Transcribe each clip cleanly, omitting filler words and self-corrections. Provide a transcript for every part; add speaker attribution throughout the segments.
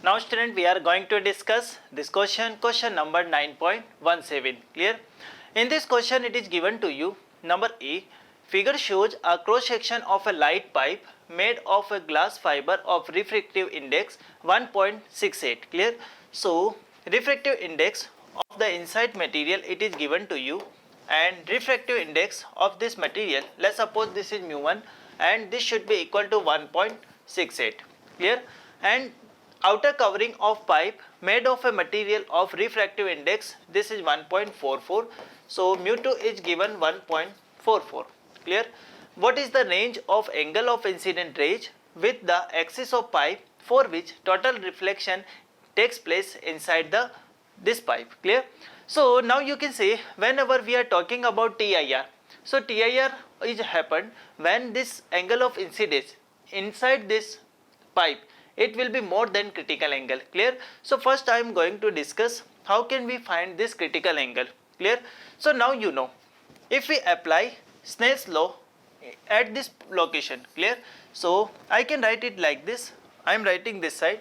Speaker 1: Now student, we are going to discuss this question number 9.17. Clear? In this question it is given to you, number A, figure shows a cross section of a light pipe made of a glass fiber of refractive index 1.68. Clear? So refractive index of the inside material it is given to you, and refractive index of this material, let's suppose this is mu1 and this should be equal to 1.68. Clear? And outer covering of pipe made of a material of refractive index, this is 1.44. So mu2 is given 1.44. Clear? What is the range of angle of incident rays with the axis of pipe for which total reflection takes place inside this pipe? Clear? So now you can say, whenever we are talking about TIR, so TIR is happened when this angle of incidence inside this pipe, it will be more than critical angle. Clear? So first I am going to discuss how can we find this critical angle. Clear? So now you know, if we apply Snell's law at this location. Clear? So I can write it like this. I am writing this side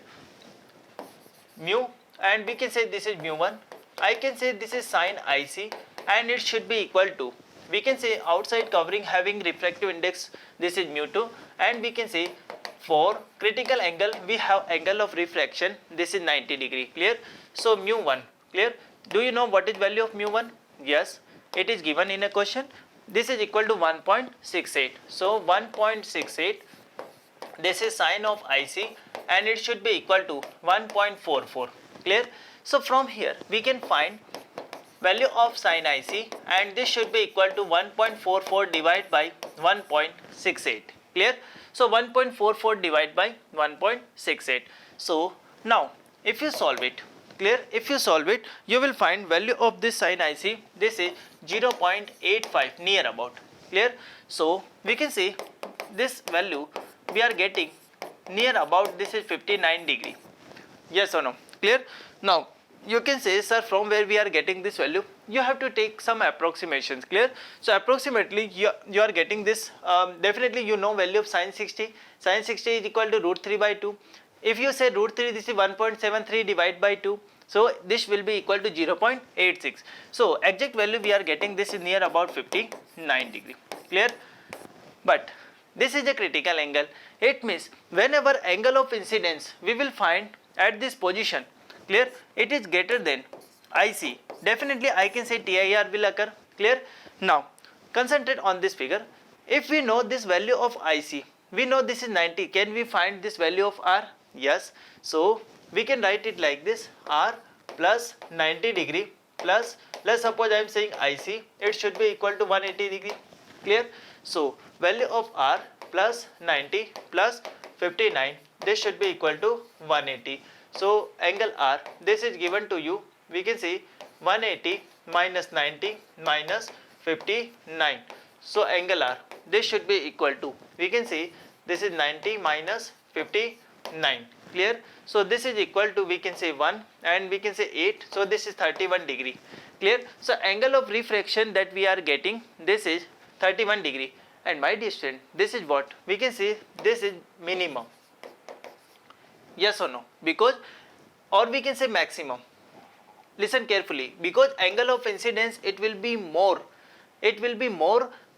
Speaker 1: mu, and we can say this is mu1. I can say this is sin IC, and it should be equal to, we can say outside covering having refractive index, this is mu2, and we can say for critical angle we have angle of refraction, this is 90 degree. Clear? So mu1. Clear? Do you know what is value of mu1? Yes, it is given in a question. This is equal to 1.68. So 1.68, this is sin of IC, and it should be equal to 1.44. Clear? So from here we can find value of sin IC, and this should be equal to 1.44 divided by 1.68. Clear? So 1.44 divided by 1.68. So now if you solve it, clear, if you solve it, you will find value of this sin IC, this is 0.85 near about. Clear? So we can say this value we are getting near about, this is 59 degree. Yes or no? Clear? Now you can say, sir, from where we are getting this value, you have to take some approximations. Clear? So approximately you are getting this, definitely you know value of sin 60. Sin 60 is equal to root 3 by 2. If you say root 3, this is 1.73 divided by 2. So this will be equal to 0.86. So exact value we are getting, this is near about 59 degree. Clear? But this is a critical angle. It means whenever angle of incidence we will find at this position, clear, it is greater than IC, definitely I can say TIR will occur. Clear? Now concentrate on this figure. If we know this value of IC, we know this is 90, can we find this value of R? Yes. So we can write it like this, R plus 90 degree plus, let's suppose I am saying IC, it should be equal to 180 degree. Clear? So value of R plus 90 plus 59, this should be equal to 180. So angle R, this is given to you, we can say 180 minus 90 minus 59. So angle R, this should be equal to, we can say this is 90 minus 59. Clear? So this is equal to, we can say 1, and we can say 8. So this is 31 degree. Clear? So angle of refraction that we are getting, this is 31 degree. And my dear student, this is what we can say, this is minimum. Yes or no? Because, or we can say maximum. Listen carefully, because angle of incidence it will be more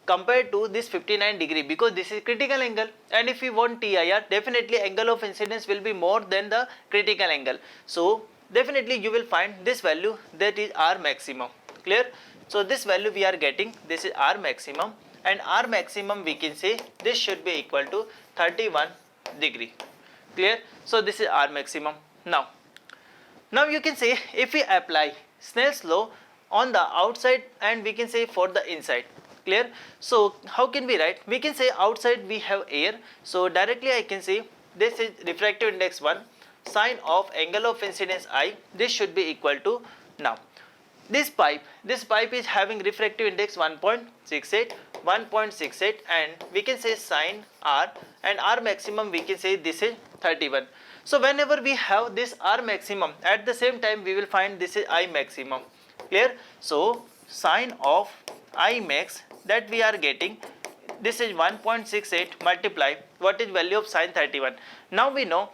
Speaker 1: compared to this 59 degree, because this is critical angle, and if we want TIR, definitely angle of incidence will be more than the critical angle. So definitely you will find this value, that is R maximum. Clear? So this value we are getting, this is R maximum, and R maximum we can say this should be equal to 31 degree. Clear? So this is R maximum. Now you can say, if we apply Snell's law on the outside and we can say for the inside. Clear? So how can we write? We can say outside we have air, so directly I can say this is refractive index 1, sine of angle of incidence I, this should be equal to, now this pipe is having refractive index 1.68, and we can say sine R, and R maximum we can say this is 31. So whenever we have this R maximum, at the same time we will find this is I maximum. Clear? So sine of I max that we are getting, this is 1.68 multiply what is value of sine 31. Now we know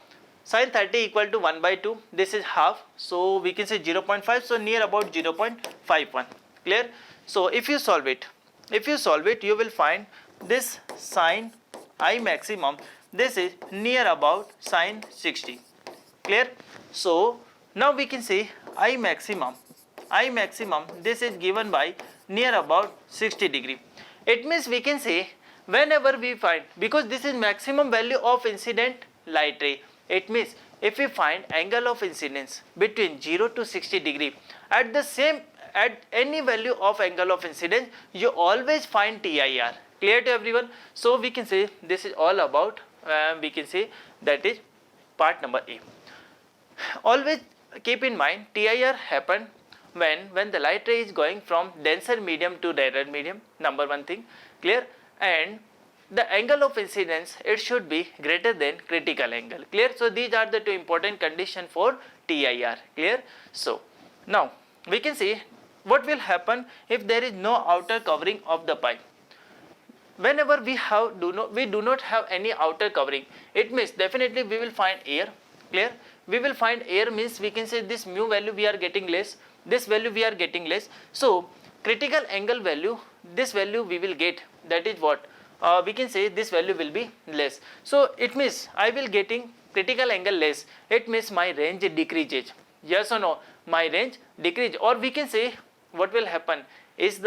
Speaker 1: Sin 30 equal to 1 by 2, this is half, so we can say 0.5, so near about 0.51, clear. So if you solve it, you will find this sin I maximum, this is near about sin 60, clear. So now we can say I maximum, this is given by near about 60 degree. It means we can say whenever we find, because this is maximum value of incident light ray, it means if we find angle of incidence between 0 to 60 degree at any value of angle of incidence, you always find TIR. Clear to everyone? So we can say this is all about, we can say that is part number A. Always keep in mind TIR happen when the light ray is going from denser medium to rarer medium, number one thing, clear. And the angle of incidence, it should be greater than critical angle, clear. So these are the two important conditions for TIR, clear. So now we can see what will happen if there is no outer covering of the pipe. Whenever we do not have any outer covering, it means definitely we will find air, clear. We will find air means we can say this mu value we are getting less, this value we are getting less. So critical angle value, this value we will get, that is what we can say this value will be less. So it means I will getting critical angle less, it means my range decreases, yes or no, my range decrease. Or we can say what will happen is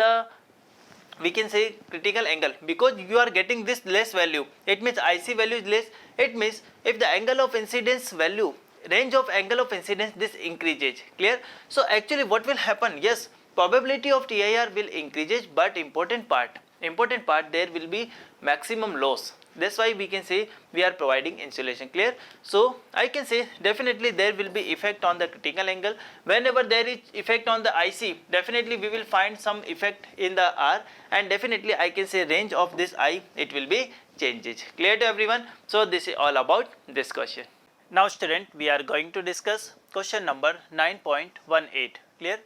Speaker 1: we can say critical angle, because you are getting this less value, it means IC value is less, it means if the angle of incidence value, range of angle of incidence, this increases, clear. So actually what will happen, yes, probability of TIR will increases, but important part there will be maximum loss. That's why we can say we are providing insulation, clear. So I can say definitely there will be effect on the critical angle. Whenever there is effect on the IC, definitely we will find some effect in the R, and definitely I can say range of this I, it will be changes, clear to everyone. So this is all about this question. Now student, we are going to discuss question number 9.18, clear.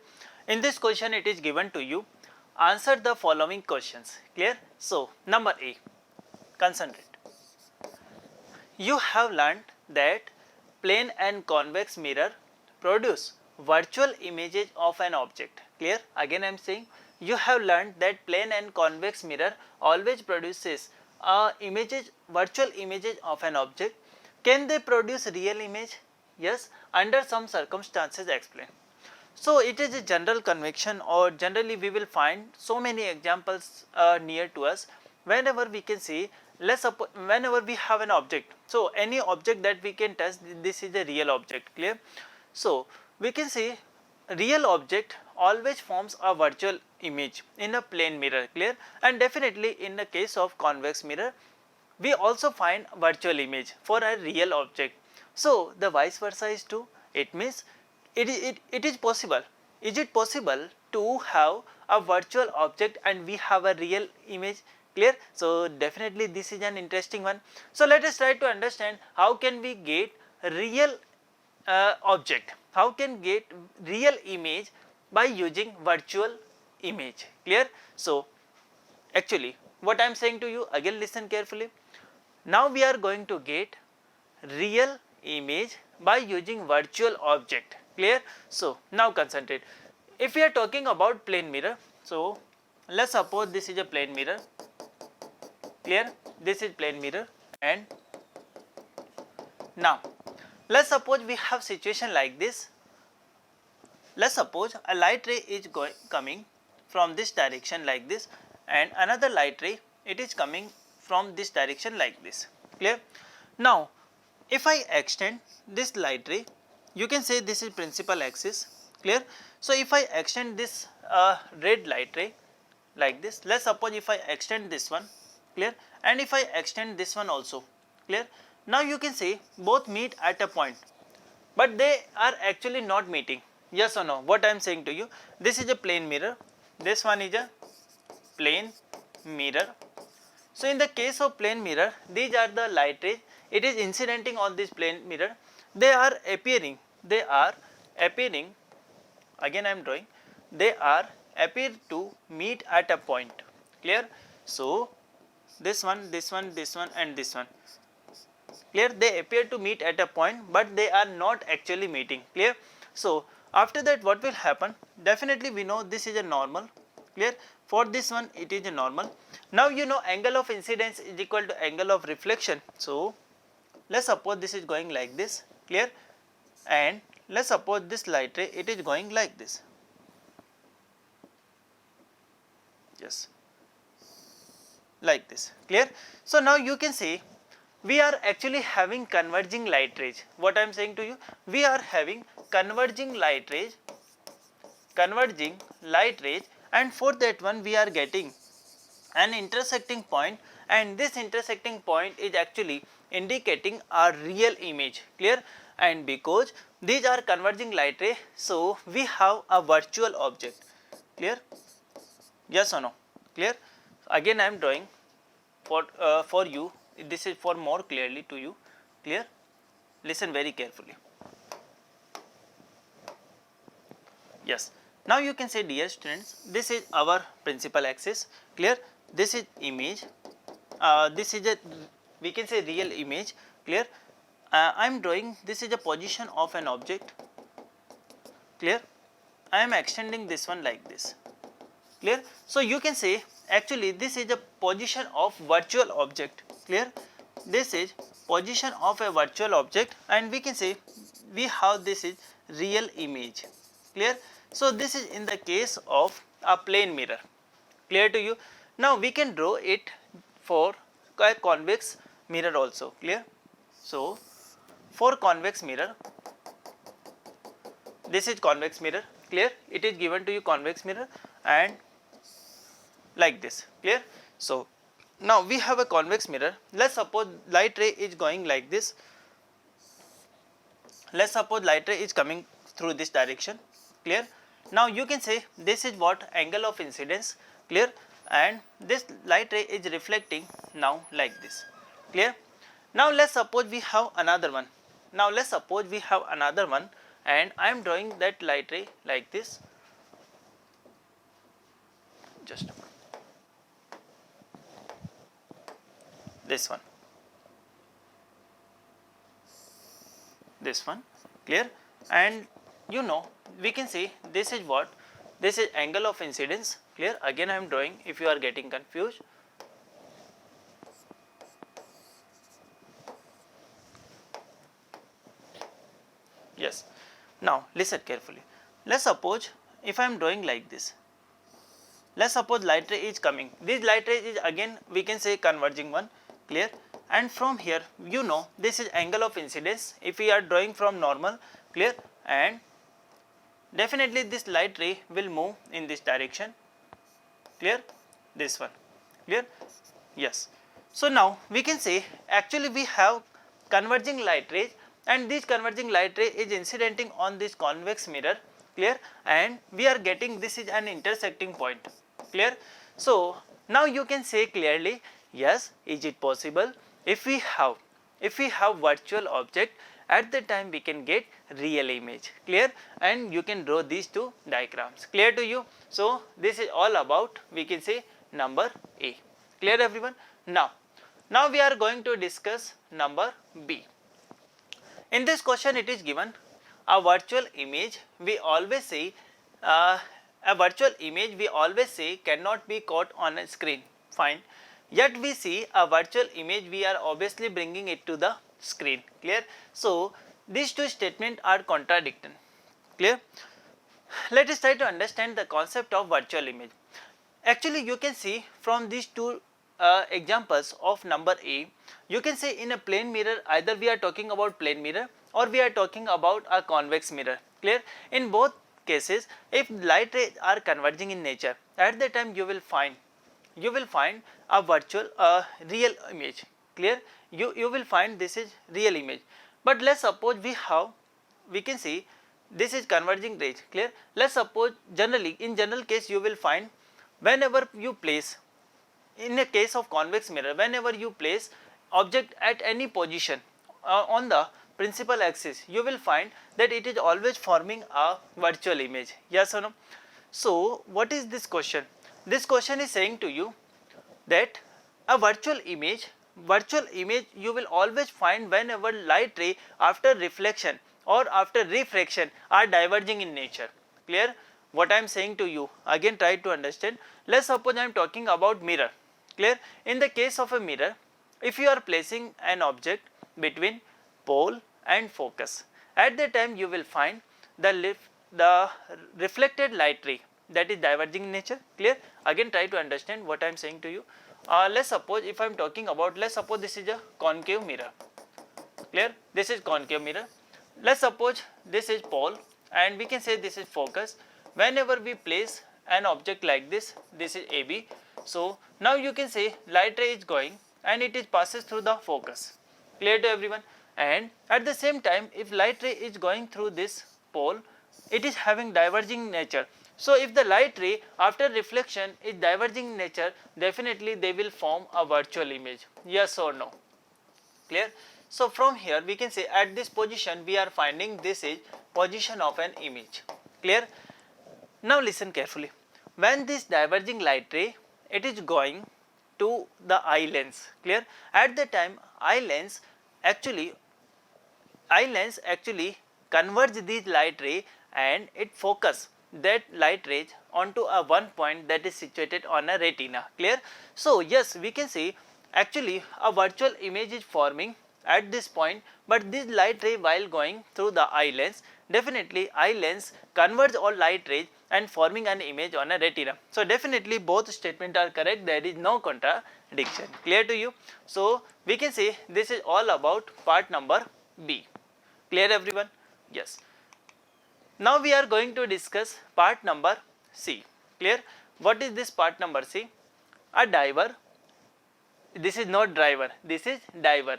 Speaker 1: In this question it is given to you, answer the following questions, clear. So number A, concentrate. You have learned that plane and convex mirror produce virtual images of an object, clear. Again I am saying you have learned that plane and convex mirror always produces virtual images of an object. Can they produce real image? Yes, under some circumstances, explain. So it is a general convection, or generally we will find so many examples near to us. Whenever we can see, whenever we have an object, so any object that we can touch, this is a real object, clear. So we can see real object always forms a virtual image in a plane mirror, clear. And definitely in the case of convex mirror, we also find virtual image for a real object. So the vice versa is true. It means it is possible. Is it possible to have a virtual object and we have a real image, clear. So definitely this is an interesting one. So let us try to understand how can we get real object, how can get real image by using virtual image, clear. So actually what I am saying to you, again listen carefully. Now we are going to get real image by using virtual object, clear. So now concentrate. If we are talking about plane mirror, so let's suppose this is a plane mirror, clear. This is plane mirror, and now let's suppose we have situation like this. Let's suppose a light ray is coming from this direction like this, and another light ray, it is coming from this direction like this, clear. Now if I extend this light ray, you can say this is principal axis, clear. So if I extend this red light ray like this, let's suppose if I extend this one, clear, and if I extend this one also, clear. Now you can say both meet at a point, but they are actually not meeting, yes or no. What I am saying to you, this is a plane mirror, this one is a plane mirror. So in the case of plane mirror, these are the light rays, it is incidenting on this plane mirror, they are appearing, again I am drawing, they appear to meet at a point, clear. So this one and this one, clear. They appear to meet at a point, but they are not actually meeting, clear. So after that what will happen, definitely we know this is a normal, clear. For this one it is a normal. Now you know angle of incidence is equal to angle of reflection. So let's suppose this is going like this, clear, and let's suppose this light ray it is going like this, yes, like this, clear. So now you can say we are actually having converging light rays. What I am saying to you, we are having converging light rays, and for that one we are getting an intersecting point, and this intersecting point is actually indicating a real image, clear. And because these are converging light ray, so we have a virtual object, clear, yes or no, clear. Again I am drawing for you, this is for more clearly to you, clear. Listen very carefully. Yes, now you can say, dear students, this is our principal axis, clear. This is image, this is a, we can say, real image, clear. I am drawing, this is a position of an object, clear. I am extending this one like this, clear. So you can say actually this is a position of virtual object, clear. This is position of a virtual object, and we can say we have this is real image, clear. So this is in the case of a plane mirror, clear to you. Now we can draw it for a convex mirror also, clear. So for convex mirror, this is convex mirror, clear. It is given to you convex mirror and like this, clear. So now we have a convex mirror. Let's suppose light ray is going like this. Let's suppose light ray is coming through this direction, clear. Now you can say this is what angle of incidence, clear, and this light ray is reflecting now like this, clear. Now let's suppose we have another one. Now let's suppose we have another one, and I am drawing that light ray like this. Just a moment. This one, this one, clear. And you know we can say this is what, this is angle of incidence, clear. Again I am drawing if you are getting confused. Yes. Now listen carefully. Let's suppose if I am drawing like this, let's suppose light ray is coming. This light ray is again we can say converging one, clear. And from here you know this is angle of incidence if we are drawing from normal, clear. And definitely this light ray will move in this direction, clear, this one, clear, yes. So now we can say actually we have converging light rays, and this converging light ray is incidenting on this convex mirror, clear, and we are getting this is an intersecting point, clear. So now you can say clearly, yes, is it possible if we have virtual object, at the time we can get real image, clear, and you can draw these two diagrams, clear to you. So this is all about we can say number A, clear everyone. Now we are going to discuss number B. In this question it is given a virtual image, we always say cannot be caught on a screen, fine. Yet we see a virtual image, we are obviously bringing it to the screen, clear. So these two statements are contradicting, clear. Let us try to understand the concept of virtual image. Actually you can see from these two examples of number A, you can say in a plane mirror either we are talking about plane mirror or we are talking about a convex mirror, clear. In both cases if light rays are converging in nature, at the time you will find a virtual real image, clear. You will find this is real image. But let's suppose we can see this is converging rays, clear. Let's suppose in general case you will find whenever you place, in a case of convex mirror, whenever you place object at any position on the principal axis, you will find that it is always forming a virtual image, yes or no. So what is this question? This question is saying to you that a virtual image virtual image you will always find whenever light ray after reflection or after refraction are diverging in nature. Clear what I am saying to you? Again try to understand. Let's suppose I am talking about mirror. Clear? In the case of a mirror, if you are placing an object between pole and focus, at that time you will find the reflected light ray that is diverging in nature. Clear? Again try to understand what I am saying to you. Let's suppose if I am talking about, let's suppose this is a concave mirror. Clear? This is concave mirror. Let's suppose this is pole and we can say this is focus. Whenever we place an object like this, this is AB. So now you can say light ray is going and it is passes through the focus. Clear to everyone? And at the same time, if light ray is going through this pole, it is having diverging nature. So if the light ray after reflection is diverging in nature, definitely they will form a virtual image. Yes or no? Clear? So from here we can say at this position we are finding this is position of an image. Clear? Now listen carefully. When this diverging light ray, it is going to the eye lens. Clear? At the time eye lens actually converge these light ray and it focus that light rays onto a one point that is situated on a retina. Clear? So yes, we can say actually a virtual image is forming at this point, but this light ray while going through the eye lens, definitely eye lens converge all light rays and forming an image on a retina. So definitely both statements are correct, there is no contradiction. Clear to you? So we can say this is all about part number B. Clear everyone? Yes. Now we are going to discuss part number C. Clear? What is this part number C? A diver, this is not driver, this is diver.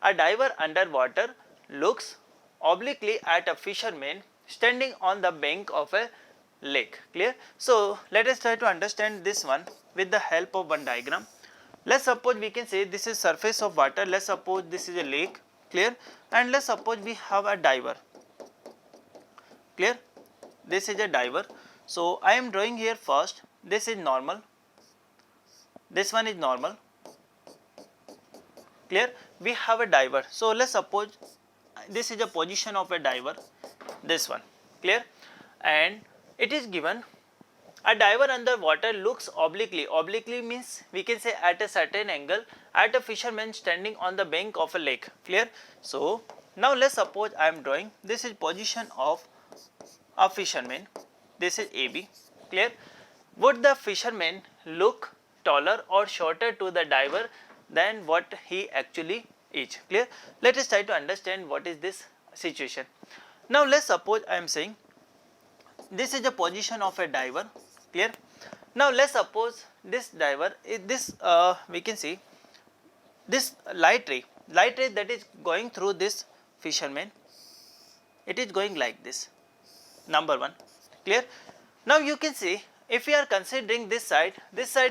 Speaker 1: A diver underwater looks obliquely at a fisherman standing on the bank of a lake. Clear? So let us try to understand this one with the help of one diagram. Let's suppose we can say this is surface of water, let's suppose this is a lake. Clear? And let's suppose we have a diver. Clear? This is a diver. So I am drawing here first, this is normal, this one is normal. Clear? We have a diver. So let's suppose this is a position of a diver, this one. Clear? And it is given a diver underwater looks obliquely. Obliquely means we can say at a certain angle at a fisherman standing on the bank of a lake. Clear? So now let's suppose I am drawing, this is position of a fisherman, this is AB. Clear? Would the fisherman look taller or shorter to the diver than what he actually is? Clear? Let us try to understand what is this situation. Now let's suppose I am saying this is a position of a diver. Clear? Now let's suppose this diver is this we can see this light ray that is going through this fisherman, it is going like this, number one. Clear? Now you can see if we are considering this side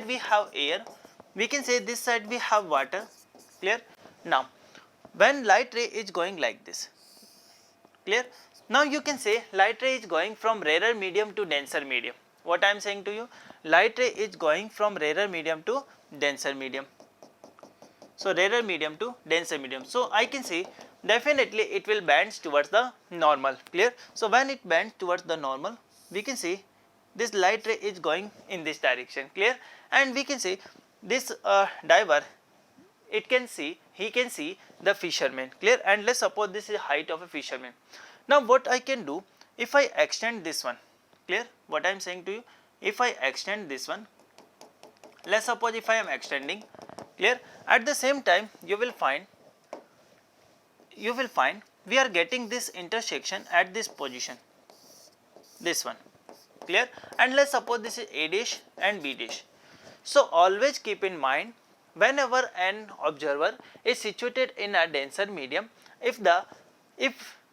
Speaker 1: we have air, we can say this side we have water. Clear? Now when light ray is going like this, clear? Now you can say light ray is going from rarer medium to denser medium. What I am saying to you, light ray is going from rarer medium to denser medium. So rarer medium to denser medium. So I can say definitely it will bend towards the normal. Clear? So when it bends towards the normal, we can say this light ray is going in this direction. Clear? And we can say this diver, he can see the fisherman. Clear? And let's suppose this is height of a fisherman. Now what I can do, if I extend this one, clear what I am saying to you, if I extend this one, let's suppose if I am extending, clear, at the same time you will find we are getting this intersection at this position, this one. Clear? And let's suppose this is A dash and B dash. So always keep in mind, whenever an observer is situated in a denser medium, if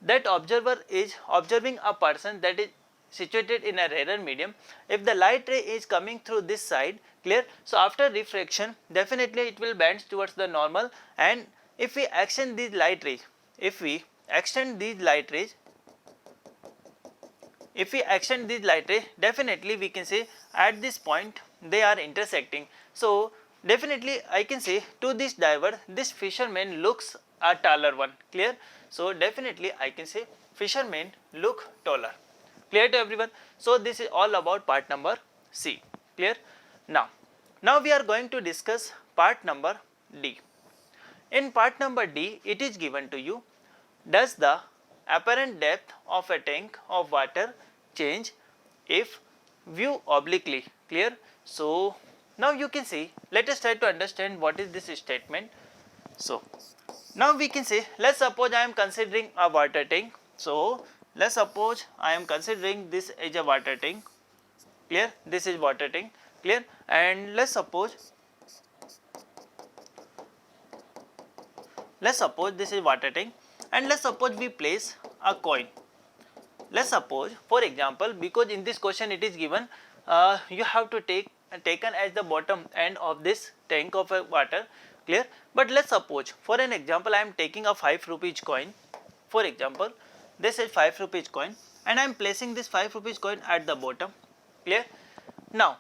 Speaker 1: that observer is observing a person that is situated in a rarer medium, if the light ray is coming through this side, clear, so after refraction definitely it will bend towards the normal, and if we extend these light rays, definitely we can say at this point they are intersecting. So definitely I can say to this diver, this fisherman looks a taller one, clear. So definitely I can say fishermen look taller, clear to everyone. So this is all about part number C, clear. Now we are going to discuss part number D. In part number D, it is given to you, does the apparent depth of a tank of water change if view obliquely, clear. So now you can see, let us try to understand what is this statement. So now we can say, let's suppose I am considering a water tank. So let's suppose I am considering this as a water tank, clear, this is water tank, clear, and let's suppose this is water tank, and let's suppose we place a coin. Let's suppose, for example, because in this question it is given, you have to taken as the bottom end of this tank of a water, clear. But let's suppose, for an example, I am taking a 5 rupees coin. For example, this is 5 rupees coin, and I am placing this 5 rupees coin at the bottom, clear. Now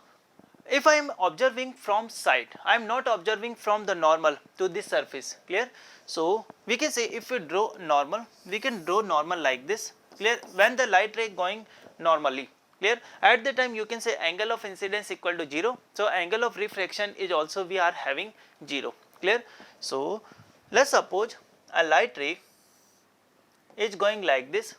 Speaker 1: if I am observing from side, I am not observing from the normal to this surface, clear. So we can say, if we draw normal, we can draw normal like this, clear, when the light ray going normally, clear. At the time you can say angle of incidence equal to 0, so angle of refraction is also we are having 0, clear. So let's suppose a light ray is going like this,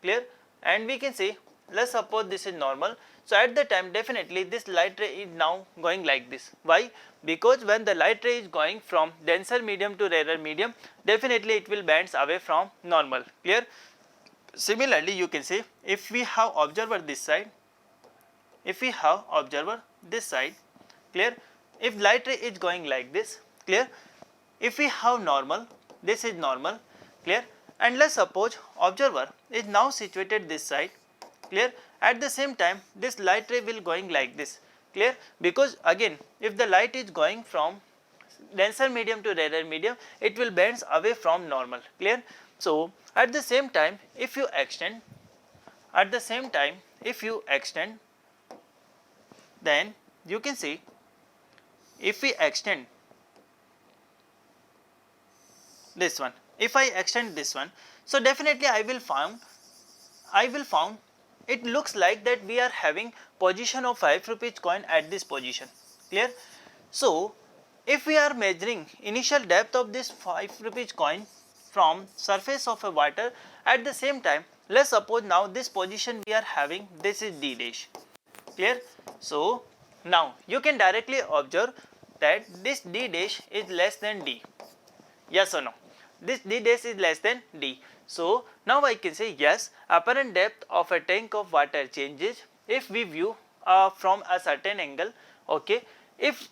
Speaker 1: clear, and we can say, let's suppose this is normal. So at the time definitely this light ray is now going like this. Why? Because when the light ray is going from denser medium to rarer medium, definitely it will bend away from normal, clear. Similarly you can say, if we have observer this side, clear, if light ray is going like this, clear, if we have normal, this is normal, clear, and let's suppose observer is now situated this side, clear. At the same time this light ray will going like this, clear, because again if the light is going from denser medium to rarer medium, it will bend away from normal, clear. So at the same time if you extend, then you can see, if we extend this one, if I extend this one, so definitely I will found it looks like that we are having position of 5 rupees coin at this position, clear. So if we are measuring initial depth of this 5 rupees coin from surface of a water, at the same time let's suppose now this position we are having, this is D dash, clear. So now you can directly observe that this D dash is less than D, yes or no, this D dash is less than D. So now I can say yes, apparent depth of a tank of water changes if we view from a certain angle, okay. If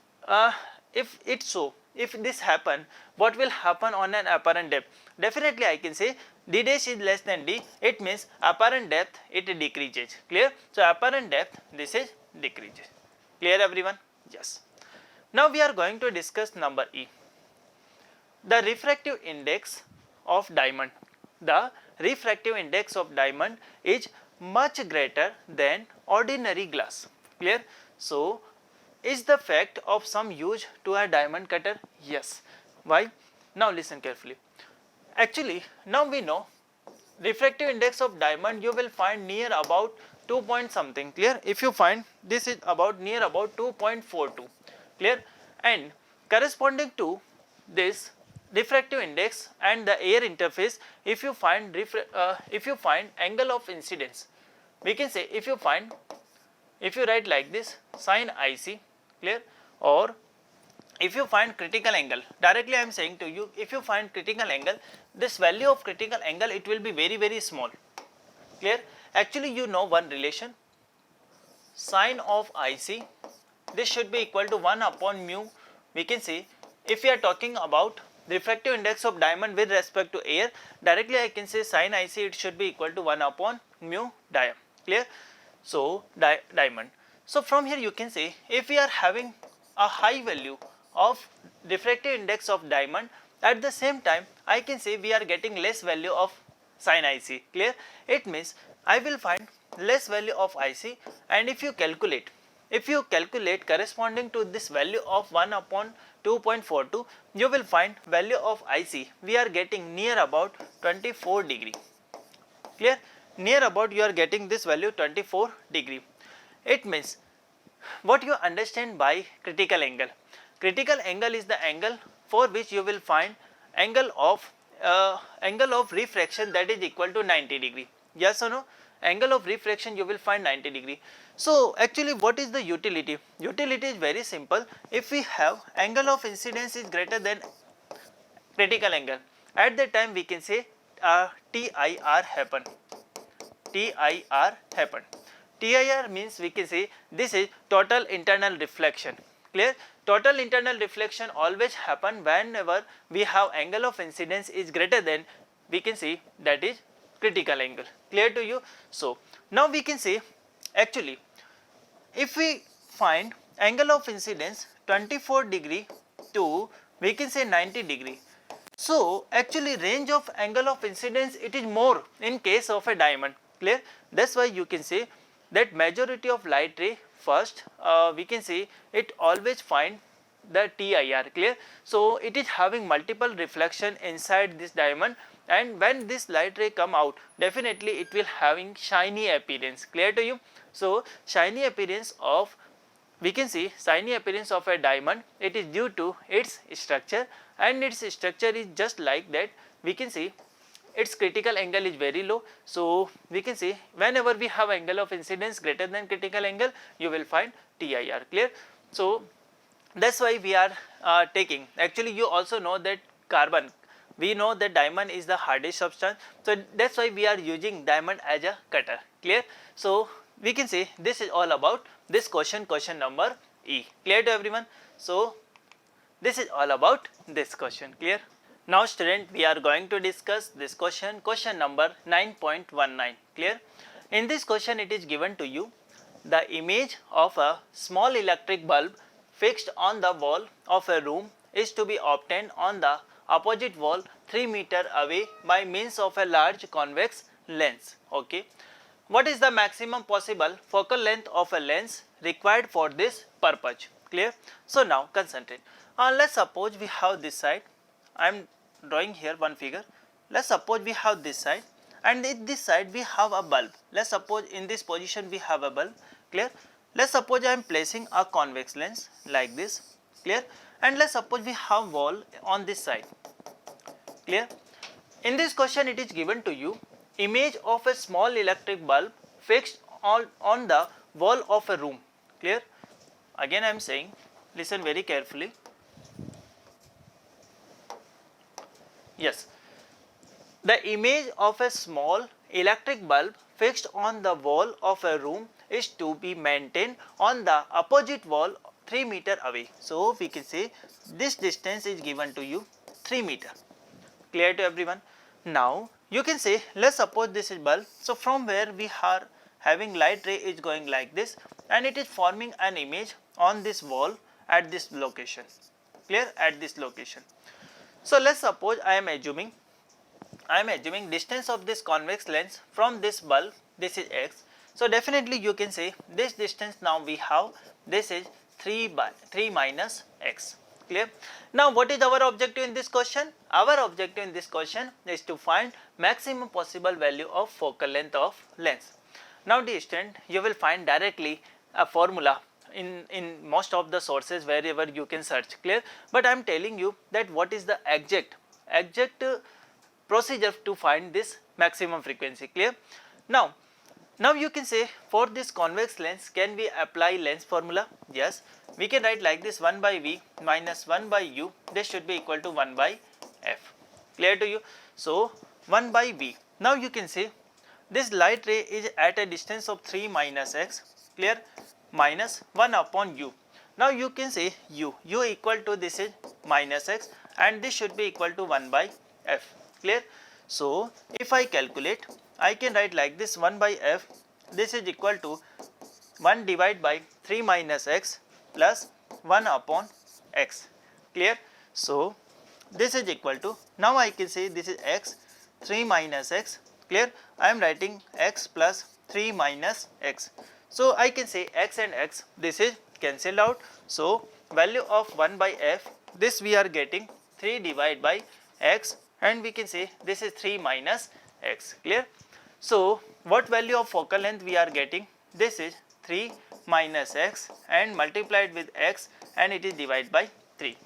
Speaker 1: it's so, if this happen, what will happen on an apparent depth? Definitely I can say D dash is less than D, it means apparent depth it decreases, clear. So apparent depth this is decreases, clear everyone, yes. Now we are going to discuss number E, the refractive index of diamond. The refractive index of diamond is much greater than ordinary glass, clear. So is the fact of some use to a diamond cutter? Yes. Why? Now listen carefully. Actually now we know refractive index of diamond you will find near about 2 point something, clear. If you find this is about near about 2.42, clear, and corresponding to this refractive index and the air interface, if you find angle of incidence, we can say, if you write like this sin IC, clear, or if you find critical angle, directly I am saying to you, if you find critical angle, this value of critical angle it will be very small, clear. Actually you know one relation, sin of IC, this should be equal to 1 upon mu. We can say if we are talking about refractive index of diamond with respect to air, directly I can say sin IC it should be equal to 1 upon mu diam, clear. So diamond. So from here you can say, if we are having a high value of refractive index of diamond, at the same time I can say we are getting less value of sin IC, clear. It means I will find less value of IC, and if you calculate if you calculate corresponding to this value of 1 upon 2.42, you will find value of IC we are getting near about 24 degree. Clear? Near about you are getting this value 24 degree. It means what you understand by critical angle. Critical angle is the angle for which you will find angle of refraction that is equal to 90 degree. Yes or no? Angle of refraction you will find 90 degree. So actually what is the utility? Utility is very simple. If we have angle of incidence is greater than critical angle, at that time we can say TIR happen. TIR happen. TIR means we can say this is total internal reflection. Clear? Total internal reflection always happen whenever we have angle of incidence is greater than, we can say, that is critical angle. Clear to you? So now we can say actually if we find angle of incidence 24 degree to, we can say, 90 degree. So actually range of angle of incidence it is more in case of a diamond. Clear? That's why you can say that majority of light ray first we can say it always find the TIR. Clear? So it is having multiple reflection inside this diamond, and when this light ray come out, definitely it will having shiny appearance. Clear to you? So shiny appearance of, we can see shiny appearance of a diamond, it is due to its structure, and its structure is just like that. We can see its critical angle is very low. So we can say whenever we have angle of incidence greater than critical angle, you will find TIR. Clear? So that's why we are taking, actually you also know that carbon, we know that diamond is the hardest substance, so that's why we are using diamond as a cutter. Clear? So we can say this is all about this question number E. Clear to everyone? So this is all about this question. Clear? Now student, we are going to discuss this question number 9.19. Clear? In this question it is given to you the image of a small electric bulb fixed on the wall of a room is to be obtained on the opposite wall 3 meter away by means of a large convex lens. Okay. What is the maximum possible focal length of a lens required for this purpose? Clear? So now concentrate. Let's suppose we have this side. I am drawing here one figure. Let's suppose we have this side, and in this side we have a bulb. Let's suppose in this position we have a bulb. Clear? Let's suppose I am placing a convex lens like this. Clear? And let's suppose we have wall on this side. Clear? In this question it is given to you image of a small electric bulb fixed on the wall of a room. Clear? Again I am saying, listen very carefully. Yes, the image of a small electric bulb fixed on the wall of a room is to be maintained on the opposite wall 3 meter away. So we can say this distance is given to you 3 meter. Clear to everyone? Now you can say, let's suppose this is bulb. So from where we are having light ray is going like this, and it is forming an image on this wall at this location. Clear? At this location. So let's suppose I am assuming distance of this convex lens from this bulb, this is x. So definitely you can say this distance now we have, this is 3 minus x. Clear? Now what is our objective in this question? Our objective in this question is to find maximum possible value of focal length of lens. Now dear student, you will find directly a formula in most of the sources wherever you can search. Clear? But I am telling you that what is the exact procedure to find this maximum frequency. Clear? Now you can say for this convex lens, can we apply lens formula? Yes, we can write like this: 1 by V minus 1 by U, this should be equal to 1 by F. Clear to you? So 1 by V. Now you can say this light ray is at a distance of 3 minus x. Clear? Minus 1 upon U. Now you can say U equal to, this is minus x, and this should be equal to 1 by F. Clear? So if I calculate, I can write like this: 1 by F, this is equal to 1 divided by 3 minus x plus 1 upon x. Clear? So this is equal to, now I can say this is x, 3 minus x. Clear? I am writing x plus 3 minus x. So I can say x and x, this is cancelled out. So value of 1 by f, this we are getting 3 divided by x, and we can say this is 3 minus x, clear. So what value of focal length we are getting? This is 3 minus x and multiplied with x, and it is divided by 3,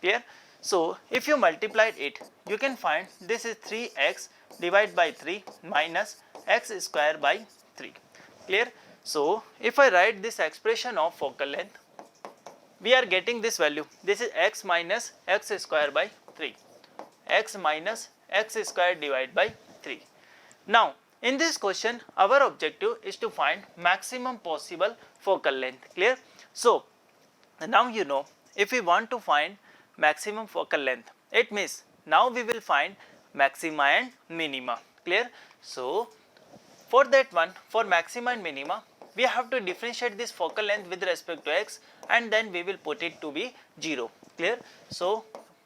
Speaker 1: clear. So if you multiplied it, you can find this is 3x divided by 3 minus x square by 3, clear. So if I write this expression of focal length, we are getting this value, this is x minus x square by 3, x minus x square divided by 3. Now in this question our objective is to find maximum possible focal length, clear. So now you know, if we want to find maximum focal length, it means now we will find maxima and minima, clear. So for that one, for maxima and minima, we have to differentiate this focal length with respect to x, and then we will put it to be 0, clear. So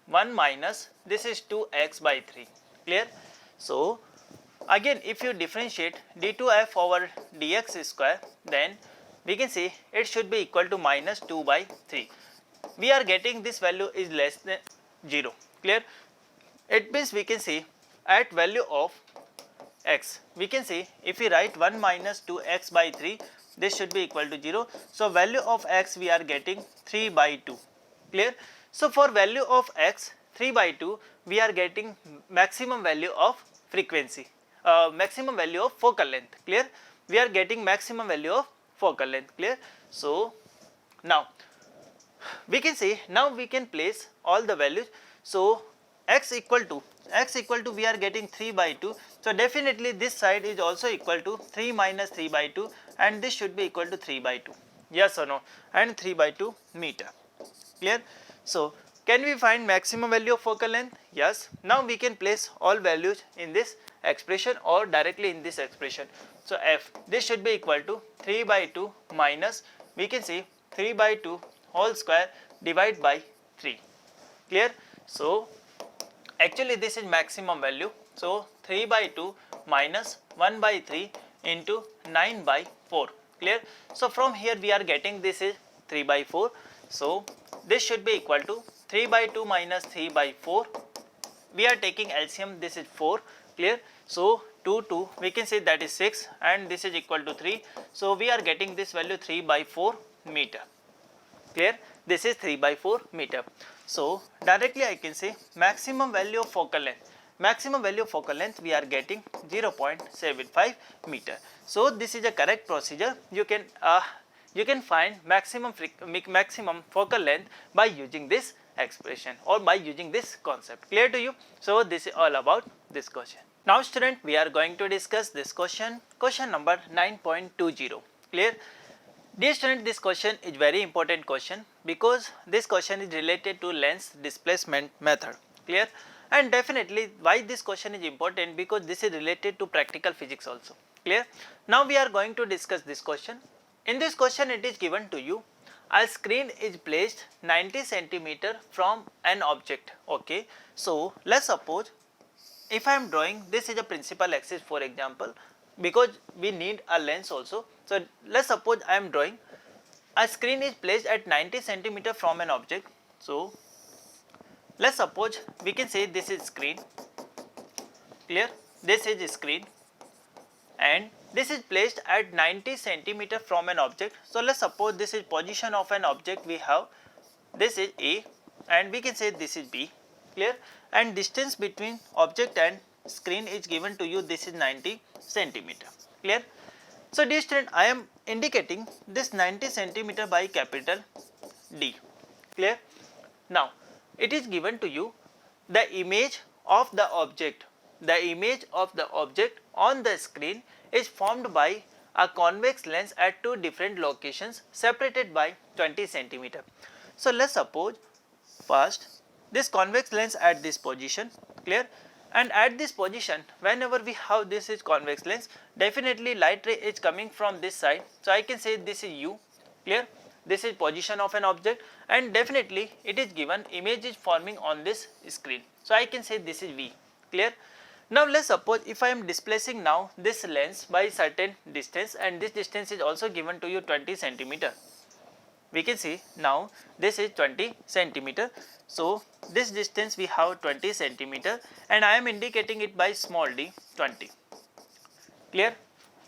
Speaker 1: 1 minus this is 2x by 3, clear. So again if you differentiate d2f over dx square, then we can say it should be equal to minus 2 by 3. We are getting this value is less than 0, clear. It means we can say at value of x, we can say if we write 1 minus 2x by 3, this should be equal to 0. So value of x we are getting 3 by 2, clear. So for value of x 3 by 2, we are getting maximum value of frequency, maximum value of focal length, clear. We are getting maximum value of focal length, clear. So now we can say, now we can place all the values. So x equal to we are getting 3 by 2. So definitely this side is also equal to 3 minus 3 by 2, and this should be equal to 3 by 2, yes or no, and 3 by 2 meter, clear. So can we find maximum value of focal length? Yes. Now we can place all values in this expression or directly in this expression. So f, this should be equal to 3 by 2 minus, we can say 3 by 2 whole square divided by 3, clear. So actually this is maximum value. So 3 by 2 minus 1 by 3 into 9 by 4, clear. So from here we are getting this is 3 by 4. So this should be equal to 3 by 2 minus 3 by 4. We are taking LCM, this is 4, clear. So 2 we can say that is 6, and this is equal to 3. So we are getting this value 3 by 4 meter, clear. This is 3 by 4 meter. So directly I can say maximum value of focal length. Maximum value of focal length we are getting 0.75 meter. So this is a correct procedure. You can find maximum focal length by using this expression or by using this concept. Clear to you? So this is all about this question. Now student, we are going to discuss this question number 9.20. Clear? Dear student, this question is very important question because this question is related to lens displacement method, clear. And definitely why this question is important, because this is related to practical physics also, clear. Now we are going to discuss this question. In this question it is given to you, a screen is placed 90 centimeter from an object, okay. So let's suppose if I am drawing, this is a principal axis for example, because we need a lens also. So let's suppose I am drawing a screen is placed at 90 centimeter from an object. So let's suppose we can say this is screen, clear. This is screen and this is placed at 90 centimeter from an object. So let's suppose this is position of an object we have, this is A and we can say this is B, clear. And distance between object and screen is given to you, this is 90 centimeter, clear. So dear student, I am indicating this 90 centimeter by capital D, clear. Now it is given to you the image of the object, on the screen is formed by a convex lens at two different locations separated by 20 centimeter. So let's suppose first this convex lens at this position, clear. And at this position, whenever we have this is convex lens, definitely light ray is coming from this side. So I can say this is U, clear. This is position of an object and definitely it is given image is forming on this screen. So I can say this is V, clear. Now let's suppose if I am displacing now this lens by certain distance, and this distance is also given to you 20 centimeter. We can see now this is 20 centimeter. So this distance we have 20 centimeter, and I am indicating it by small d 20. Clear?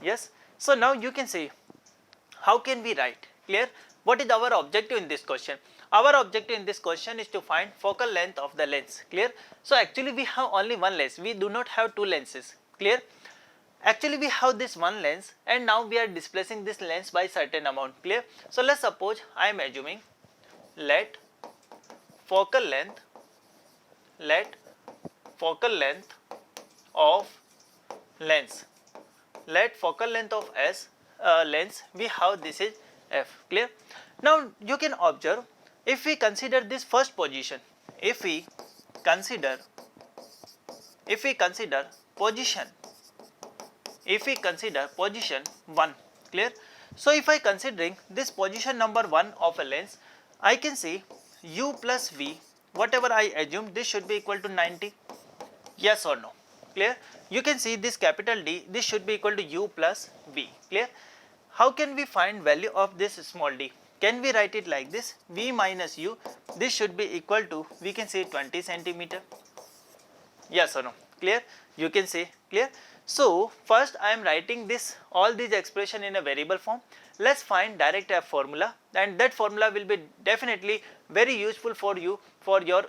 Speaker 1: Yes. So now you can say, how can we write? Clear? What is our objective in this question? Our objective in this question is to find focal length of the lens. Clear? So actually we have only one lens, we do not have two lenses. Clear? Actually we have this one lens, and now we are displacing this lens by certain amount. Clear? So let's suppose I am assuming, let focal length of lens, let focal length of lens we have, this is f. Clear? Now you can observe, if we consider this first position, if we consider position 1. Clear? So if I considering this position number 1 of a lens, I can say u plus v, whatever I assume, this should be equal to 90. Yes or no? Clear? You can see this capital D, this should be equal to u plus v. Clear? How can we find value of this small d? Can we write it like this? V minus u, this should be equal to, we can say 20 centimeter. Yes or no? Clear? You can say. Clear? So first I am writing this, all these expression in a variable form. Let's find direct f formula, and that formula will be definitely very useful for you for your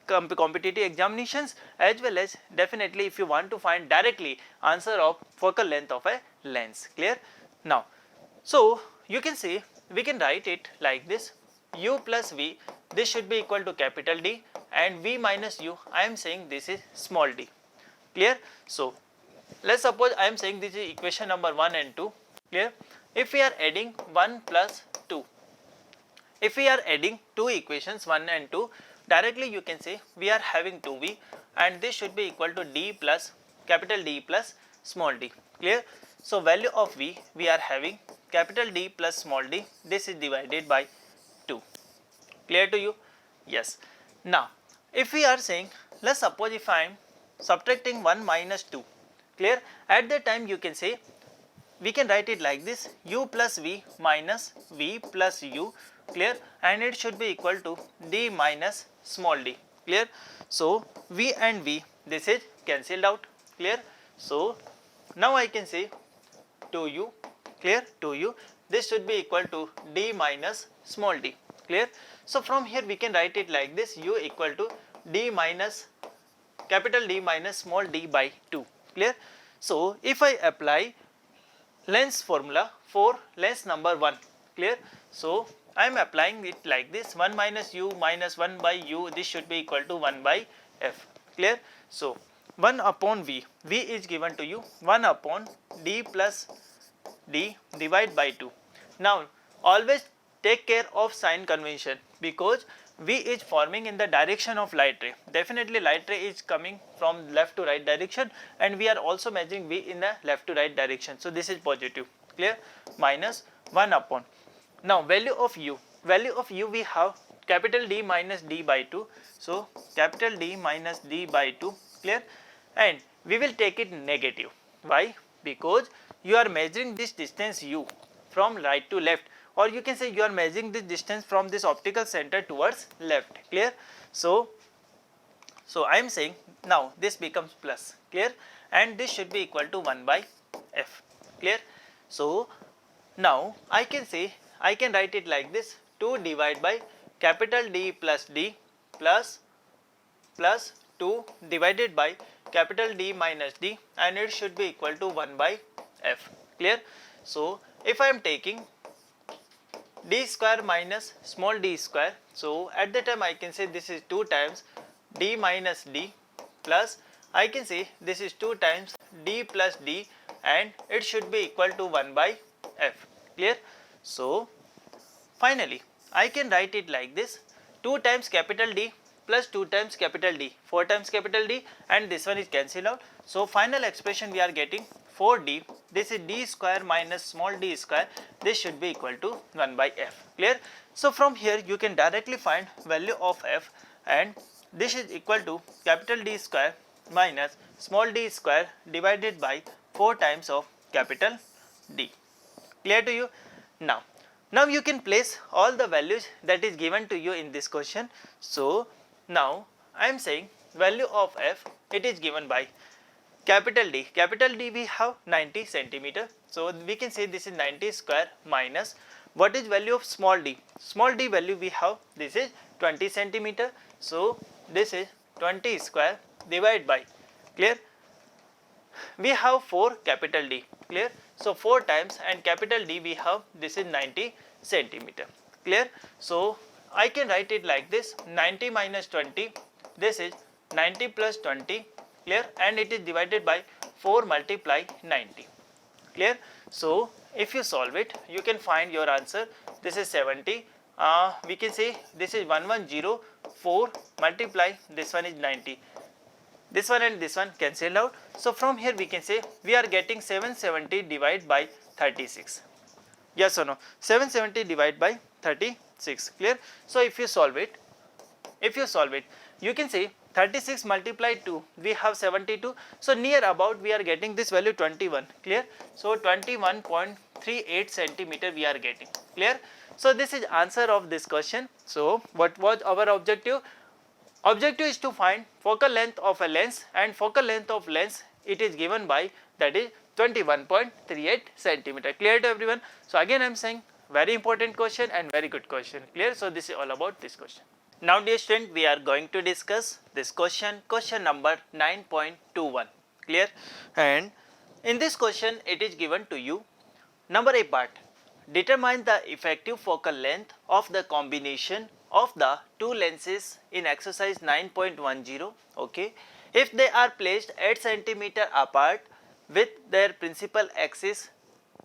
Speaker 1: competitive examinations, as well as definitely if you want to find directly answer of focal length of a lens. Clear? Now, so you can say, we can write it like this, u plus v, this should be equal to capital D, and v minus u, I am saying this is small d. Clear? So let's suppose I am saying this is equation number 1 and 2. Clear? If we are adding 1 plus 2, if we are adding two equations 1 and 2, directly you can say we are having 2v, and this should be equal to d plus capital D plus small d. Clear? So value of v, we are having capital D plus small d, this is divided by 2. Clear to you? Yes. Now if we are saying, let's suppose if I am subtracting 1 minus 2. Clear? At that time you can say, we can write it like this, u plus v minus v plus u. Clear? And it should be equal to d minus small d. Clear? So v and v, this is cancelled out. Clear? So now I can say 2u. Clear? 2u, this should be equal to d minus small d. Clear? So from here we can write it like this, u equal to d minus capital D minus small d by 2. Clear? So if I apply lens formula for lens number 1. Clear? So I am applying it like this, 1 minus u minus 1 by u, this should be equal to 1 by f. Clear? So 1 upon v, v is given to you 1 upon d plus d divide by 2. Now always take care of sign convention, because v is forming in the direction of light ray. Definitely light ray is coming from left to right direction, and we are also measuring v in the left to right direction. So this is positive. Clear? Minus 1 upon. Now value of u we have capital D minus d by 2. So capital D minus d by 2. Clear? And we will take it negative. Why? Because you are measuring this distance u from right to left, or you can say you are measuring this distance from this optical center towards left. Clear? So I am saying now this becomes plus. Clear? And this should be equal to 1 by f. Clear? So now I can say, I can write it like this, 2 divided by capital D plus d plus 2 divided by capital D minus d, and it should be equal to 1 by f. Clear? So if I am taking d square minus small d square, so at the time I can say this is 2 times d minus d plus, I can say this is 2 times d plus d, and it should be equal to 1 by f. Clear? So finally I can write it like this, 2 times capital D plus 2 times capital D, 4 times capital D, and this one is cancelled out. So final expression we are getting 4d, this is d square minus small d square, this should be equal to 1 by f. Clear? So from here you can directly find value of f, and this is equal to capital D square minus small d square divided by 4 times of capital D. Clear to you? Now you can place all the values that is given to you in this question. So now I am saying value of f, it is given by capital D. Capital D we have 90 centimeter. So we can say this is 90 square minus what is value of small d? Small d value we have, this is 20 centimeter. So this is 20 square divided by, clear? We have 4 capital D, clear? So 4 times and capital D we have, this is 90 centimeter, clear? So I can write it like this, 90 minus 20, this is 90 plus 20, clear? And it is divided by 4 multiply 90, clear? So if you solve it, you can find your answer, this is 70, we can say this is 1104 multiply, this one is 90. This one and this one cancelled out. So from here we can say we are getting 770 divided by 36. Yes or no? 770 divided by 36. Clear? So if you solve it, you can say 36 multiplied 2, we have 72. So near about we are getting this value 21. Clear? So 21.38 centimeter we are getting. Clear? So this is answer of this question. So what was our objective? Objective is to find focal length of a lens, and focal length of lens it is given by, that is 21.38 centimeter. Clear to everyone? So again I am saying very important question and very good question. Clear? So this is all about this question. Now dear student, we are going to discuss this question number 9.21. Clear? And in this question it is given to you, number A part, determine the effective focal length of the combination of the two lenses in exercise 9.10, okay, if they are placed 8 centimeter apart with their principal axis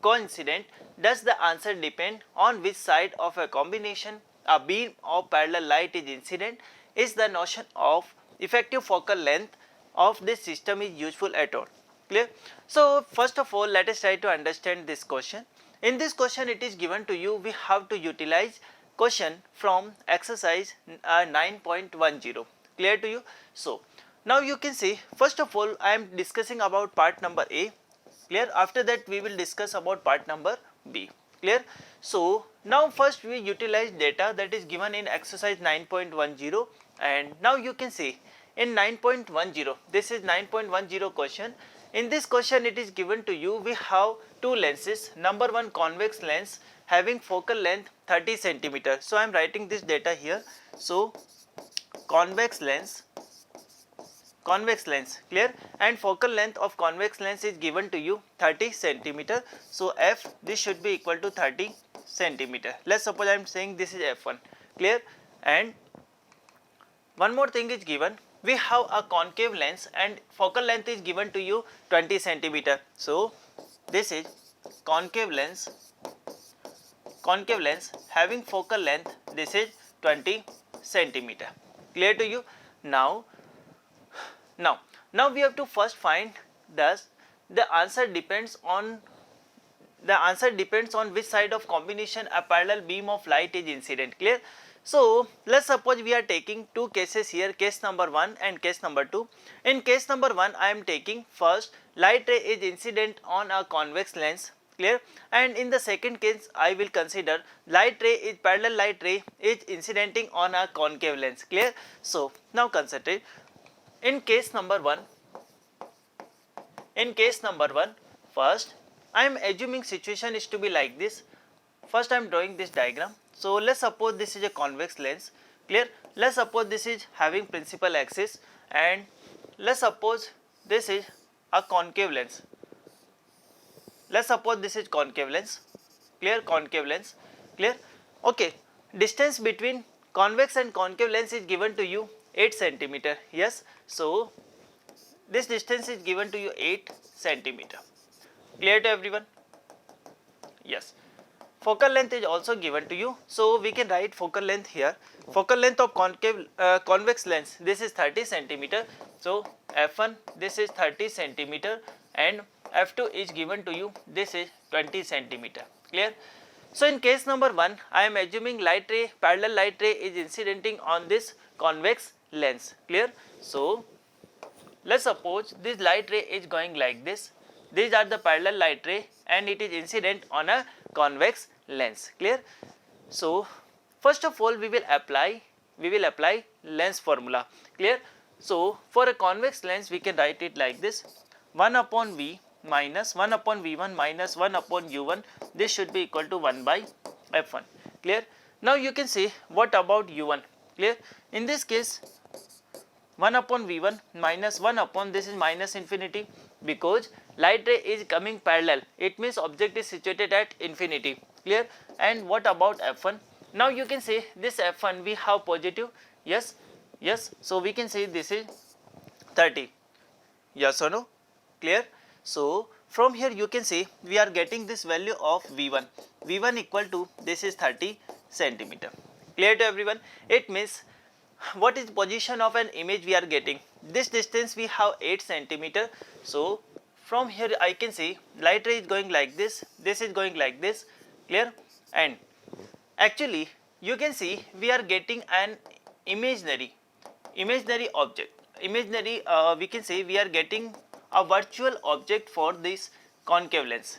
Speaker 1: coincident. Does the answer depend on which side of a combination a beam of parallel light is incident? Is the notion of effective focal length of this system is useful at all? Clear? So first of all, let us try to understand this question. In this question it is given to you, we have to utilize question from exercise 9.10. Clear to you? So now you can see, first of all I am discussing about part number A. Clear? After that we will discuss about part number B. Clear? So now first we utilize data that is given in exercise 9.10, and now you can see in 9.10, this is 9.10 question. In this question it is given to you, we have two lenses. Number one, convex lens having focal length 30 centimeter. So I am writing this data here. So convex lens, clear, and focal length of convex lens is given to you 30 centimeter. So f, this should be equal to 30 centimeter. Let's suppose I am saying this is f1, clear. And one more thing is given, we have a concave lens and focal length is given to you 20 centimeter. So this is concave lens having focal length, this is 20 centimeter. Clear to you? Now we have to first find, thus the answer depends on which side of combination a parallel beam of light is incident. Clear? So let's suppose we are taking two cases here, case number 1 and case number 2. In case number 1 I am taking first light ray is incident on a convex lens. Clear? And in the second case I will consider parallel light ray is incidenting on a concave lens. Clear? So now concentrate. In case number 1, first I am assuming situation is to be like this. First I am drawing this diagram. So let's suppose this is a convex lens. Clear? Let's suppose this is having principal axis, and let's suppose this is a concave lens. Let's suppose this is concave lens. Clear? Concave lens. Clear? Okay. Distance between convex and concave lens is given to you 8 centimeter. Yes. So this distance is given to you 8 centimeter. Clear to everyone? Yes. Focal length is also given to you. So we can write focal length here. Focal length of convex lens, this is 30 centimeter. So f1, this is 30 centimeter, and f2 is given to you, this is 20 centimeter. Clear? So in case number 1 I am assuming parallel light ray is incidenting on this convex lens. Clear? So let's suppose this light ray is going like this. These are the parallel light ray and it is incident on a convex lens. Clear? So first of all we will apply lens formula. Clear? So for a convex lens we can write it like this: 1 upon V minus 1 upon V1 minus 1 upon U1, this should be equal to 1 by F1. Clear? Now you can say what about U1? Clear? In this case 1 upon V1 minus 1 upon, this is minus infinity, because light ray is coming parallel, it means object is situated at infinity. Clear? And what about F1? Now you can say this F1 we have positive, yes, so we can say this is 30, yes or no? Clear? So from here you can say we are getting this value of V1 equal to, this is 30 centimeter. Clear to everyone? It means what is position of an image we are getting? This distance we have 8 centimeter. So from here I can say light ray is going like this is going like this. Clear? And actually you can see we are getting an imaginary object, we can say we are getting a virtual object for this concave lens.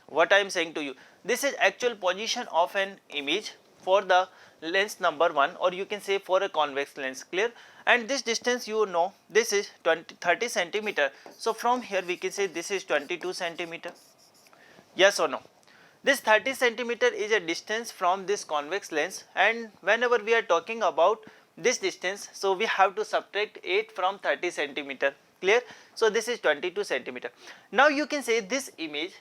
Speaker 1: What I am saying to you, this is actual position of an image for the lens number 1, or you can say for a convex lens. Clear? And this distance you know, this is 30 centimeter. So from here we can say this is 22 centimeter. Yes or no? This 30 centimeter is a distance from this convex lens, and whenever we are talking about this distance, so we have to subtract 8 from 30 centimeter. Clear? So this is 22 centimeter. Now you can say this image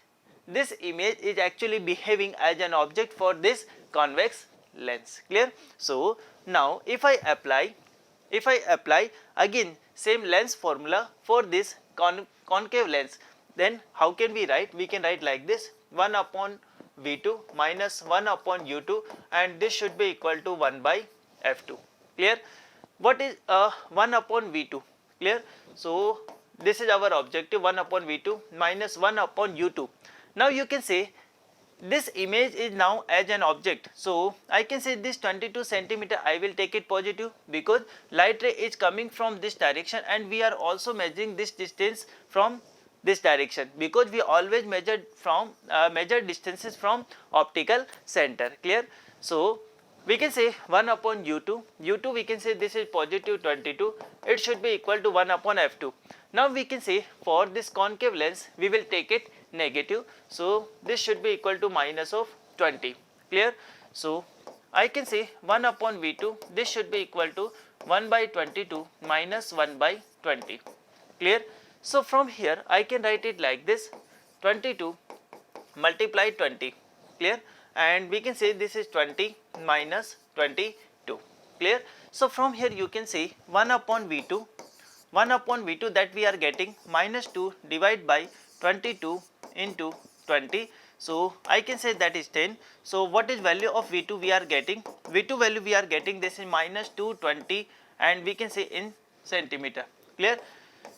Speaker 1: is actually behaving as an object for this convex lens. Clear? So now if I apply again same lens formula for this concave lens, then how can we write? We can write like this: 1 upon V2 minus 1 upon U2, and this should be equal to 1 by F2. Clear? What is 1 upon V2? Clear? So this is our objective, 1 upon V2 minus 1 upon U2. Now you can say this image is now as an object. So I can say this 22 centimeter I will take it positive, because light ray is coming from this direction and we are also measuring this distance from this direction, because we always measure distances from optical center. Clear? So we can say 1 upon U2 we can say this is positive 22, it should be equal to 1 upon F2. Now we can say for this concave lens we will take it negative, so this should be equal to minus of 20. Clear? So I can say 1 upon V2, this should be equal to 1 by 22 minus 1 by 20. Clear? So from here I can write it like this: 22 multiply 20. Clear? And we can say this is 20 minus 22. Clear? So from here you can say 1 upon V2 that we are getting minus 2 divided by 22 into 20. So I can say that is 10. So what is value of V2 we are getting? V2 value we are getting, this is minus 220, and we can say in centimeter. Clear?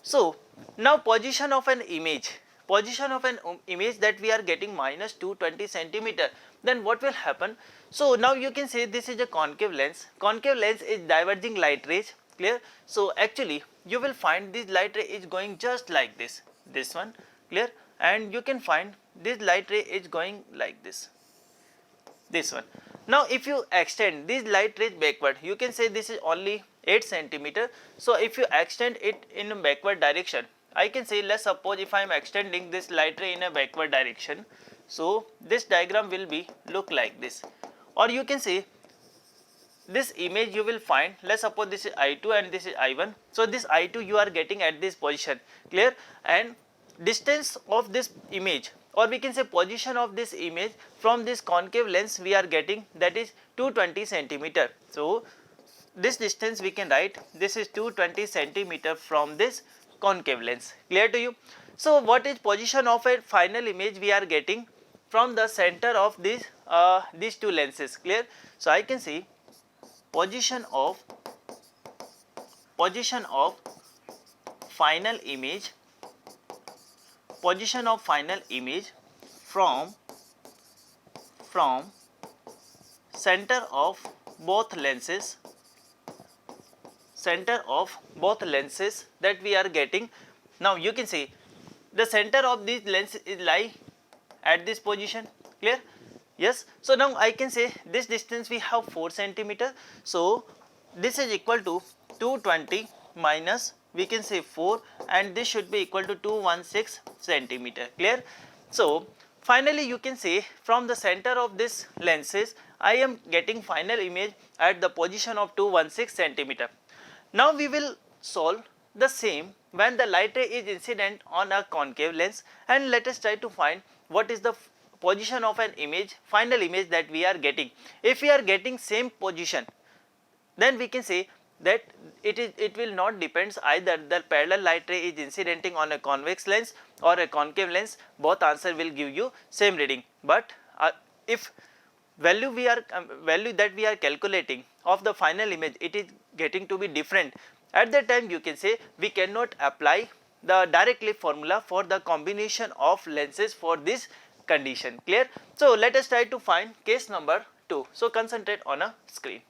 Speaker 1: So now position of an image that we are getting minus 220 centimeter, then what will happen? So now you can say this is a concave lens is diverging light rays. Clear? So actually you will find this light ray is going just like this one. Clear? And you can find this light ray is going like this one. Now if you extend this light rays backward, you can say this is only 8 centimeter. So if you extend it in a backward direction, I can say, let's suppose if I am extending this light ray in a backward direction, so this diagram will be look like this. Or you can say this image you will find, let's suppose this is I2 and this is I1. So this I2 you are getting at this position. Clear? And distance of this image, or we can say position of this image from this concave lens we are getting, that is 220 centimeter. So this distance we can write, this is 220 centimeter from this concave lens. Clear to you? So what is position of a final image we are getting from the center of these two lenses? Clear? So I can see position of final image from center of both lenses center of both lenses that we are getting. Now you can see the center of this lens is lie at this position, clear? Yes. So now I can say this distance we have 4 centimeter. So this is equal to 220 minus we can say 4, and this should be equal to 216 centimeter, clear? So finally you can say from the center of this lenses I am getting final image at the position of 216 centimeter. Now we will solve the same when the light ray is incident on a concave lens, and let us try to find what is the position of an image, final image that we are getting. If we are getting same position, then we can say that it will not depends either the parallel light ray is incidenting on a convex lens or a concave lens, both answer will give you same reading. But if value that we are calculating of the final image, it is getting to be different, at that time you can say we cannot apply the directly formula for the combination of lenses for this condition, clear? So let us try to find case number 2. So concentrate on a screen.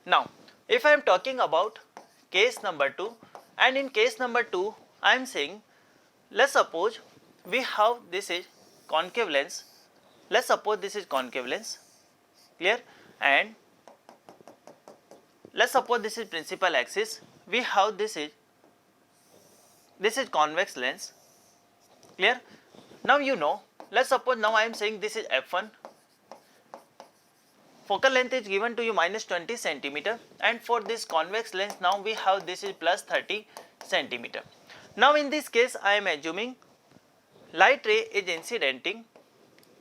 Speaker 1: Now if I am talking about case number 2, and in case number 2 I am saying, let's suppose we have this is concave lens, let's suppose this is concave lens, clear? And let's suppose this is principal axis, we have this is convex lens, clear? Now you know, let's suppose now I am saying this is f1, focal length is given to you minus 20 centimeter, and for this convex lens now we have this is plus 30 centimeter. Now in this case I am assuming light ray is incidenting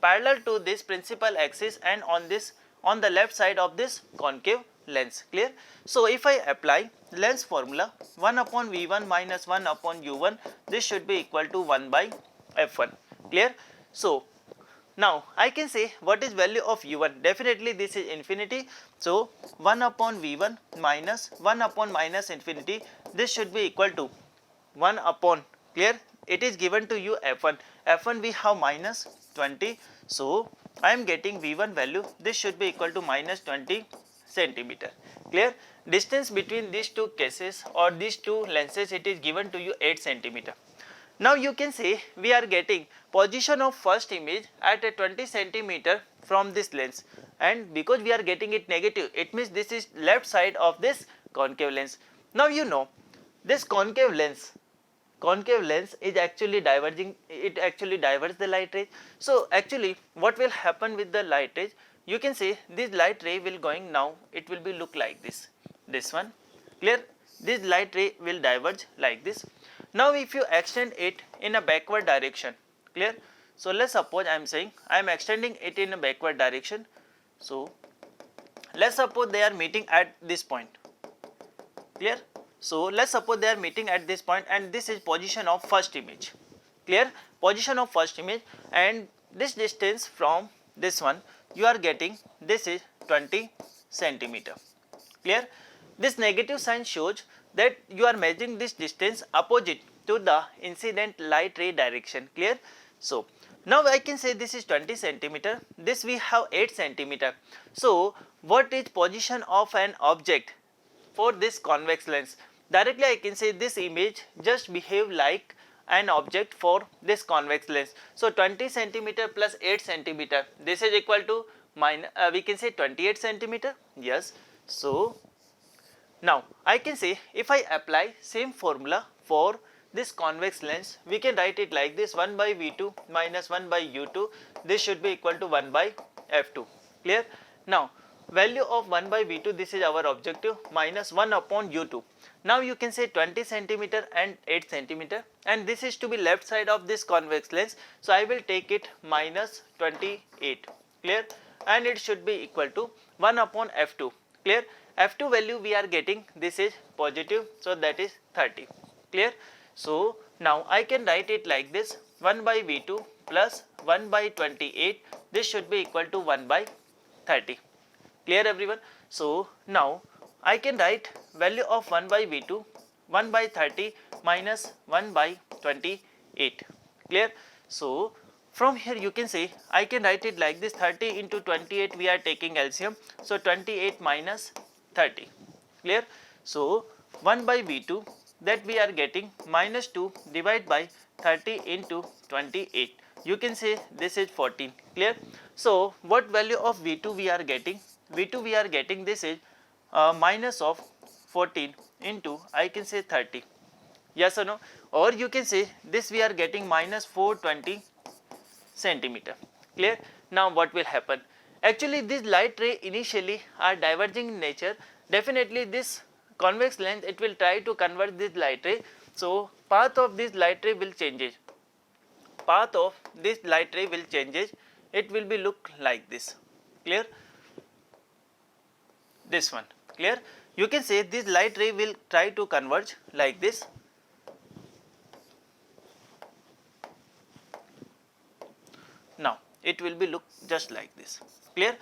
Speaker 1: parallel to this principal axis and on the left side of this concave lens, clear? So if I apply lens formula 1 upon V1 minus 1 upon U1, this should be equal to 1 by f1, clear? So now I can say what is value of U1, definitely this is infinity. So 1 upon V1 minus 1 upon minus infinity, this should be equal to 1 upon, clear? It is given to you f1, f1 we have minus 20. So I am getting V1 value, this should be equal to minus 20 centimeter, clear? Distance between these two cases or these two lenses, it is given to you 8 centimeter. Now you can say we are getting position of first image at a 20 centimeter from this lens, and because we are getting it negative, it means this is left side of this concave lens. Now you know this concave lens is actually diverging, it actually diverges the light rays. So actually what will happen with the light rays, you can say this light ray will going now, it will be look like this one, clear? This light ray will diverge like this. Now if you extend it in a backward direction, clear? So let's suppose I am saying I am extending it in a backward direction. So let's suppose they are meeting at this point, clear? So let's suppose they are meeting at this point, and this is position of first image, clear? Position of first image, and this distance from this one you are getting, this is 20 centimeter, clear? This negative sign shows that you are measuring this distance opposite to the incident light ray direction, clear? So now I can say this is 20 centimeter, this we have 8 centimeter. So what is position of an object for this convex lens? Directly I can say this image just behave like an object for this convex lens. So 20 centimeter plus 8 centimeter, this is equal to we can say 28 centimeter, yes. So now I can say if I apply same formula for this convex lens, we can write it like this, 1 by V2 minus 1 by U2, this should be equal to 1 by F2, clear? Now value of 1 by V2, this is our objective, minus 1 upon U2. Now you can say 20 centimeter and 8 centimeter, and this is to be left side of this convex lens. So I will take it minus 28, clear? And it should be equal to 1 upon F2, clear? F2 value we are getting, this is positive, so that is 30, clear? So now I can write it like this, 1 by V2 plus 1 by 28, this should be equal to 1 by 30, clear everyone? So now I can write value of 1 by V2, 1 by 30 minus 1 by 28, clear? So from here you can say I can write it like this, 30 into 28 we are taking LCM, so 28 minus 30, clear. So 1 by V2, that we are getting minus 2 divided by 30 into 28. You can say this is 14, clear. So what value of V2 we are getting? V2 we are getting this is minus of 14 into I can say 30. Yes or no? Or you can say this we are getting minus 420 centimeter, clear. Now what will happen? Actually this light ray initially are diverging in nature. Definitely this convex lens, it will try to convert this light ray. So path of this light ray will changes. Path of this light ray will changes. It will be look like this, clear. This one, clear. You can say this light ray will try to converge like this. Now it will be look just like this, clear.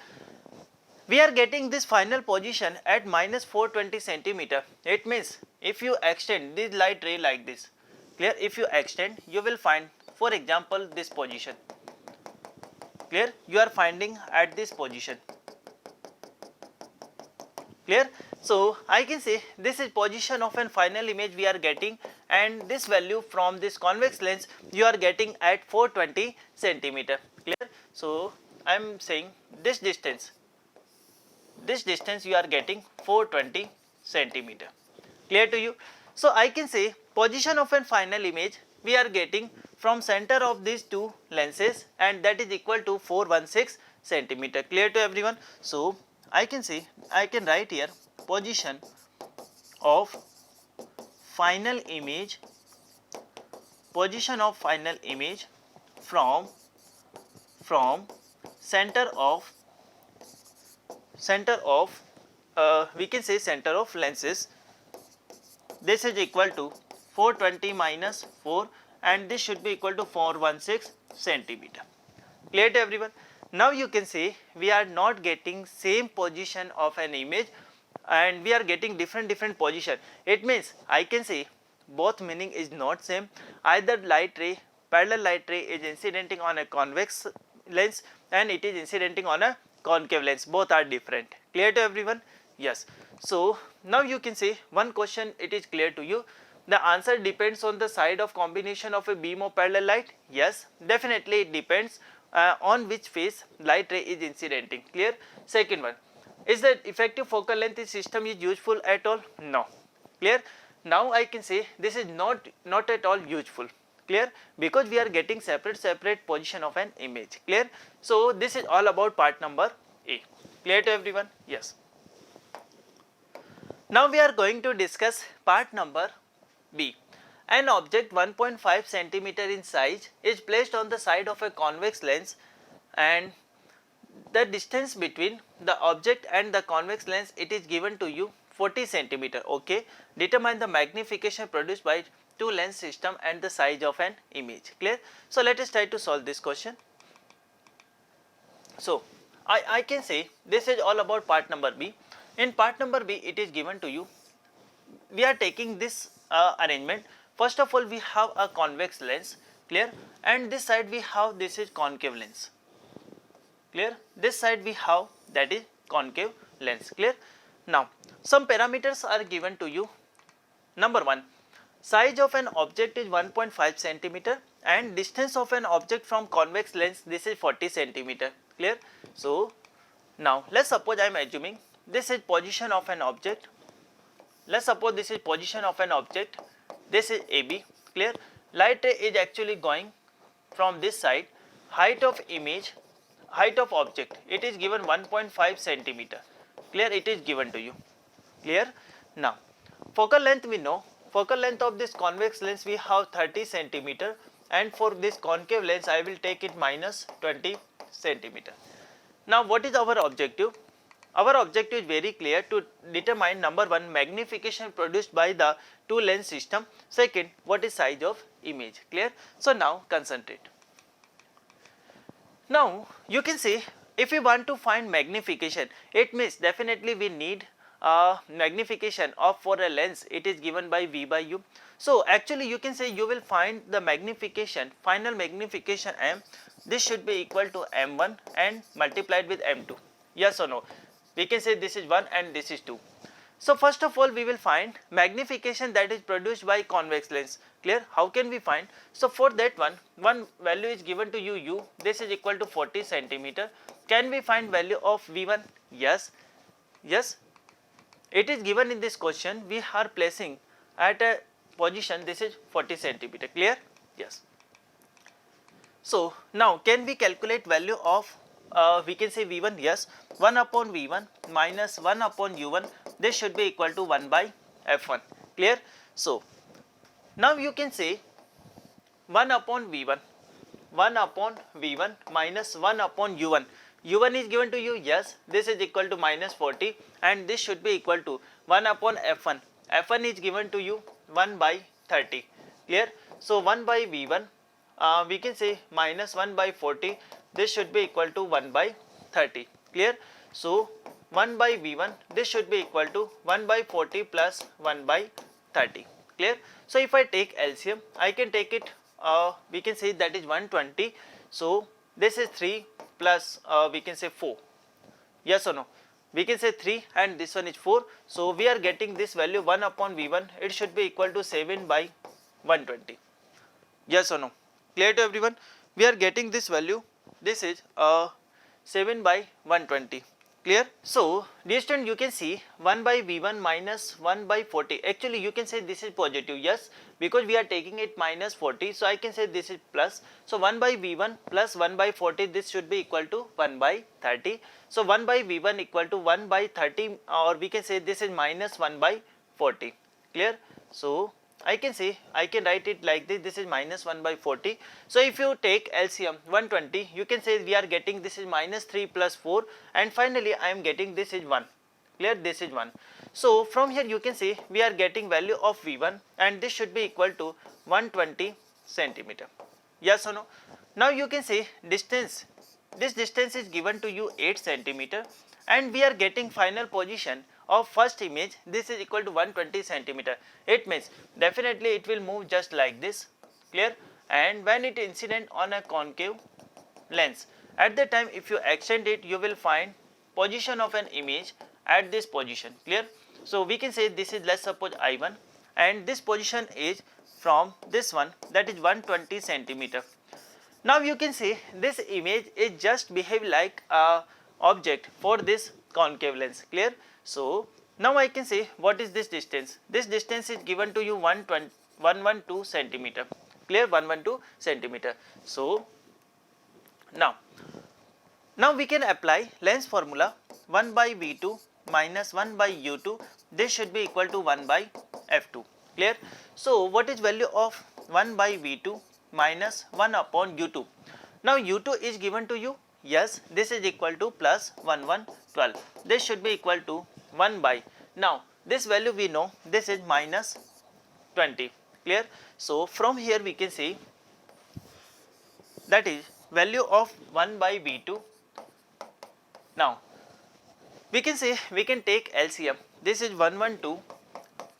Speaker 1: We are getting this final position at minus 420 centimeter. It means if you extend this light ray like this, clear, if you extend, you will find, for example, this position, clear. You are finding at this position, clear. So I can say this is position of an final image we are getting, and this value from this convex lens you are getting at 420 centimeter, clear. So I am saying this distance you are getting 420 centimeter, clear to you. So I can say position of an final image we are getting from center of these two lenses, and that is equal to 416 centimeter, clear to everyone. So I can say, I can write here position of final image, from center of we can say center of lenses, this is equal to 420 minus 4, and this should be equal to 416 centimeter, clear to everyone. Now you can say we are not getting same position of an image, and we are getting different position. It means I can say both meaning is not same. Either light ray, parallel light ray is incidenting on a convex lens, and it is incidenting on a concave lens. Both are different, clear to everyone. Yes. So now you can say one question, it is clear to you. The answer depends on the side of combination of a beam of parallel light. Yes, definitely it depends on which phase light ray is incidenting, clear. Second one, is the effective focal length system is useful at all? No, clear. Now I can say this is not at all useful, clear, because we are getting separate position of an image, clear. So this is all about part number A, clear to everyone. Yes. Now we are going to discuss part number B. An object 1.5 centimeter in size is placed on the side of a convex lens, and the distance between the object and the convex lens, it is given to you 40 centimeter. Okay, determine the magnification produced by two lens system and the size of an image, clear. So let us try to solve this question. So I can say this is all about part number B. In part number B, it is given to you, we are taking this arrangement. First of all, we have a convex lens, clear, and this side we have, this is concave lens, clear. This side we have, that is concave lens, clear. Now some parameters are given to you. Number 1, size of an object is 1.5 centimeter, and distance of an object from convex lens, this is 40 centimeter, clear. So now let's suppose I am assuming this is position of an object. Let's suppose this is position of an object, this is AB, clear. Light ray is actually going from this side. Height of image, height of object, it is given 1.5 centimeter, clear, it is given to you, clear. Now focal length, we know focal length of this convex lens we have 30 centimeter, and for this concave lens I will take it minus 20 centimeter. Now what is our objective? Our objective is very clear, to determine number 1, magnification produced by the two lens system. Second, what is size of image, clear. So now concentrate. Now you can see, if we want to find magnification, it means definitely we need magnification of for a lens, it is given by V by U. So actually you can say you will find the magnification, final magnification M, this should be equal to M1 and multiplied with M2. Yes or no? We can say this is 1 and this is 2. So first of all we will find magnification that is produced by convex lens. Clear? How can we find? So for that one value is given to you u, this is equal to 40 centimeter. Can we find value of V1? Yes, yes. It is given in this question, we are placing at a position, this is 40 centimeter. Clear? Yes. So now can we calculate value of we can say V1? Yes, 1 upon V1 minus 1 upon U1, this should be equal to 1 by F1. Clear? So now you can say 1 upon V1 minus 1 upon U1. U1 is given to you, yes, this is equal to minus 40 and this should be equal to 1 upon F1. F1 is given to you 1 by 30. Clear? So 1 by V1 we can say minus 1 by 40, this should be equal to 1 by 30. Clear? So 1 by V1, this should be equal to 1 by 40 plus 1 by 30. Clear? So if I take LCM, I can take it, we can say that is 120. So this is 3 plus we can say 4. Yes or no? We can say 3 and this one is 4. So we are getting this value 1 upon V1, it should be equal to 7 by 120. Yes or no? Clear to everyone? We are getting this value, this is 7 by 120. Clear? So dear student, you can see 1 by V1 minus 1 by 40. Actually you can say this is positive, yes, because we are taking it minus 40. So I can say this is plus. So 1 by V1 plus 1 by 40, this should be equal to 1 by 30. So 1 by V1 equal to 1 by 30, or we can say this is minus 1 by 40. Clear? So I can say, I can write it like this, this is minus 1 by 40. So if you take LCM 120, you can say we are getting this is minus 3 plus 4 and finally I am getting this is 1. Clear? This is 1. So from here you can say we are getting value of V1 and this should be equal to 120 centimeter. Yes or no? Now you can say distance, this distance is given to you 8 centimeter and we are getting final position of first image, this is equal to 120 centimeter. It means definitely it will move just like this. Clear? And when it incident on a concave lens, at the time if you extend it, you will find position of an image at this position. Clear? So we can say this is, let's suppose I1 and this position is from this one, that is 120 centimeter. Now you can say this image is just behave like a object for this concave lens. Clear? So now I can say what is this distance? This distance is given to you 112 centimeter. Clear? 112 centimeter. So now we can apply lens formula 1 by V2 minus 1 by U2. This should be equal to 1 by F2. Clear? So what is value of 1 by V2 minus 1 upon U2? Now U2 is given to you. Yes, this is equal to plus 1112. This should be equal to 1 by, now this value we know, this is minus 20. Clear? So from here we can see that is value of 1 by V2. Now we can say we can take LCM, this is 112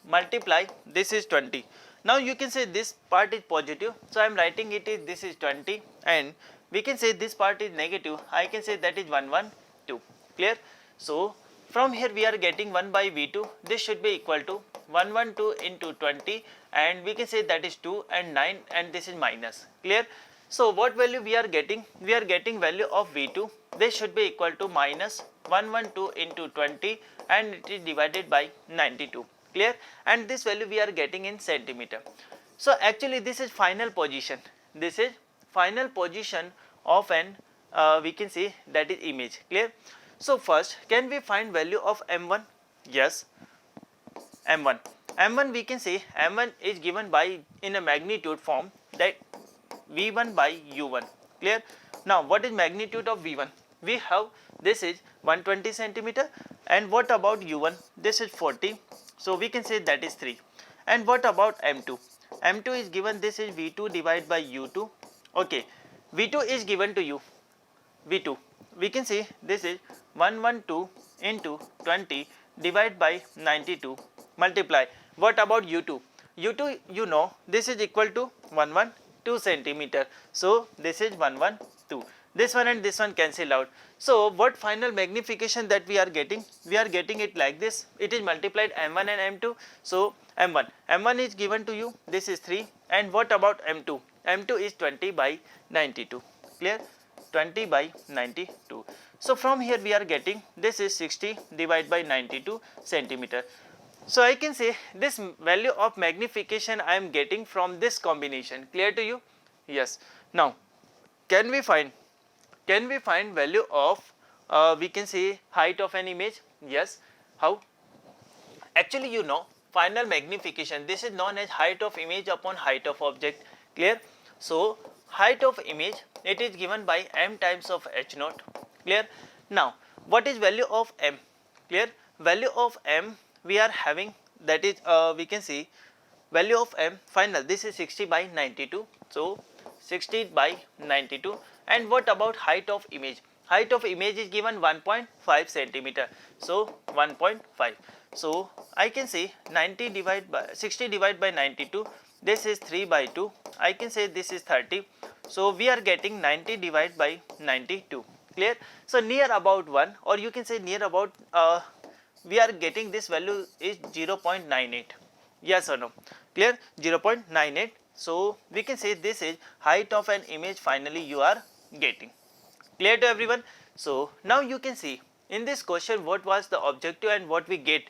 Speaker 1: multiply, this is 20. Now you can say this part is positive, so I am writing it is, this is 20 and we can say this part is negative, I can say that is 112. Clear? So from here we are getting 1 by V2, this should be equal to 112 into 20 and we can say that is 2 and 9 and this is minus. Clear? So what value we are getting? We are getting value of V2, this should be equal to minus 112 into 20 and it is divided by 92. Clear? And this value we are getting in centimeter. So actually this is final position, this is final position of an we can say that is image. Clear? So first, can we find value of M1? Yes, M1. M1 we can say M1 is given by in a magnitude form, that V1 by U1. Clear? Now what is magnitude of V1? We have, this is 120 centimeter and what about U1? This is 40. So we can say that is 3. And what about M2? M2 is given, this is V2 divided by U2. Okay, V2 is given to you, V2. We can say this is 112 into 20 divided by 92 multiply. What about U2? U2 you know, this is equal to 112 centimeter. So this is 112. this one and this one cancel out. So what final magnification that we are getting? We are getting it like this. It is multiplied M1 and M2. So M1 is given to you. This is 3. And what about M2? M2 is 20 by 92. Clear? 20 by 92. So from here we are getting this is 60 divided by 92 centimeter. So I can say this value of magnification I am getting from this combination. Clear to you? Yes. Now can we find value of we can say height of an image? Yes. How? Actually you know final magnification, this is known as height of image upon height of object. Clear? So height of image, it is given by m times of h naught. Clear? Now what is value of m? Clear? Value of m we are having, that is we can see value of m final, this is 60 by 92. So 60 by 92. And what about height of image? Height of image is given 1.5 centimeter. So 1.5. So I can say 60 divided by 92. This is 3 by 2. I can say this is 30. So we are getting 90 divided by 92. Clear? So near about 1, or you can say near about we are getting this value is 0.98. Yes or no? Clear? 0.98. So we can say this is height of an image finally you are getting. Clear to everyone? So now you can see in this question what was the objective and what we get.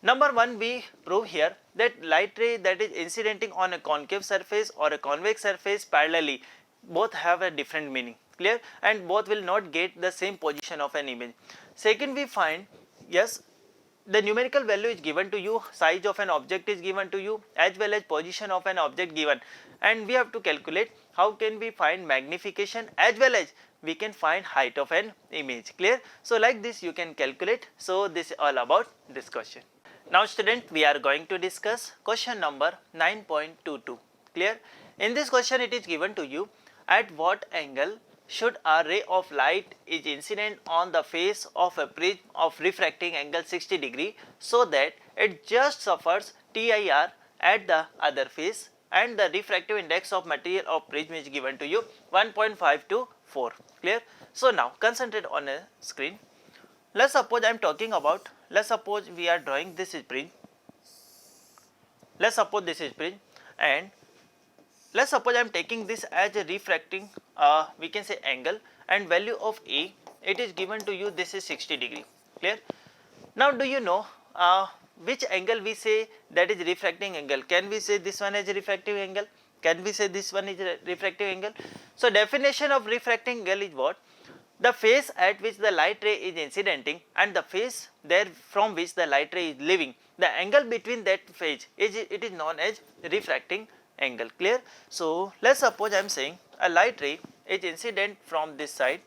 Speaker 1: Number 1, we prove here that light ray that is incidenting on a concave surface or a convex surface parallelly, both have a different meaning. Clear? And both will not get the same position of an image. Second, we find, yes, the numerical value is given to you, size of an object is given to you, as well as position of an object given, and we have to calculate how can we find magnification as well as we can find height of an image. Clear? So like this you can calculate. So this is all about this question. Now student, we are going to discuss question number 9.22. Clear? In this question it is given to you, at what angle should a ray of light is incident on the face of a prism of refracting angle 60 degree so that it just suffers TIR at the other face, and the refractive index of material of prism is given to you 1.5 to 4. Clear? So now concentrate on a screen. Let's suppose I am talking about, let's suppose we are drawing this is prism. Let's suppose this is prism, and let's suppose I am taking this as a refracting we can say angle, and value of A, it is given to you, this is 60 degree. Clear? Now do you know which angle we say that is refracting angle? Can we say this one is a refractive angle? Can we say this one is a refractive angle? So definition of refracting angle is what? The face at which the light ray is incidenting and the face there from which the light ray is leaving, the angle between that phase it is known as refracting angle. Clear? So let's suppose I am saying a light ray is incident from this side.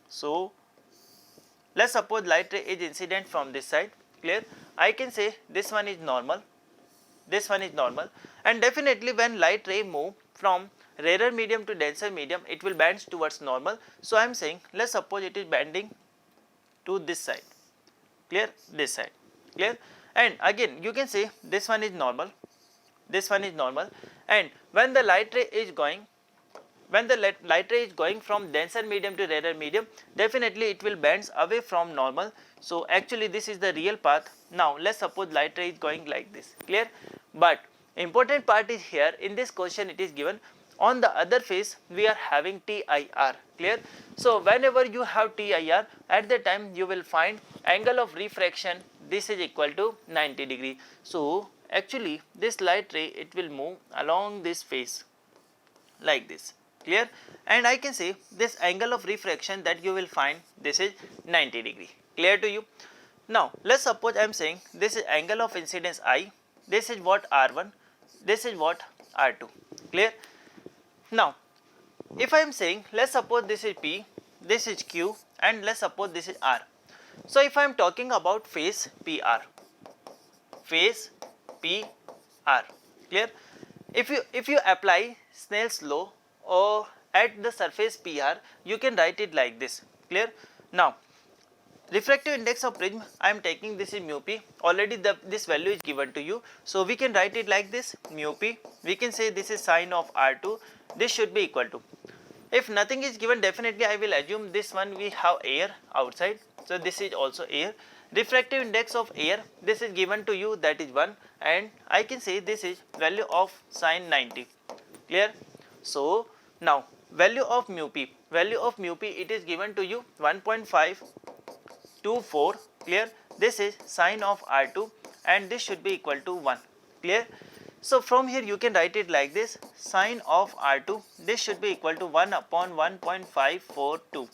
Speaker 1: So let's suppose light ray is incident from this side. Clear? I can say this one is normal, this one is normal, and definitely when light ray move from rarer medium to denser medium, it will bend towards normal. So I am saying, let's suppose it is bending to this side. Clear? This side. Clear? And again you can say this one is normal, this one is normal, and when the light ray is going, from denser medium to rarer medium, definitely it will bend away from normal. So actually this is the real path. Now let's suppose light ray is going like this. Clear? But important part is here, in this question it is given on the other face we are having TIR. Clear? So whenever you have TIR, at the time you will find angle of refraction, this is equal to 90 degree. So actually this light ray, it will move along this face like this. Clear? And I can say this angle of refraction that you will find, this is 90 degree. Clear to you? Now let's suppose I am saying this is angle of incidence I, this is what R1, this is what R2. Clear? Now if I am saying, let's suppose this is P, this is Q, and let's suppose this is R. So if I am talking about face PR, face PR. Clear? If you apply Snell's law or at the surface PR, you can write it like this. Clear? Now refractive index of prism, I am taking this is mu p, already this value is given to you. So we can write it like this, mu p, we can say this is sine of R2, this should be equal to, If nothing is given, definitely I will assume this one we have air outside, so this is also air. Refractive index of air, this is given to you, that is 1, and I can say this is value of sin 90, clear. So now value of mu p, it is given to you 1.524, clear. This is sine of R2 and this should be equal to 1, clear. So from here you can write it like this, sine of R2, this should be equal to 1 upon 1.542.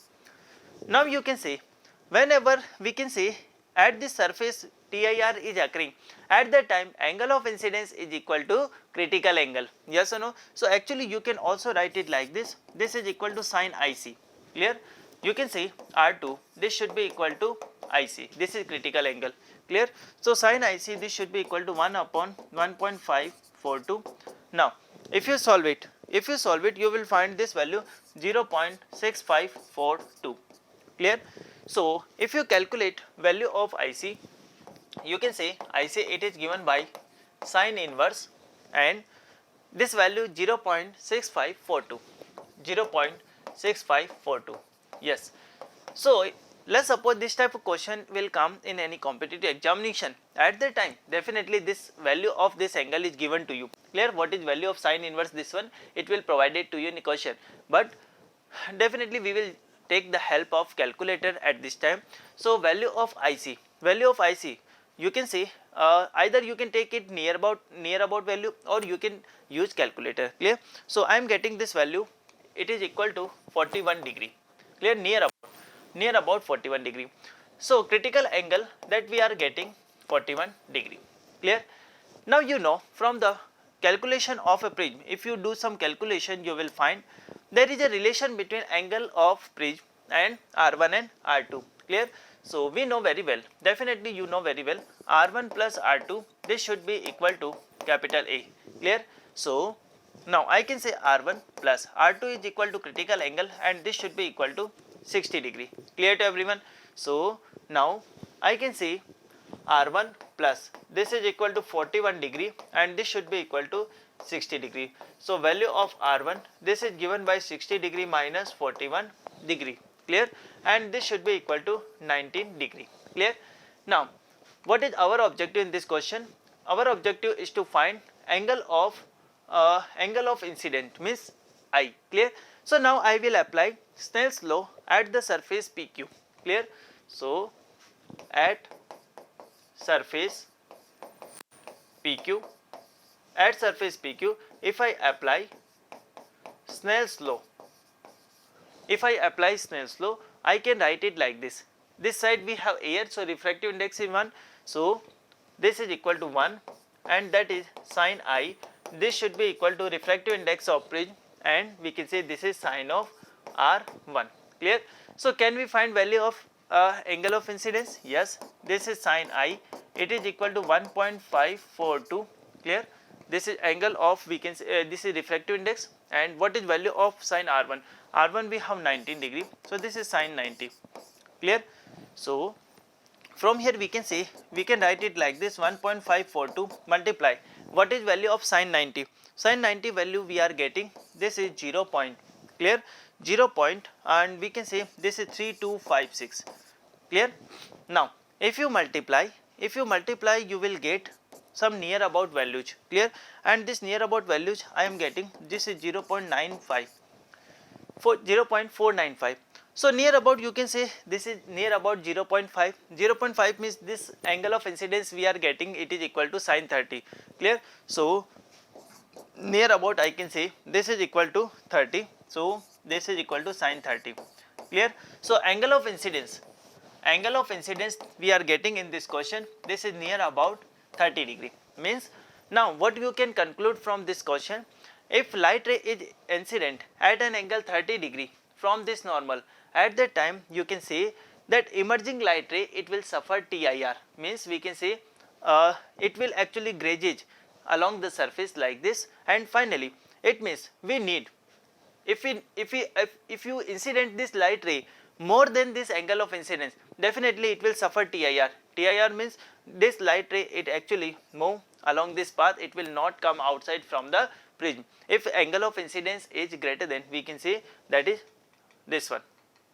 Speaker 1: Now you can say, whenever we can say at this surface TIR is occurring, at that time angle of incidence is equal to critical angle, yes or no? So actually you can also write it like this, this is equal to sine IC, clear. You can say R2, this should be equal to IC, this is critical angle, clear. So sine IC, this should be equal to 1 upon 1.542. Now if you solve it, you will find this value 0.6542, clear. So if you calculate value of IC, you can say IC, it is given by sine inverse and this value 0.6542, 0.6542, yes. So let's suppose this type of question will come in any competitive examination. At that time definitely this value of this angle is given to you, clear. What is value of sine inverse, this one it will provide it to you in the question, but definitely we will take the help of calculator at this time. So value of IC, you can say either you can take it near about value or you can use calculator, clear. So I am getting this value, it is equal to 41 degree, clear, near about 41 degree. So critical angle that we are getting 41 degree, clear. Now you know from the calculation of a prism, if you do some calculation you will find there is a relation between angle of prism and R1 and R2, clear. So we know very well, definitely you know very well, R1 plus R2, this should be equal to capital A, clear. So now I can say R1 plus R2 is equal to critical angle and this should be equal to 60 degree, clear to everyone. So now I can say R1 plus this is equal to 41 degree and this should be equal to 60 degree. So value of R1, this is given by 60 degree minus 41 degree, clear, and this should be equal to 19 degree, clear. Now what is our objective in this question? Our objective is to find angle of incident, means I, clear. So now I will apply Snell's law at the surface PQ, clear. So at surface PQ, if I apply Snell's law, I can write it like this. This side we have air, so refractive index is 1, so this is equal to 1 and that is sine I, this should be equal to refractive index of prism and we can say this is sine of R1, clear. So can we find value of angle of incidence? Yes, this is sine I, it is equal to 1.542, clear. This is angle of, we can say this is refractive index, and what is value of sine R1? R1 we have 19 degree, so this is sine 90, clear. So from here we can say, we can write it like this, 1.542 multiply, what is value of sine 90? Sine 90 value we are getting, this is 0 point, clear, 0 point, and we can say this is 3256, clear. Now if you multiply you will get some near about values, clear, and this near about values I am getting, this is 0.95 for 0.495. So near about you can say this is near about 0.5, 0.5 means this angle of incidence we are getting, it is equal to sine 30, clear. So near about I can say this is equal to 30, so this is equal to sine 30, clear. So angle of incidence we are getting in this question, this is near about 30 degree, means now what you can conclude from this question, if light ray is incident at an angle 30 degree from this normal, at that time you can say that emerging light ray, it will suffer TIR, means we can say it will actually grazage along the surface like this, and finally it means we need, if you incident this light ray more than this angle of incidence, definitely it will suffer TIR. TIR means this light ray, it actually move along this path, it will not come outside from the prism. If angle of incidence is greater than, we can say that is this one.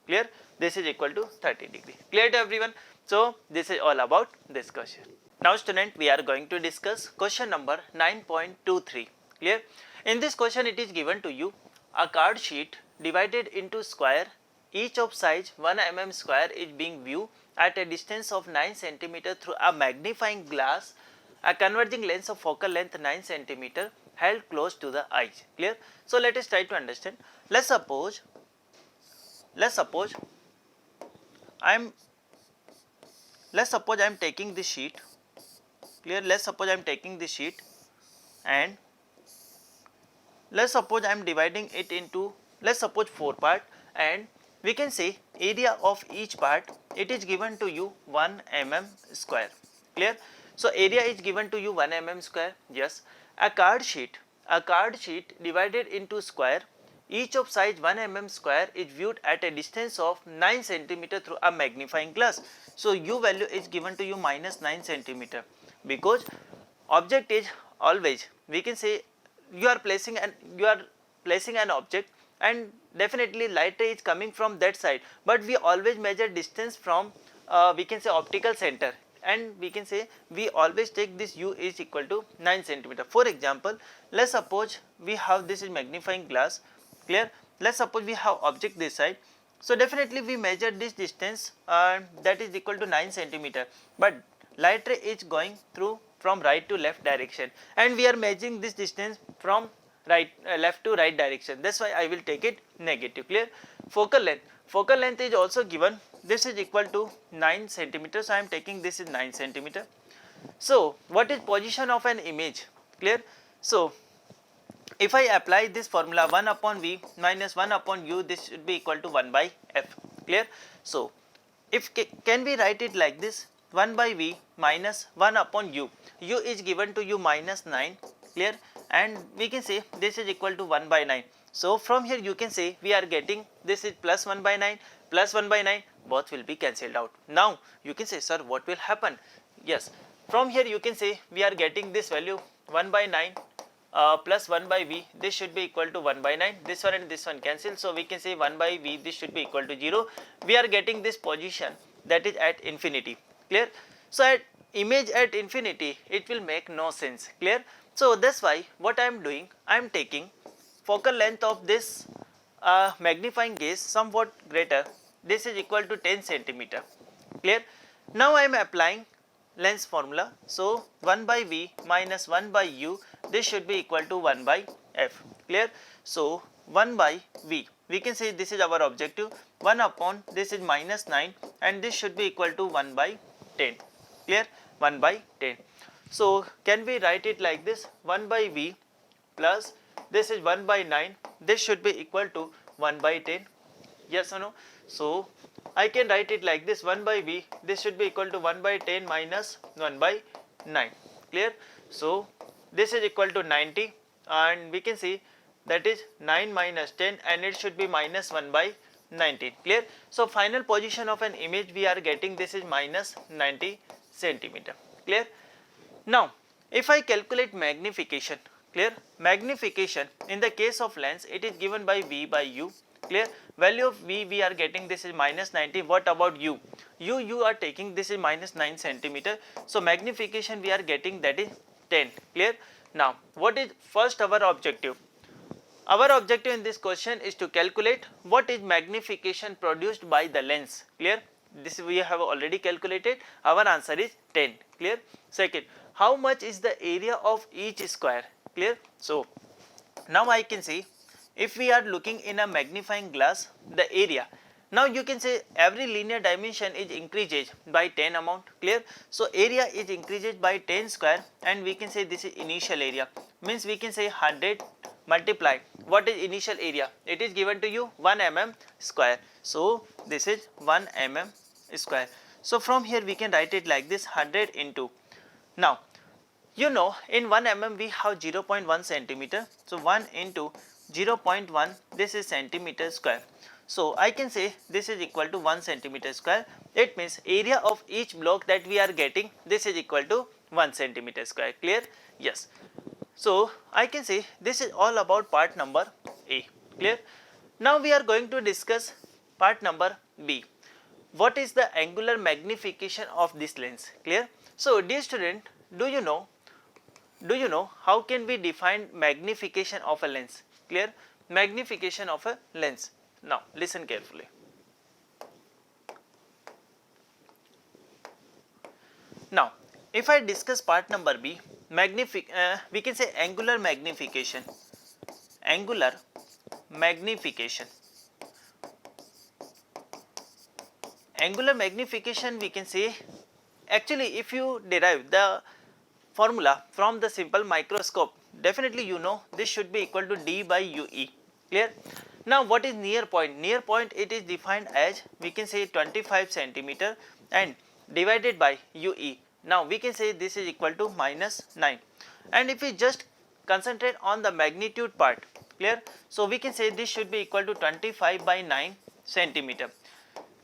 Speaker 1: Clear? This is equal to 30 degree. Clear to everyone? So this is all about this question. Now student, we are going to discuss question number 9.23. Clear? In this question it is given to you a card sheet divided into square, each of size 1 mm square is being viewed at a distance of 9 cm through a magnifying glass, a converging lens of focal length 9 cm held close to the eyes. Clear? So let us try to understand. Let's suppose I am taking this sheet. Clear? Let's suppose I am taking this sheet and let's suppose I am dividing it into, let's suppose 4 parts, and we can say area of each part, it is given to you 1 mm square. Clear? So area is given to you 1 mm square. Yes. A card sheet divided into square, each of size 1 mm square is viewed at a distance of 9 cm through a magnifying glass. So u value is given to you minus 9 cm, because object is always, we can say you are placing an object and definitely light ray is coming from that side, but we always measure distance from we can say optical center, and we can say we always take this u is equal to 9 cm. For example, let's suppose we have this is magnifying glass. Clear? Let's suppose we have object this side, so definitely we measure this distance that is equal to 9 cm, but light ray is going through from right to left direction and we are measuring this distance from left to right direction. That's why I will take it negative. Clear? Focal length is also given, this is equal to 9 cm, so I am taking this is 9 cm. So what is position of an image? Clear? So if I apply this formula 1 upon v minus 1 upon u, this should be equal to 1 by f. Clear? So if can we write it like this, 1 by v minus 1 upon u, u is given to you minus 9. Clear? And we can say this is equal to 1 by 9. So from here you can say we are getting this is plus 1 by 9 plus 1 by 9, both will be cancelled out. Now you can say, sir, what will happen? Yes, from here you can say we are getting this value 1 by 9 plus 1 by v, this should be equal to 1 by 9, this one and this one cancel, so we can say 1 by v, this should be equal to 0. We are getting this position that is at infinity. Clear? So at image at infinity, it will make no sense. Clear? So that's why what I am doing, I am taking focal length of this magnifying glass somewhat greater, this is equal to 10 cm. Clear? Now I am applying lens formula, so 1 by v minus 1 by u, this should be equal to 1 by f. Clear? So 1 by v, we can say this is our objective, 1 upon this is minus 9 and this should be equal to 1 by 10. Clear? 1 by 10. So can we write it like this, 1 by v plus this is 1 by 9, this should be equal to 1 by 10. Yes or no? So I can write it like this, 1 by v, this should be equal to 1 by 10 minus 1 by 9. Clear? So this is equal to 90 and we can see that is 9 minus 10 and it should be minus 1 by 19. Clear? So final position of an image we are getting, this is minus 90 centimeter. Clear? Now if I calculate magnification, clear, magnification in the case of lens, it is given by v by u. Clear? Value of v we are getting, this is minus 90. What about u? You are taking, this is minus 9 centimeter, so magnification we are getting, that is 10. Clear? Now what is first our objective? Our objective in this question is to calculate what is magnification produced by the lens. Clear? This we have already calculated, our answer is 10. Clear? Second, how much is the area of each square? Clear? So now I can see, if we are looking in a magnifying glass, the area, now you can say every linear dimension is increases by 10 amount. Clear? So area is increases by 10 square and we can say this is initial area, means we can say 100 multiply, what is initial area? It is given to you 1 mm square, so this is 1 mm square. So from here we can write it like this, 100 into, now you know in 1 mm we have 0.1 centimeter, so 1 into 0.1, this is centimeter square. So I can say this is equal to 1 centimeter square. It means area of each block that we are getting, this is equal to 1 centimeter square. Clear? Yes. So I can say this is all about part number A, clear. Now we are going to discuss part number B. What is the angular magnification of this lens, clear. So dear student, do you know how can we define magnification of a lens, clear. Magnification of a lens. Now listen carefully. Now if I discuss part number B, we can say angular magnification. Angular magnification. Angular magnification, we can say, actually if you derive the formula from the simple microscope, definitely you know this should be equal to d by ue, clear. Now what is near point? Near point, it is defined as, we can say, 25 centimeter and divided by ue. Now we can say this is equal to minus 9, and if we just concentrate on the magnitude part, clear. So we can say this should be equal to 25 by 9 centimeter,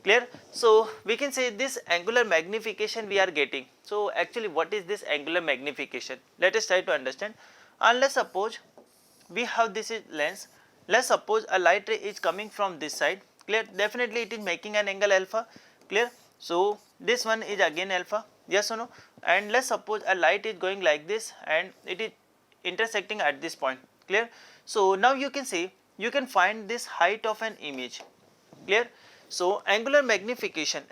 Speaker 1: clear. So we can say this angular magnification we are getting. So actually what is this angular magnification? Let us try to understand. Unless suppose we have this is lens, let's suppose a light ray is coming from this side, clear. Definitely it is making an angle alpha, clear. So this one is again alpha, yes or no, and let's suppose a light is going like this and it is intersecting at this point, clear. So now you can say, you can find this height of an image, clear. So angular magnification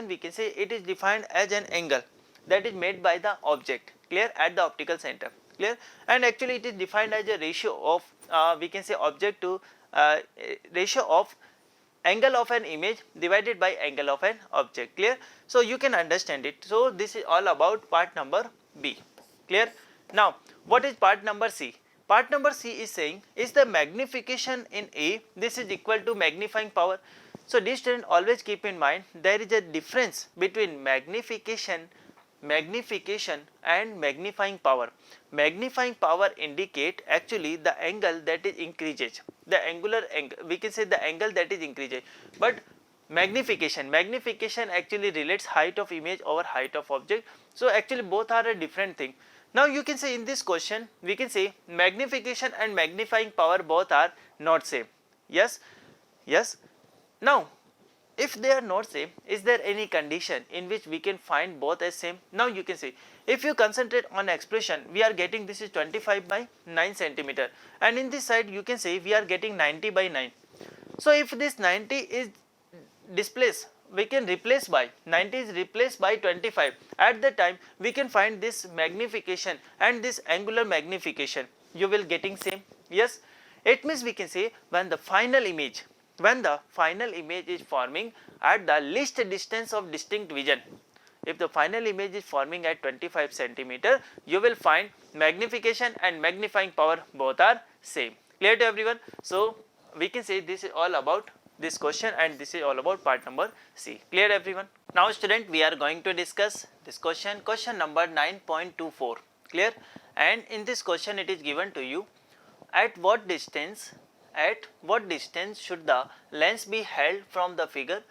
Speaker 1: we can say it is defined as an angle that is made by the object, clear, at the optical center, clear. And actually it is defined as a ratio of we can say object to ratio of angle of an image divided by angle of an object, clear. So you can understand it. So this is all about part number B, clear. Now what is part number C? Part number C is saying, is the magnification in A, this is equal to magnifying power. So this student, always keep in mind there is a difference between magnification and magnifying power. Magnifying power indicate actually the angle that is increases, the angular angle, we can say the angle that is increases, but magnification actually relates height of image over height of object. So actually both are a different thing. Now you can say in this question, we can say magnification and magnifying power both are not same, yes. Now if they are not same, is there any condition in which we can find both as same? Now you can say, if you concentrate on expression, we are getting this is 25 by 9 centimeter, and in this side you can say we are getting 90 by 9. So if this 90 is displaced, we can replace by 90 is replaced by 25. At that time we can find this magnification and this angular magnification, you will getting same, yes. It means we can say when the final image is forming at the least distance of distinct vision, if the final image is forming at 25 centimeter, you will find magnification and magnifying power both are same, clear to everyone. So we can say this is all about this question, and this is all about part number C, clear everyone. Now student, we are going to discuss this question number 9.24, clear. And in this question it is given to you, at what distance should the lens be held from the figure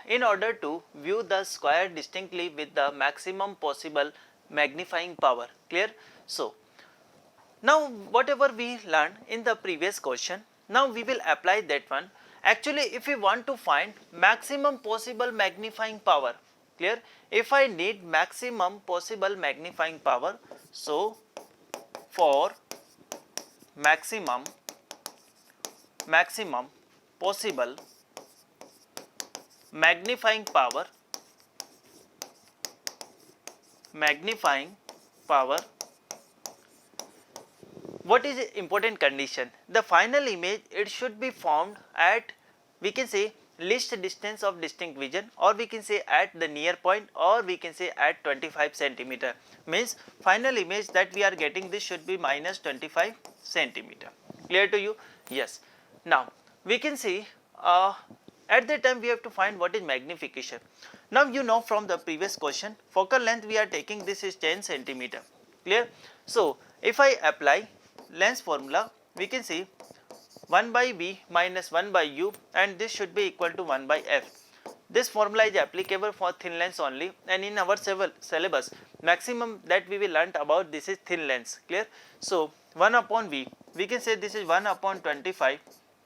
Speaker 1: in order to view the square distinctly with the maximum possible magnifying power, clear. So now whatever we learned in the previous question, now we will apply that one. Actually if we want to find maximum possible magnifying power, clear, if I need maximum possible magnifying power, so for maximum possible magnifying power, what is the important condition? The final image, it should be formed at, we can say, least distance of distinct vision, or we can say at the near point, or we can say at 25 centimeter. Means final image that we are getting, this should be minus 25 centimeter. Clear to you? Yes. Now we can see at that time we have to find what is magnification. Now you know from the previous question, focal length we are taking, this is 10 centimeter, clear. So if I apply lens formula, we can see 1 by V minus 1 by U, and this should be equal to 1 by F. this formula is applicable for thin lens only, and in our syllabus maximum that we will learn about this is thin lens, clear. So 1 upon V, we can say this is 1 upon 25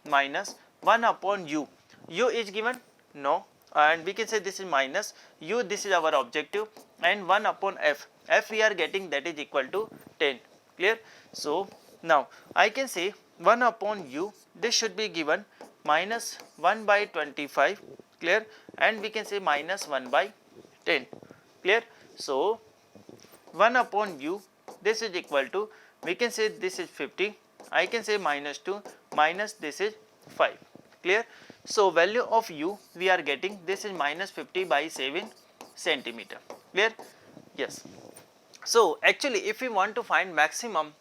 Speaker 1: minus 1 upon U. U is given? No, and we can say this is minus U, this is our objective, and 1 upon F. F we are getting, that is equal to 10, clear. So now I can say 1 upon U, this should be given minus 1 by 25, clear, and we can say minus 1 by 10, clear. So 1 upon U, this is equal to, we can say this is 50, I can say minus 2 minus this is 5, clear. So value of U we are getting, this is minus 50 by 7 centimeter, clear. Yes. So actually if we want to find maximum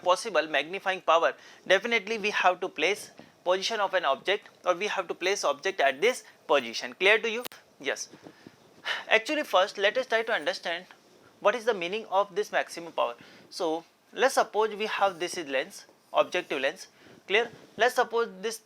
Speaker 1: possible magnifying power, definitely we have to place position of an object, or we have to place object at this position, clear to you? Yes. Actually first let us try to understand what is the meaning of this maximum power. So let's suppose we have this is lens, objective lens, clear. Let's suppose this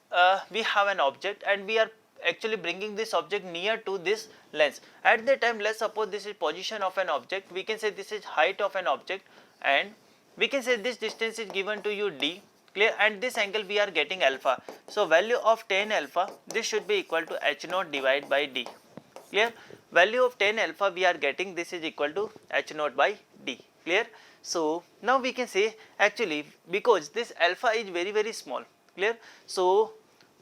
Speaker 1: we have an object and we are actually bringing this object near to this lens. At that time let's suppose this is position of an object, we can say this is height of an object, and we can say this distance is given to you d, clear, and this angle we are getting alpha. So value of tan alpha, this should be equal to h naught divided by d, clear. Value of tan alpha we are getting, this is equal to h naught by d, clear. So now we can say actually because this alpha is very small, clear. So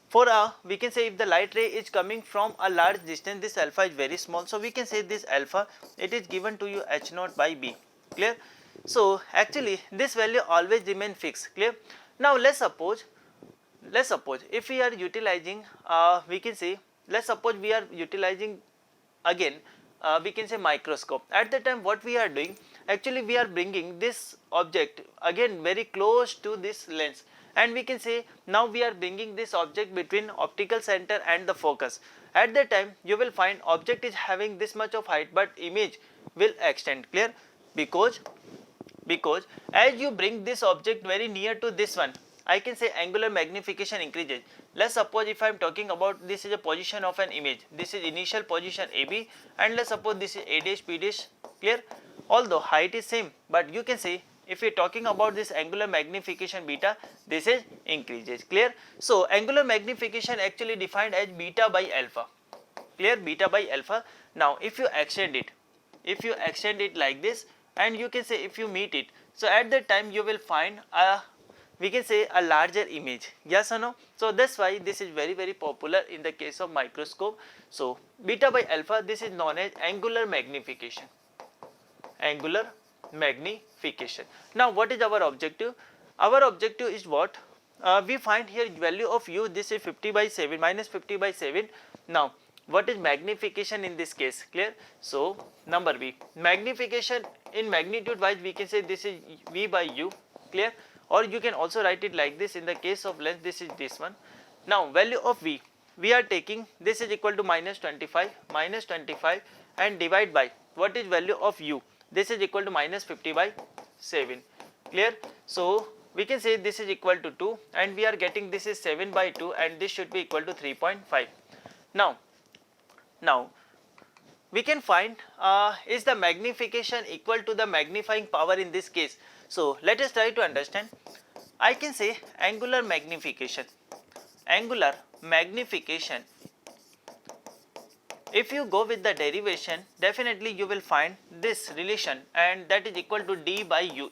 Speaker 1: for we can say if the light ray is coming from a large distance, this alpha is very small, so we can say this alpha, it is given to you h naught by b, clear. So actually this value always remain fixed, clear. Now let's suppose if we are utilizing we can say, let's suppose we are utilizing again we can say microscope. At the time what we are doing, actually we are bringing this object again very close to this lens, and we can say now we are bringing this object between optical center and the focus. At that time you will find object is having this much of height, but image will extend, clear, because as you bring this object very near to this one, I can say angular magnification increases. Let's suppose if I am talking about this is a position of an image, this is initial position AB, and let's suppose this is A dash B dash, clear. Although height is same, but you can say if we are talking about this angular magnification beta, this is increases, clear. So angular magnification actually defined as beta by alpha, clear, beta by alpha. Now if you extend it like this, and you can say if you meet it, so at that time you will find a, we can say a larger image, yes or no. So that's why this is very popular in the case of microscope. So beta by alpha, this is known as angular magnification, angular magnification. Now what is our objective? Our objective is what? We find here value of u, this is 50 by 7 minus 50 by 7. Now what is magnification in this case, clear. So number V, magnification in magnitude wise we can say this is V by U, clear, or you can also write it like this. In the case of lens, this is this one. Now value of V, we are taking this is equal to minus 25 and divide by what is value of U, this is equal to minus 50 by 7, clear. So we can say this is equal to 2, and we are getting this is 7 by 2, and this should be equal to 3.5. Now we can find is the magnification equal to the magnifying power in this case. So let us try to understand. I can say angular magnification, if you go with the derivation, definitely you will find this relation, and that is equal to d by ue,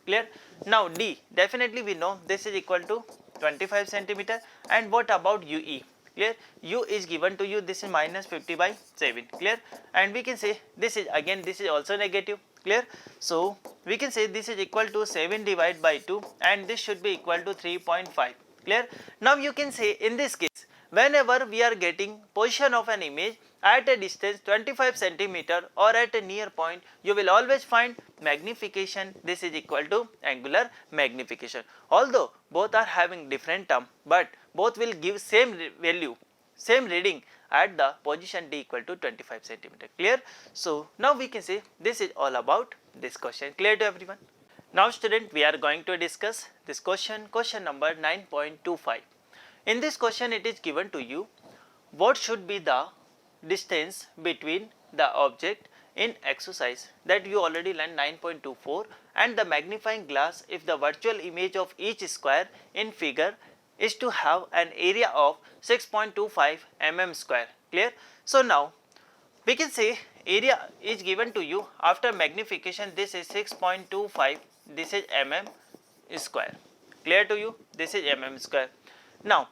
Speaker 1: clear. Now d, definitely we know this is equal to 25 centimeter, and what about ue, clear. U is given to you, this is minus 50 by 7, clear, and we can say this is again, this is also negative, clear. So we can say this is equal to 7 divided by 2, and this should be equal to 3.5, clear. Now you can say in this case, whenever we are getting position of an image at a distance 25 centimeter or at a near point, you will always find magnification, this is equal to angular magnification. Although both are having different term, but both will give same value, same reading at the position d equal to 25 centimeter, clear. So now we can say this is all about this question, clear to everyone. Now student, we are going to discuss this question number 9.25. In this question it is given to you, what should be the distance between the object in exercise that you already learned 9.24, and the magnifying glass if the virtual image of each square in figure is to have an area of 6.25 mm square. Clear? So now we can say area is given to you after magnification. This is 6.25, this is mm square. Clear to you? This is mm square. Now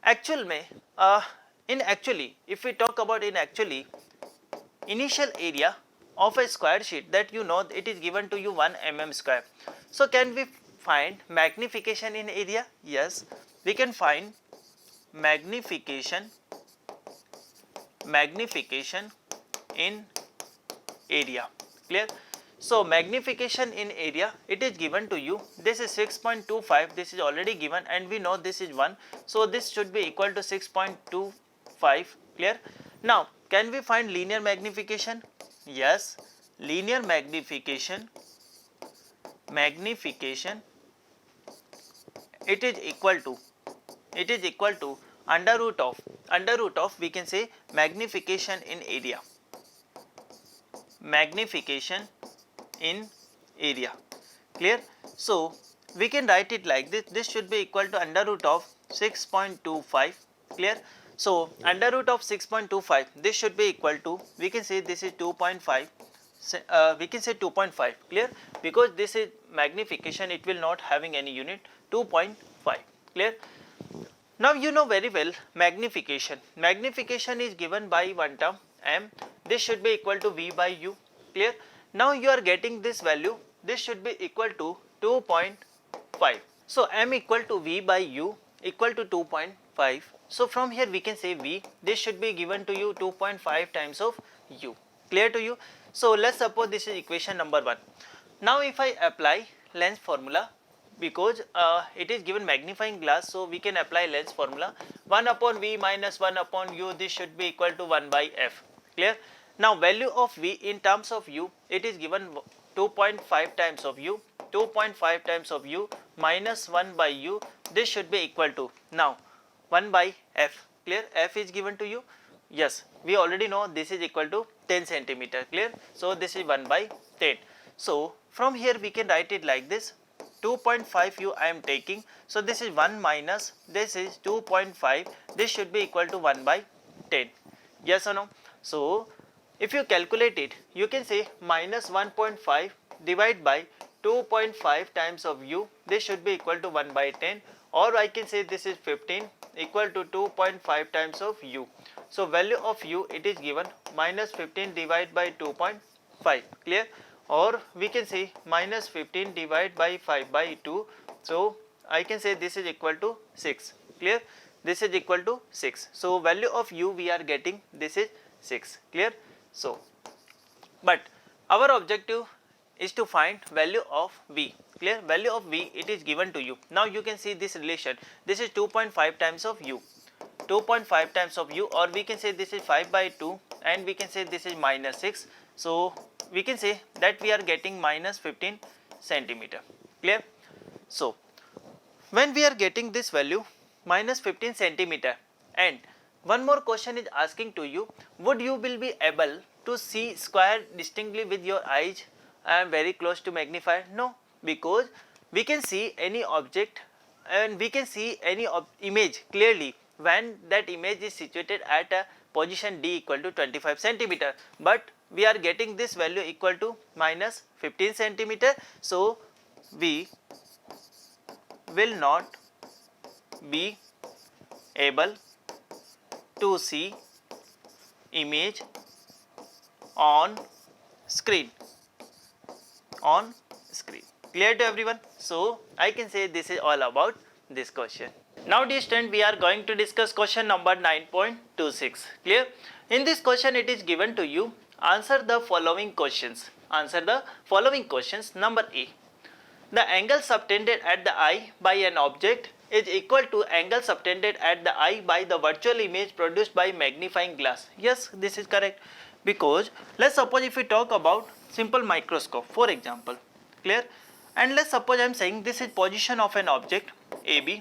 Speaker 1: actual में actually if we talk about in actually initial area of a square sheet, that you know it is given to you 1 mm square. So can we find magnification in area? Yes, we can find magnification in area. Clear? So magnification in area, it is given to you, this is 6.25, this is already given, and we know this is 1, so this should be equal to 6.25. Clear? Now can we find linear magnification? Yes, linear magnification it is equal to under root of we can say magnification in area. Clear? So we can write it like this, this should be equal to under root of 6.25. Clear? So under root of 6.25, this should be equal to, we can say this is 2.5, we can say 2.5. Clear? Because this is magnification, it will not having any unit, 2.5. Clear? Now you know very well magnification is given by one term m, this should be equal to v by u. Clear? Now you are getting this value, this should be equal to 2.5. So m equal to v by u equal to 2.5. So from here we can say v, this should be given to you 2.5 times of u. Clear to you? So let's suppose this is equation number 1. Now if I apply lens formula, because it is given magnifying glass, so we can apply lens formula, 1 upon v minus 1 upon u, this should be equal to 1 by f. Clear? Now value of v in terms of u, it is given 2.5 times of u, 2.5 times of u minus 1 by u, this should be equal to, now 1 by f. Clear? F is given to you. Yes, we already know this is equal to 10 centimeter. Clear? So this is 1 by 10. So from here we can write it like this, 2.5 u I am taking, so this is 1 minus, this is 2.5, this should be equal to 1 by 10. Yes or no? So if you calculate it, you can say minus 1.5 divided by 2.5 times of u, this should be equal to 1 by 10, or I can say this is 15 equal to 2.5 times of u. So value of u, it is given minus 15 divided by 2.5. Clear? Or we can say minus 15 divided by 5 by 2. So I can say this is equal to 6. Clear? This is equal to 6. So value of u we are getting, this is 6. Clear? So but our objective is to find value of v. Clear? Value of v, it is given to you. Now you can see this relation, this is 2.5 times of u, 2.5 times of u, or we can say this is 5 by 2, and we can say this is minus 6. So we can say that we are getting minus 15 centimeter. Clear? So when we are getting this value minus 15 centimeter, and one more question is asking to you, would you will be able to see square distinctly with your eyes and very close to magnifier? No, because we can see any object and we can see any image clearly when that image is situated at a position d equal to 25 centimeter, but we are getting this value equal to minus 15 centimeter. So we will not be able to see image on screen. Clear to everyone? So I can say this is all about this question. Now dear student, we are going to discuss question number 9.26. Clear? In this question it is given to you, answer the following questions. Answer the following questions. Number A, the angle subtended at the eye by an object is equal to angle subtended at the eye by the virtual image produced by magnifying glass. Yes, this is correct, because let's suppose if we talk about simple microscope, for example. Clear? And let's suppose I am saying this is position of an object AB.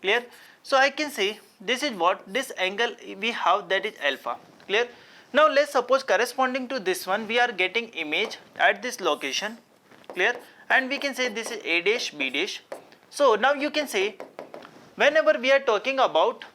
Speaker 1: Clear? So I can say this is what, this angle we have, that is alpha. Clear? Now let's suppose corresponding to this one we are getting image at this location, clear, and we can say this is A dash B dash. So now you can say whenever we are talking about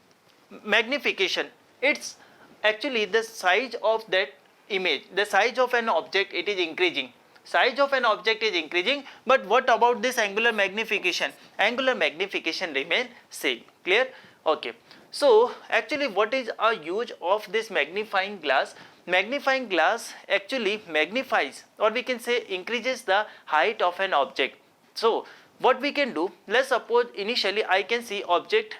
Speaker 1: magnification, it's actually the size of that image, the size of an object, it is increasing. Size of an object is increasing, but what about this angular magnification? Angular magnification remain same, clear? Okay. So actually what is a use of this magnifying glass? Magnifying glass actually magnifies, or we can say increases the height of an object. So what we can do, let's suppose initially I can see object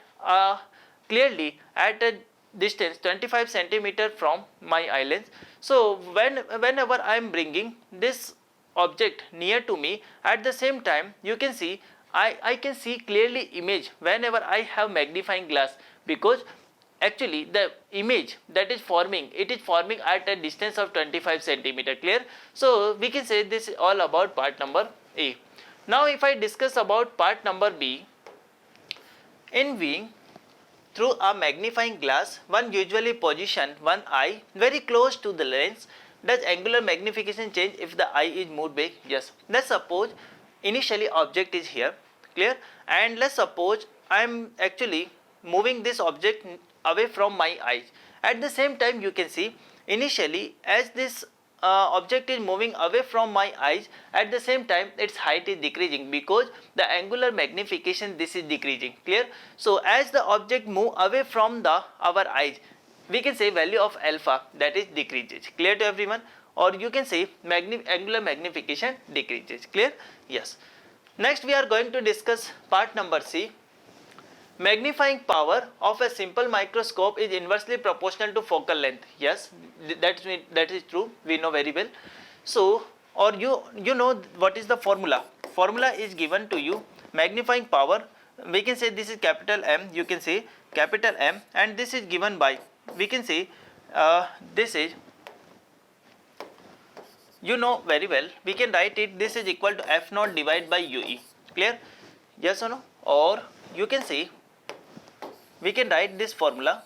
Speaker 1: clearly at a distance 25 centimeter from my eye lens. So whenever I am bringing this object near to me, at the same time you can see I can see clearly image whenever I have magnifying glass, because actually the image that is forming, it is forming at a distance of 25 centimeter, clear? So we can say this is all about part number A. Now if I discuss about part number B, in viewing through a magnifying glass, one usually position one eye very close to the lens. Does angular magnification change if the eye is moved back? Yes. Let's suppose initially object is here, clear, and let's suppose I am actually moving this object away from my eyes. At the same time you can see initially as this object is moving away from my eyes, at the same time its height is decreasing because the angular magnification this is decreasing, clear? So as the object move away from our eyes, we can say value of alpha that is decreases, clear to everyone? Or you can say angular magnification decreases, clear? Yes. Next we are going to discuss part number C. Magnifying power of a simple microscope is inversely proportional to focal length. Yes, that is true, we know very well. So, or you know what is the formula? Formula is given to you. Magnifying power, we can say this is capital M, you can say capital M, and this is given by, we can say this is, you know very well, we can write it, this is equal to F naught divided by UE, clear? Yes or no? Or you can say we can write this formula,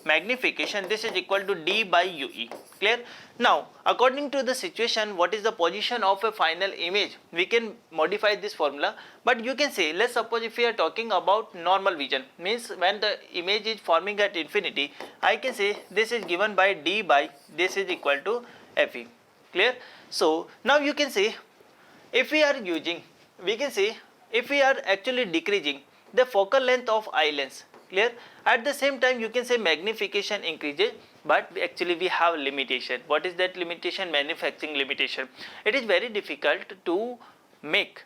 Speaker 1: magnification, this is equal to D by UE, clear? Now according to the situation, what is the position of a final image, we can modify this formula. But you can say, let's suppose if we are talking about normal vision, means when the image is forming at infinity, I can say this is given by D by this is equal to FE, clear? So now you can say if we are using, we can say if we are actually decreasing the focal length of eye lens, clear? At the same time you can say magnification increases, but actually we have limitation. What is that limitation? Manufacturing limitation. It is very difficult to make,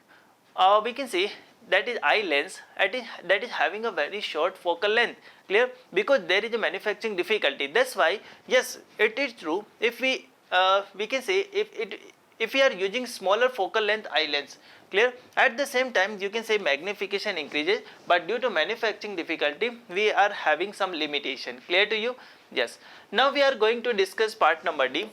Speaker 1: we can say that is eye lens that is having a very short focal length, clear? Because there is a manufacturing difficulty. That's why yes, it is true, if we can say if we are using smaller focal length eye lens, clear? At the same time you can say magnification increases, but due to manufacturing difficulty we are having some limitation, clear to you? Yes. Now we are going to discuss part number D.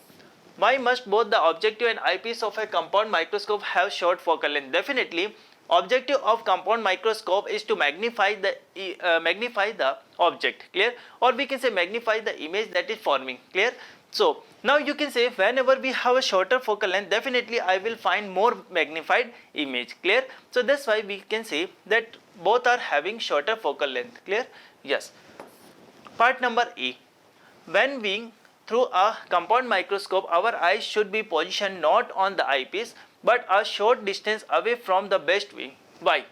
Speaker 1: Why must both the objective and eyepiece of a compound microscope have short focal length? Definitely objective of compound microscope is to magnify the object, clear? Or we can say magnify the image that is forming, clear? So now you can say whenever we have a shorter focal length, definitely I will find more magnified image, clear? So that's why we can say that both are having shorter focal length, clear? Yes. Part number E. When viewing through a compound microscope, our eyes should be positioned not on the eyepiece but a short distance away from the best view. Why?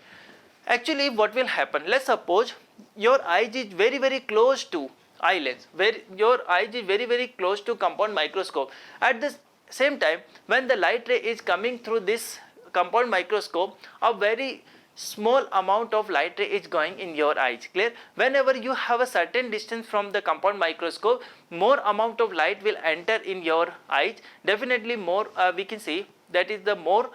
Speaker 1: Actually what will happen, let's suppose your eyes is very close to eye lens, where your eyes is very close to compound microscope. At the same time when the light ray is coming through this compound microscope, a very small amount of light ray is going in your eyes, clear? Whenever you have a certain distance from the compound microscope, more amount of light will enter in your eyes, definitely more we can say that is the more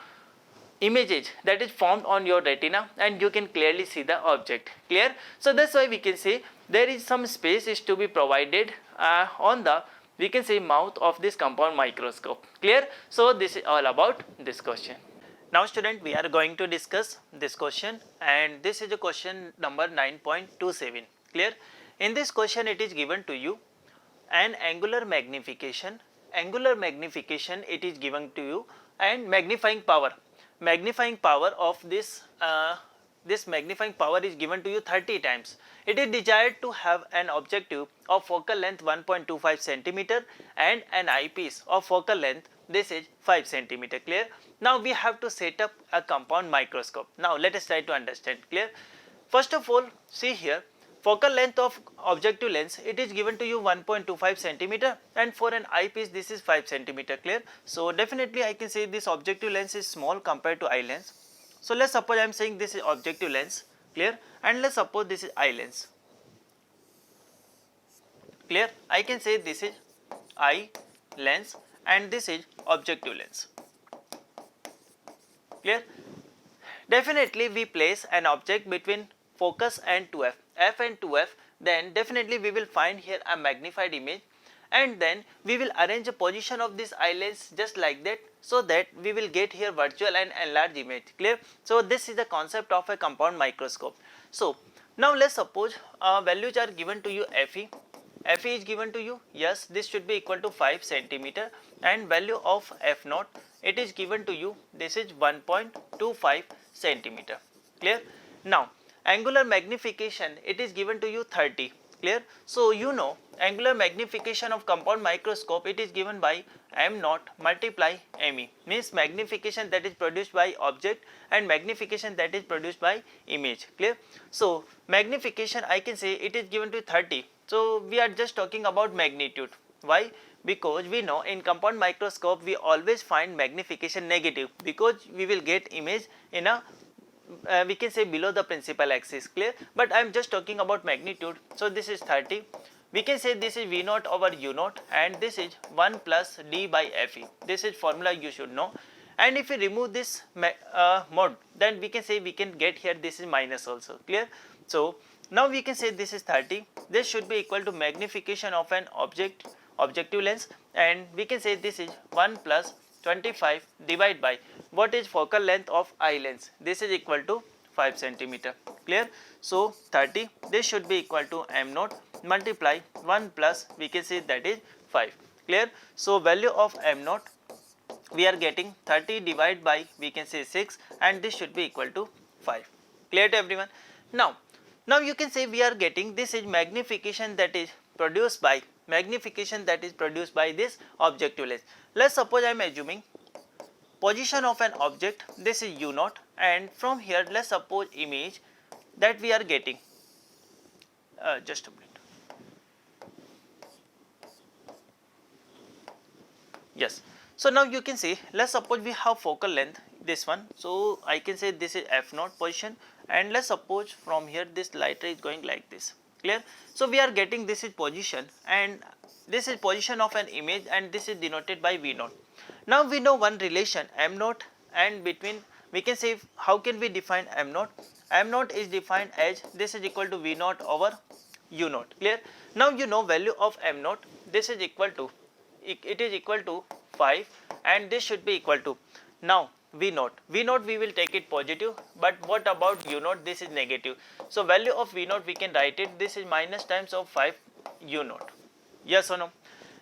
Speaker 1: images that is formed on your retina and you can clearly see the object, clear? So that's why we can say there is some space is to be provided on the, we can say, mouth of this compound microscope, clear? So this is all about this question. Now student, we are going to discuss this question, and this is a question number 9.27, clear? In this question it is given to you an angular magnification it is given to you, and magnifying power of this this magnifying power is given to you 30 times. It is desired to have an objective of focal length 1.25 centimeter and an eyepiece of focal length, this is 5 centimeter. Clear? Now we have to set up a compound microscope. Now let us try to understand. Clear? First of all, see here, focal length of objective lens, it is given to you 1.25 centimeter, and for an eyepiece this is 5 centimeter. Clear? So definitely I can say this objective lens is small compared to eye lens. So let's suppose I am saying this is objective lens. Clear? And let's suppose this is eye lens. Clear? I can say this is eye lens and this is objective lens. Clear? Definitely we place an object between focus and 2f, f and 2f, then definitely we will find here a magnified image, and then we will arrange a position of this eye lens just like that, so that we will get here virtual and enlarged image. Clear? So this is the concept of a compound microscope. So now let's suppose values are given to you Fe. Fe is given to you, yes, this should be equal to 5 centimeter, and value of F naught, it is given to you, this is 1.25 centimeter. Clear? Now angular magnification, it is given to you 30. Clear? So you know angular magnification of compound microscope, it is given by m naught multiply me, means magnification that is produced by object and magnification that is produced by image. Clear? So magnification I can say it is given to 30. So we are just talking about magnitude. Why? Because we know in compound microscope we always find magnification negative, because we will get image in a we can say below the principal axis. Clear? But I am just talking about magnitude. So this is 30. We can say this is V naught over U naught, and this is 1 plus D by Fe. This is formula you should know. And if we remove this mode, then we can say we can get here this is minus also. Clear? So now we can say this is 30. This should be equal to magnification of an objective lens, and we can say this is 1 plus 25 divided by what is focal length of eye lens, this is equal to 5 centimeter. Clear? So 30, this should be equal to m naught multiply 1 plus we can say that is 5. Clear? So value of m naught we are getting 30 divided by we can say 6, and this should be equal to 5. Clear to everyone? Now you can say we are getting this is magnification that is produced by this objective lens. Let's suppose I am assuming position of an object, this is u naught, and from here let's suppose image that we are getting, just a minute. Yes. So now you can see, let's suppose we have focal length this one, so I can say this is f naught position, and let's suppose from here this light ray is going like this. Clear? So we are getting this is position, and this is position of an image, and this is denoted by v naught. Now we know one relation m naught, and between we can say how can we define m naught? M naught is defined as this is equal to v naught over u naught. Clear? Now you know value of m naught, this is equal to, it is equal to 5, and this should be equal to, now v naught we will take it positive, but what about u naught? This is negative. So value of v naught we can write it, this is minus times of 5 u naught. Yes or no?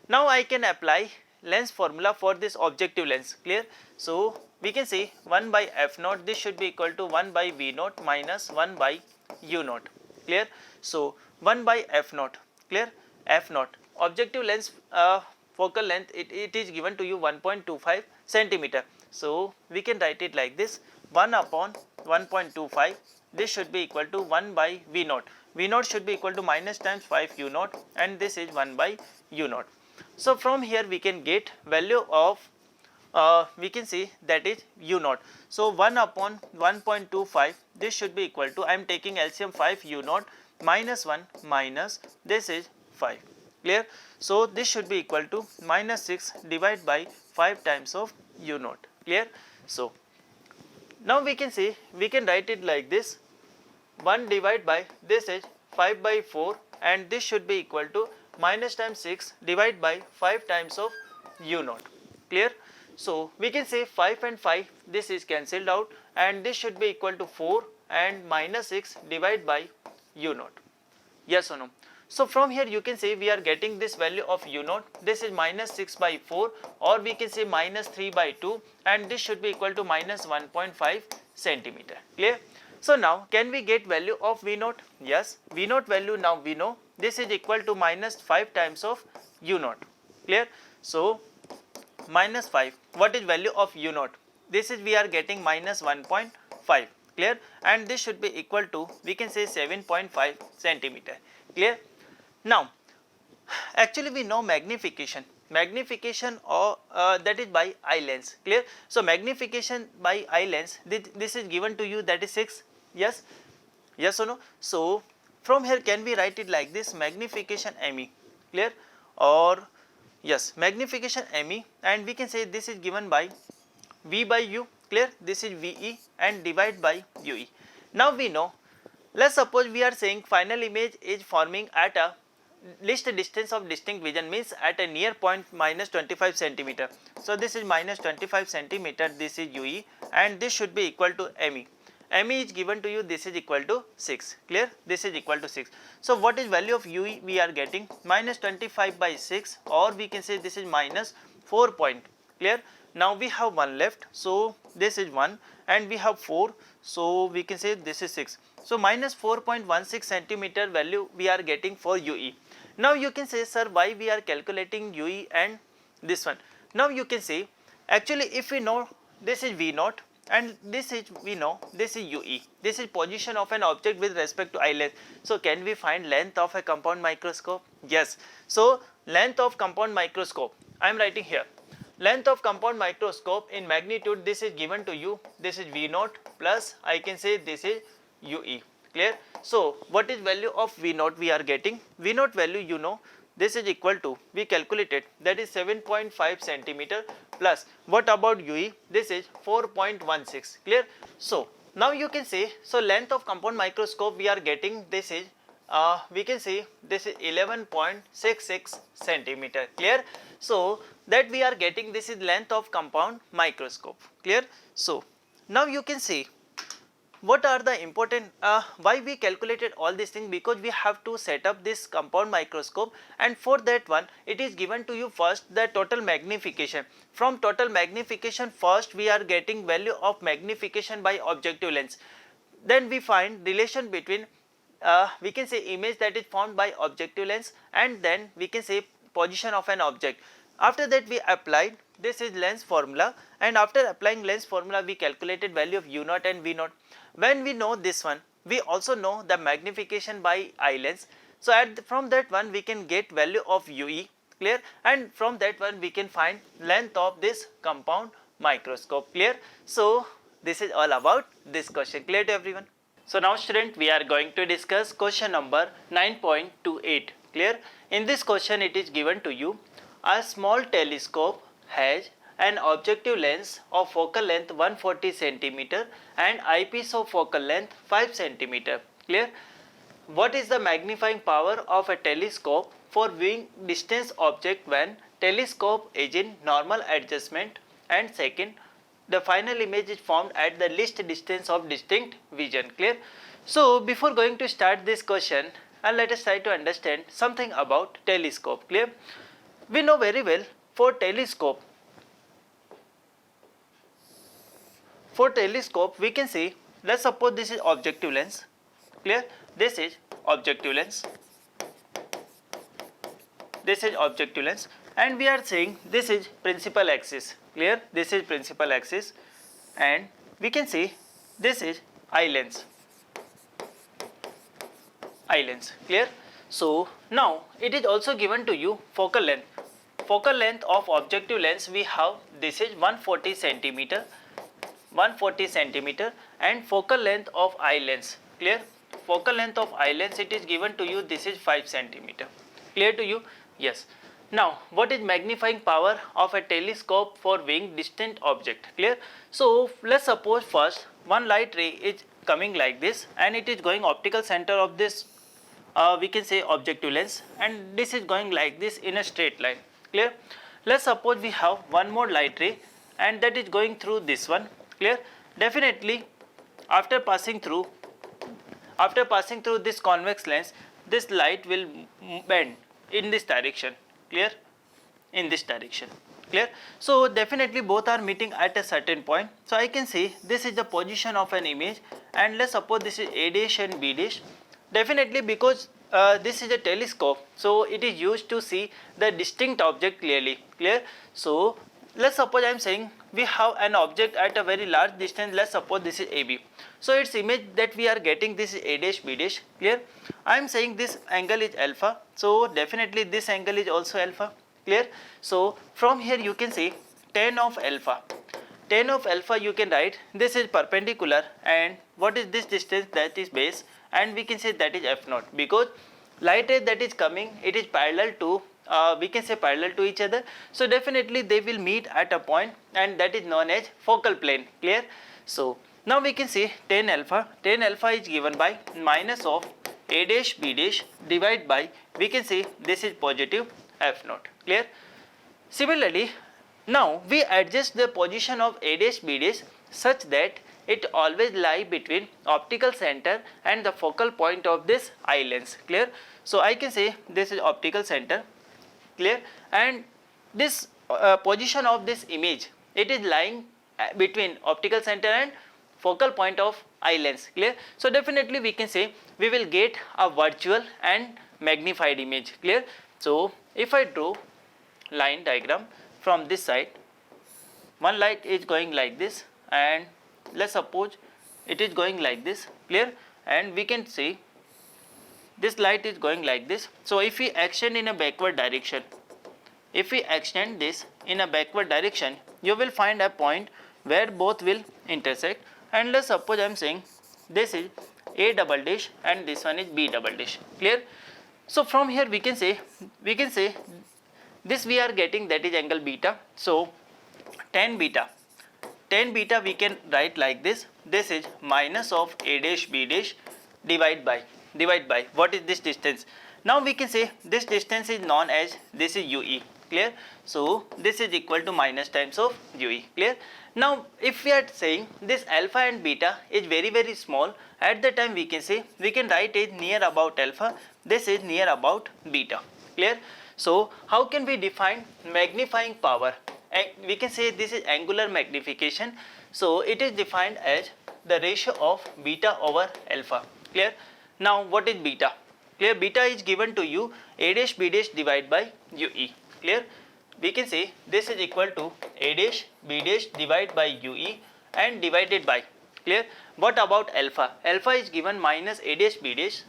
Speaker 1: Now I can apply lens formula for this objective lens. Clear? So we can say 1 by f naught, this should be equal to 1 by v naught minus 1 by u naught. Clear? So 1 by f naught. Clear? F naught, objective lens focal length, it is given to you 1.25 centimeter. So we can write it like this, 1 upon 1.25, this should be equal to 1 by v naught. V naught should be equal to minus times 5 u naught, and this is 1 by u naught. So from here we can get value of we can see that is u naught. So 1 upon 1.25, this should be equal to, I am taking LCM 5 u naught minus 1 minus this is 5. Clear? So this should be equal to minus 6 divided by 5 times of u naught. Clear? So now we can see, we can write it like this, 1 divided by this is 5 by 4, and this should be equal to minus times 6 divided by 5 times of u naught. Clear? So we can say 5 and 5, this is cancelled out, and this should be equal to 4 and minus 6 divided by u naught. Yes or no? So from here you can say we are getting this value of u naught, this is minus 6 by 4, or we can say minus 3 by 2, and this should be equal to minus 1.5 centimeter. Clear? So now can we get value of v naught? Yes, v naught value now we know this is equal to minus 5 times of u naught. Clear? So minus 5, what is value of u naught? This is we are getting minus 1.5. Clear? And this should be equal to, we can say 7.5 centimeter. Clear? Now actually we know magnification or that is by eye lens. Clear? So magnification by eye lens, this is given to you, that is 6. Yes, yes or no? So from here can we write it like this, magnification ME. Clear? Or yes, magnification ME, and we can say this is given by V by U. Clear? This is VE and divide by UE. Now we know, let's suppose we are saying final image is forming at a least distance of distinct vision, means at a near point minus 25 centimeter. So this is minus 25 centimeter, this is UE, and this should be equal to ME. ME is given to you, this is equal to 6. Clear? This is equal to 6. So what is value of UE we are getting? Minus 25 by 6, or we can say this is minus 4 point. Clear? Now we have 1 left, so this is 1, and we have 4, so we can say this is 6. So minus 4.16 centimeter value we are getting for UE. Now you can say, sir, why we are calculating UE and this one? Now you can say, actually if we know this is V naught and this is, we know this is UE, this is position of an object with respect to eye length. So can we find length of a compound microscope? Yes. So length of compound microscope, I am writing here. Length of compound microscope in magnitude, this is given to you, this is V naught plus I can say this is UE. Clear? So what is value of V naught we are getting? V naught value you know, this is equal to, we calculated, that is 7.5 centimeter plus what about UE? This is 4.16. Clear? So now you can say, so length of compound microscope we are getting, this is we can say this is 11.66 centimeter. Clear? So that we are getting, this is length of compound microscope. Clear? So now you can see what are the important, why we calculated all these things, because we have to set up this compound microscope, and for that one it is given to you first the total magnification. From total magnification first we are getting value of magnification by objective lens. Then we find relation between we can say image that is formed by objective lens, and then we can say position of an object. After that we applied, this is lens formula, and after applying lens formula we calculated value of U naught and V naught. When we know this one, we also know the magnification by eye lens. So from that one we can get value of UE. Clear? And from that one we can find length of this compound microscope. Clear? So this is all about this question. Clear to everyone? So now student, we are going to discuss question number 9.28. Clear? In this question it is given to you, a small telescope has an objective lens of focal length 140 centimeter and eyepiece of focal length 5 centimeter. Clear? What is the magnifying power of a telescope for viewing distance object when telescope is in normal adjustment, and second, the final image is formed at the least distance of distinct vision. Clear? So before going to start this question, let us try to understand something about telescope. Clear? We know very well for telescope we can say, let's suppose this is objective lens. Clear? This is objective lens. This is objective lens, and we are saying this is principal axis. Clear? This is principal axis, and we can say this is eye lens. Eye lens. Clear? So now it is also given to you focal length. Focal length of objective lens we have, this is 140 centimeter. 140 centimeter, and focal length of eye lens. Clear? Focal length of eye lens it is given to you, this is 5 centimeter. Clear to you? Yes. Now what is magnifying power of a telescope for viewing distant object? Clear? So let's suppose first one light ray is coming like this, and it is going optical center of this we can say objective lens, and this is going like this in a straight line. Clear? Let's suppose we have one more light ray, and that is going through this one. Clear? Definitely after passing through this convex lens, this light will bend in this direction, clear, in this direction, clear. So definitely both are meeting at a certain point. So I can say this is the position of an image, and let's suppose this is A dash and B dash. Definitely because this is a telescope, so it is used to see the distinct object clearly, clear. So let's suppose I am saying we have an object at a very large distance. Let's suppose this is AB. So its image that we are getting, this is A dash B dash, clear. I am saying this angle is alpha, so definitely this angle is also alpha, clear. So from here you can say tan of alpha. Tan of alpha you can write this is perpendicular, and what is this distance? That is base, and we can say that is f naught, because light ray that is coming, it is parallel to we can say parallel to each other. So definitely they will meet at a point, and that is known as focal plane, clear. So now we can say tan alpha is given by minus of A dash B dash divided by, we can say this is positive f naught, clear. Similarly, now we adjust the position of A dash B dash such that it always lie between optical center and the focal point of this eye lens, clear. So I can say this is optical center, clear, and this position of this image, it is lying between optical center and focal point of eye lens, clear. So definitely we can say we will get a virtual and magnified image, clear. So if I draw line diagram from this side, one light is going like this, and let's suppose it is going like this, clear, and we can see this light is going like this. So if we extend in a backward direction, if we extend this in a backward direction, you will find a point where both will intersect, and let's suppose I am saying this is A double dash and this one is B double dash, clear. So from here we can say this we are getting, that is angle beta. So tan beta we can write like this. This is minus of A dash B dash divide by what is this distance? Now we can say this distance is known as, this is UE, clear. So this is equal to minus times of UE, clear. Now if we are saying this alpha and beta is very small, at the time we can say we can write it near about alpha, this is near about beta, clear. So how can we define magnifying power? And we can say this is angular magnification. So it is defined as the ratio of beta over alpha, clear. Now what is beta? Clear, beta is given to you A dash B dash divided by UE, clear. We can say this is equal to A dash B dash divided by UE and divided by, clear. What about alpha? Alpha is given minus A dash B dash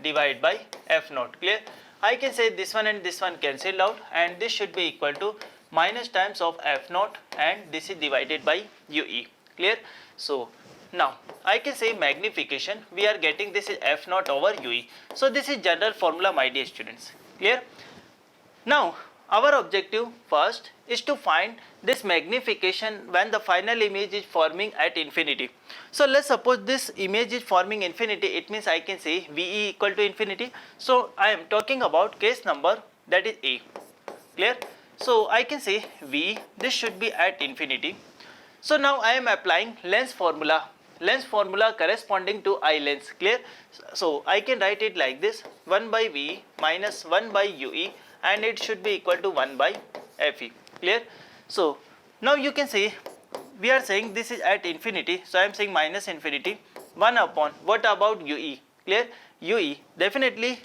Speaker 1: divided by f naught, clear. I can say this one and this one cancel out, and this should be equal to minus times of f naught, and this is divided by UE, clear. So now I can say magnification, we are getting this is f naught over UE. So this is general formula, my dear students, clear. Now our objective first is to find this magnification when the final image is forming at infinity. So let's suppose this image is forming infinity, it means I can say VE equal to infinity. So I am talking about case number that is A, clear. So I can say V, this should be at infinity. So now I am applying lens formula corresponding to eye lens, clear. So I can write it like this, 1 by V minus 1 by UE, and it should be equal to 1 by FE, clear. So now you can say we are saying this is at infinity, so I am saying minus infinity 1 upon, what about UE, clear. UE definitely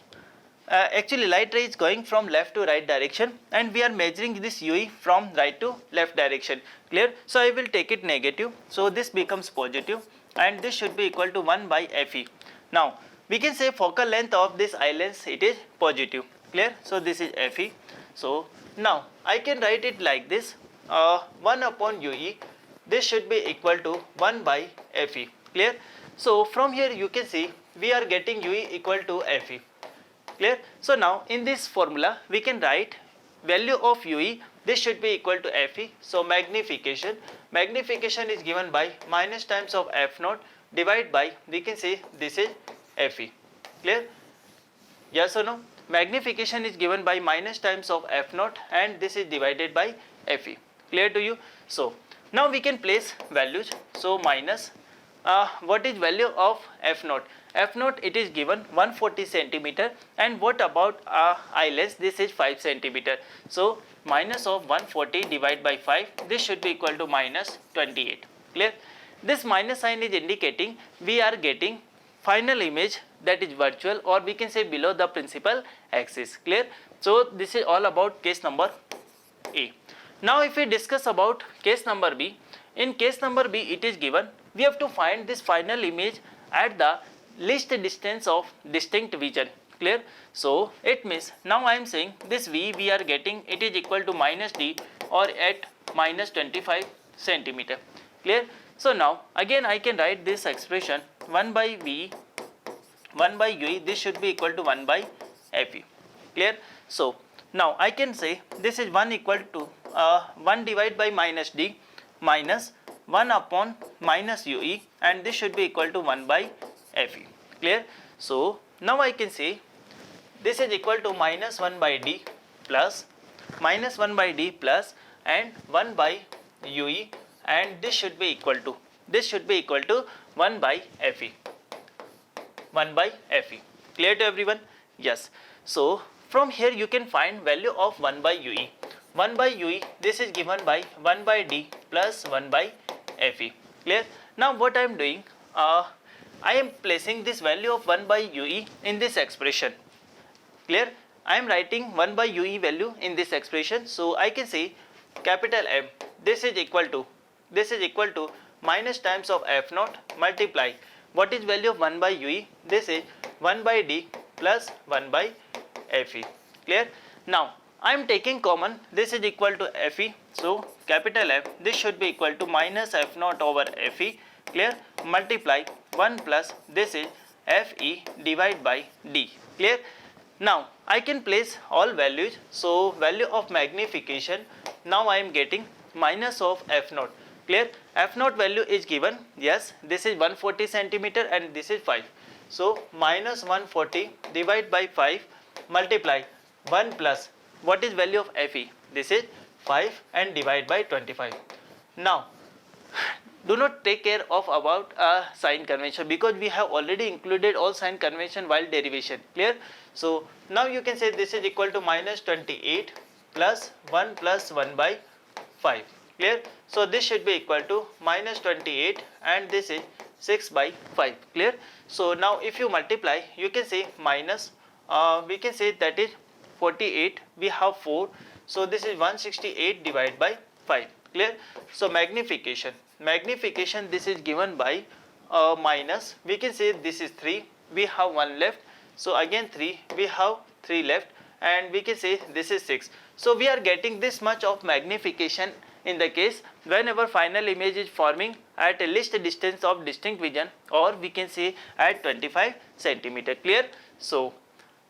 Speaker 1: actually light ray is going from left to right direction, and we are measuring this UE from right to left direction, clear. So I will take it negative, so this becomes positive, and this should be equal to 1 by FE. Now we can say focal length of this eye lens, it is positive, clear. So this is FE. So now I can write it like this, 1 upon UE, this should be equal to 1 by FE, clear. So from here you can see we are getting UE equal to FE, clear. So now in this formula we can write value of UE, this should be equal to FE. So magnification is given by minus times of f naught divided by, we can say this is FE, clear. Yes or no? Magnification is given by minus times of f naught, and this is divided by FE, clear to you. So now we can place values, so minus what is value of F naught? F naught, it is given 140 centimeter, and what about eye length? This is 5 centimeter. So minus of 140 divided by 5, this should be equal to minus 28. Clear? This minus sign is indicating we are getting final image that is virtual, or we can say below the principal axis. Clear? So this is all about case number A. Now if we discuss about case number B, in case number B it is given we have to find this final image at the least distance of distinct vision. Clear? So it means now I am saying this V we are getting it is equal to minus D, or at minus 25 centimeter. Clear? So now again I can write this expression 1 by V, 1 by UE, this should be equal to 1 by FE. Clear? So now I can say this is 1 equal to 1 divided by minus D minus 1 upon minus UE, and this should be equal to 1 by FE. Clear? So now I can say this is equal to minus 1 by D plus minus 1 by D plus and 1 by UE, and this should be equal to 1 by FE. 1 by FE. Clear to everyone? Yes. So from here you can find value of 1 by UE. 1 by UE, this is given by 1 by D plus 1 by FE. Clear? Now what I am doing, I am placing this value of 1 by UE in this expression. Clear? I am writing 1 by UE value in this expression. So I can say capital M, this is equal to minus times of F naught multiply what is value of 1 by UE, this is 1 by D plus 1 by FE. Clear? Now I am taking common, this is equal to FE, so capital F, this should be equal to minus F naught over FE. Clear? Multiply 1 plus this is FE divided by D. Clear? Now I can place all values. So value of magnification, now I am getting minus of F naught. Clear? F naught value is given, yes, this is 140 centimeter and this is 5. So minus 140 divided by 5 multiply 1 plus what is value of FE? This is 5 and divide by 25. Now do not take care of about sign convention, because we have already included all sign convention while derivation. Clear? So now you can say this is equal to minus 28 plus 1 plus 1 by 5. Clear? So this should be equal to minus 28 and this is 6 by 5. Clear? So now if you multiply, you can say minus, we can say that is 48, we have 4, so this is 168 divided by 5. Clear? So magnification, this is given by minus, we can say this is 3, we have 1 left, so again 3, we have 3 left, and we can say this is 6. So we are getting this much of magnification in the case whenever final image is forming at a least distance of distinct vision, or we can say at 25 centimeter. Clear? So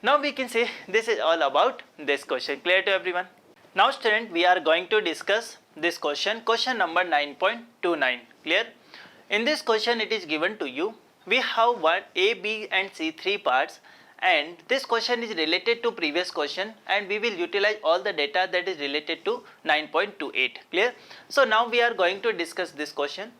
Speaker 1: now we can say this is all about this question. Clear to everyone? Now student, we are going to discuss this question number 9.29. Clear? In this question it is given to you, we have one A, B and C 3 parts, and this question is related to previous question, and we will utilize all the data that is related to 9.28. Clear? So now we are going to discuss this question.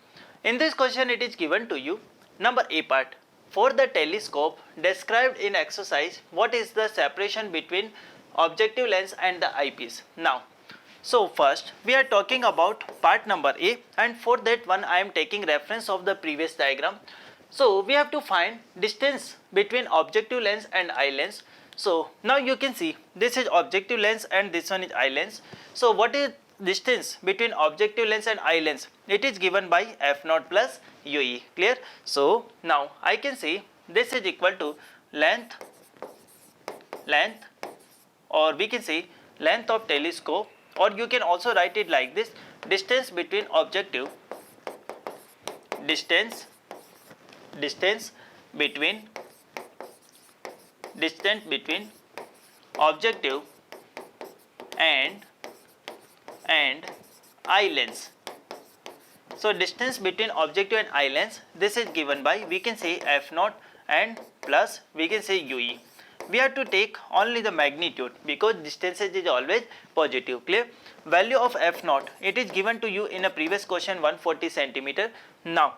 Speaker 1: In this question it is given to you, number A part, for the telescope described in exercise, what is the separation between objective lens and the eyepiece? Now, so first we are talking about part number A, and for that one I am taking reference of the previous diagram. So we have to find distance between objective lens and eye lens. So now you can see this is objective lens and this one is eye lens. So what is distance between objective lens and eye lens? It is given by F naught plus UE. Clear? So now I can say this is equal to length, or we can say length of telescope, or you can also write it like this, distance between objective, distance between objective and eye lens. So distance between objective and eye lens, this is given by, we can say F naught and plus we can say UE. We have to take only the magnitude because distances is always positive. Clear? Value of F naught, it is given to you in a previous question 140 centimeter. Now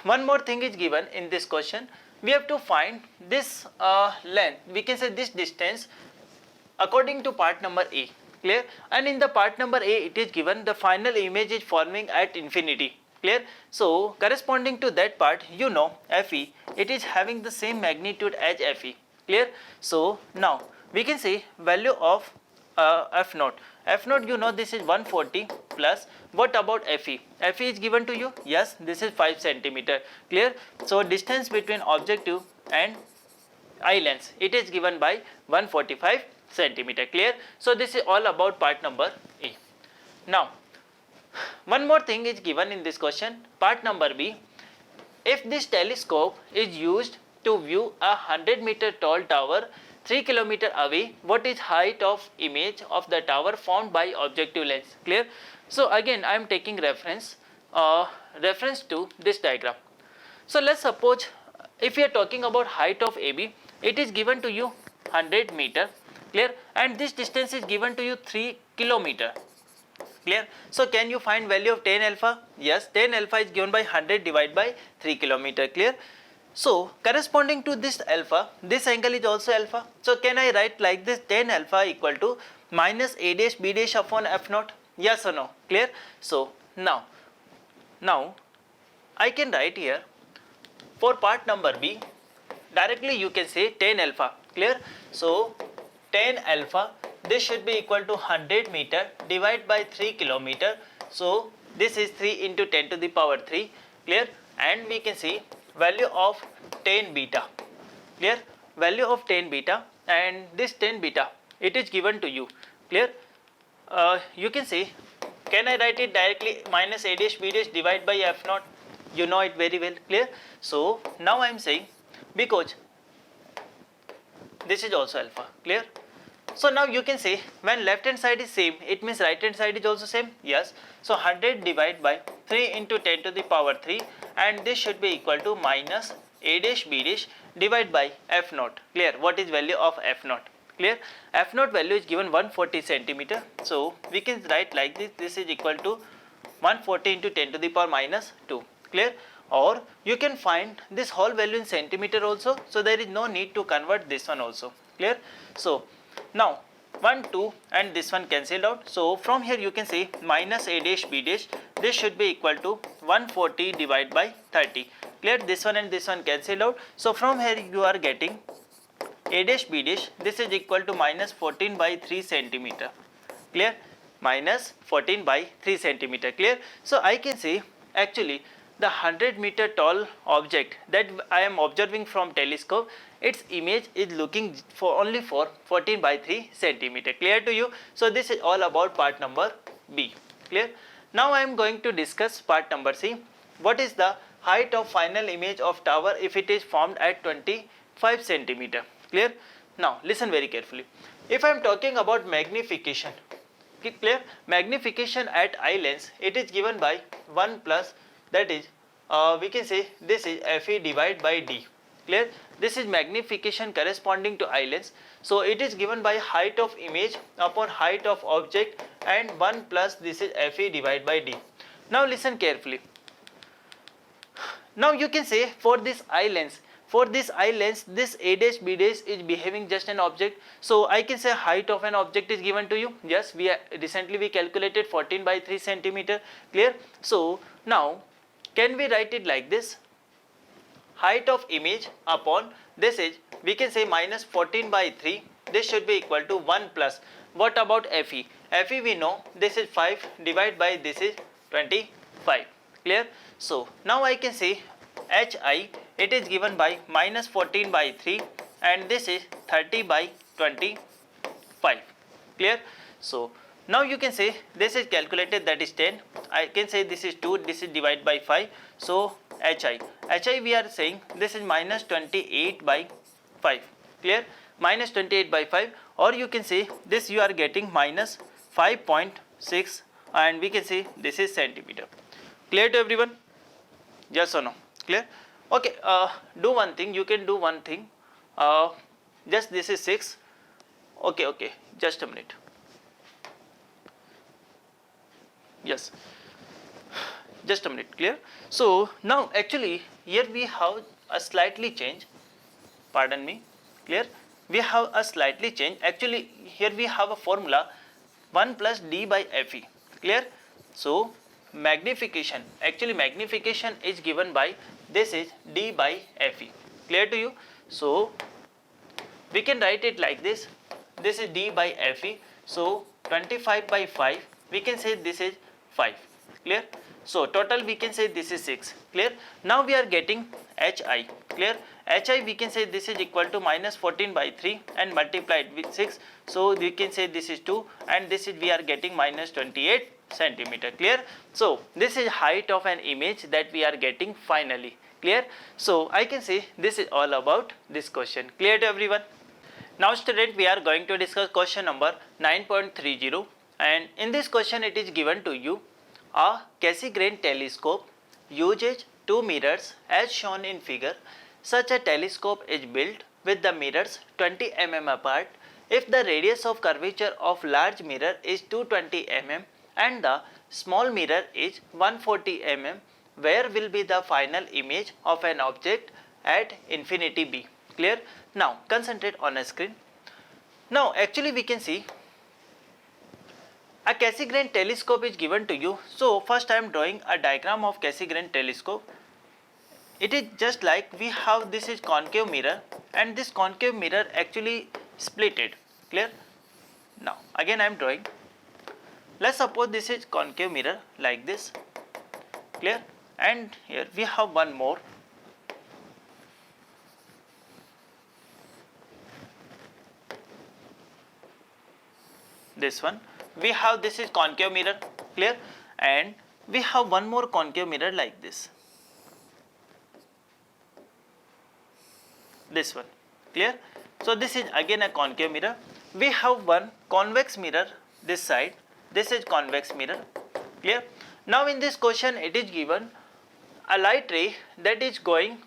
Speaker 1: One more thing is given in this question. We have to find this length, we can say this distance according to part number A, clear? And in the part number A it is given the final image is forming at infinity, clear? So corresponding to that part, you know, FE, it is having the same magnitude as FE, clear? So now we can say value of F naught. F naught, you know, this is 140 plus, what about FE? FE is given to you, yes, this is 5 centimeter, clear? So distance between objective and eye lens, it is given by 145 centimeter, clear? So this is all about part number A. Now one more thing is given in this question, part number B. If this telescope is used to view a 100-meter tall tower 3 km away, what is height of image of the tower formed by objective lens, clear? So again I am taking reference to this diagram. So let's suppose if we are talking about height of AB, it is given to you 100 meter, clear? And this distance is given to you 3 km, clear? So can you find value of tan alpha? Yes, tan alpha is given by 100 divided by 3 km, clear? So corresponding to this alpha, this angle is also alpha. So can I write like this, tan alpha equal to minus A dash B dash upon F naught? Yes or no? Clear? So now I can write here for part number B, directly you can say tan alpha, clear? So tan alpha, this should be equal to 100 meter divided by 3 km. So this is 3 into 10 to the power 3, clear? And we can see value of tan beta, clear? Value of tan beta, and this tan beta, it is given to you, clear? You can say, can I write it directly, minus A dash B dash divided by F naught? You know it very well, clear? So now I am saying, because this is also alpha, clear? So now you can say, when left hand side is same, it means right hand side is also same, yes. So 100 divided by 3 into 10 to the power 3, and this should be equal to minus A dash B dash divided by F naught, clear? What is value of F naught, clear? F naught value is given 140 centimeter. So we can write like this, this is equal to 140 into 10 to the power minus 2, clear? Or you can find this whole value in centimeter also, so there is no need to convert this one also, clear? So now 1, 2 and this one cancelled out. So from here you can say minus A dash B dash, this should be equal to 140 divided by 30, clear? This one and this one cancelled out. So from here you are getting A dash B dash, this is equal to minus 14 by 3 centimeter, clear? Minus 14 by 3 centimeter, clear? So I can say actually the 100-meter tall object that I am observing from telescope, its image is looking for only for 14 by 3 centimeter, clear to you? So this is all about part number B, clear? Now I am going to discuss part number C. What is the height of final image of tower if it is formed at 25 centimeter, clear? Now listen very carefully. If I am talking about magnification, clear? Magnification at eye lens, it is given by 1 plus, that is we can say this is FE divided by D, clear? This is magnification corresponding to eye lens. So it is given by height of image upon height of object, and 1 plus this is FE divided by D. Now listen carefully. Now you can say for this eye lens, this A dash B dash is behaving just an object. So I can say height of an object is given to you. Yes, recently we calculated 14 by 3 centimeter, clear? So now can we write it like this? Height of image upon, this is, we can say minus 14 by 3, this should be equal to 1 plus, what about FE? FE we know, this is 5 divided by this is 25, clear? So now I can say HI, it is given by minus 14 by 3, and this is 30 by 25, clear? So now you can say this is calculated, that is 10, I can say this is 2, this is divided by 5, so HI we are saying this is minus 28 by 5, clear? Minus 28 by 5, or you can say this you are getting minus 5.6, and we can say this is centimeter, clear to everyone? Yes or no? Clear? Okay, do one thing, you can do one thing, just this is 6, okay, just a minute. Yes, just a minute, clear. So now actually here we have a slightly change, pardon me, clear. We have a slightly change. Actually here we have a formula 1 plus d by fe, clear. So magnification, actually magnification is given by, this is d by fe, clear to you. So we can write it like this, this is d by fe, so 25 by 5, we can say this is 5, clear. So total we can say this is 6, clear. Now we are getting hi, clear. Hi we can say this is equal to minus 14 by 3 and multiplied with 6, so we can say this is 2 and this is we are getting minus 28 centimeter, clear. So this is height of an image that we are getting finally, clear. So I can say this is all about this question, clear to everyone. Now student, we are going to discuss question number 9.30, and in this question it is given to you a Cassegrain telescope uses 2 mirrors as shown in figure. Such a telescope is built with the mirrors 20 mm apart. If the radius of curvature of large mirror is 220 mm and the small mirror is 140 mm, where will be the final image of an object at infinity b, clear. Now concentrate on a screen. Now actually we can see a Cassegrain telescope is given to you. So first I am drawing a diagram of Cassegrain telescope. It is just like we have, this is concave mirror and this concave mirror actually splitted, clear. Now again I am drawing. Let's suppose this is concave mirror like this, clear, and here we have one more. This one we have, this is concave mirror, clear, and we have one more concave mirror like this, this one, clear. So this is again a concave mirror. We have one convex mirror this side, this is convex mirror, clear. Now in this question it is given a light ray that is going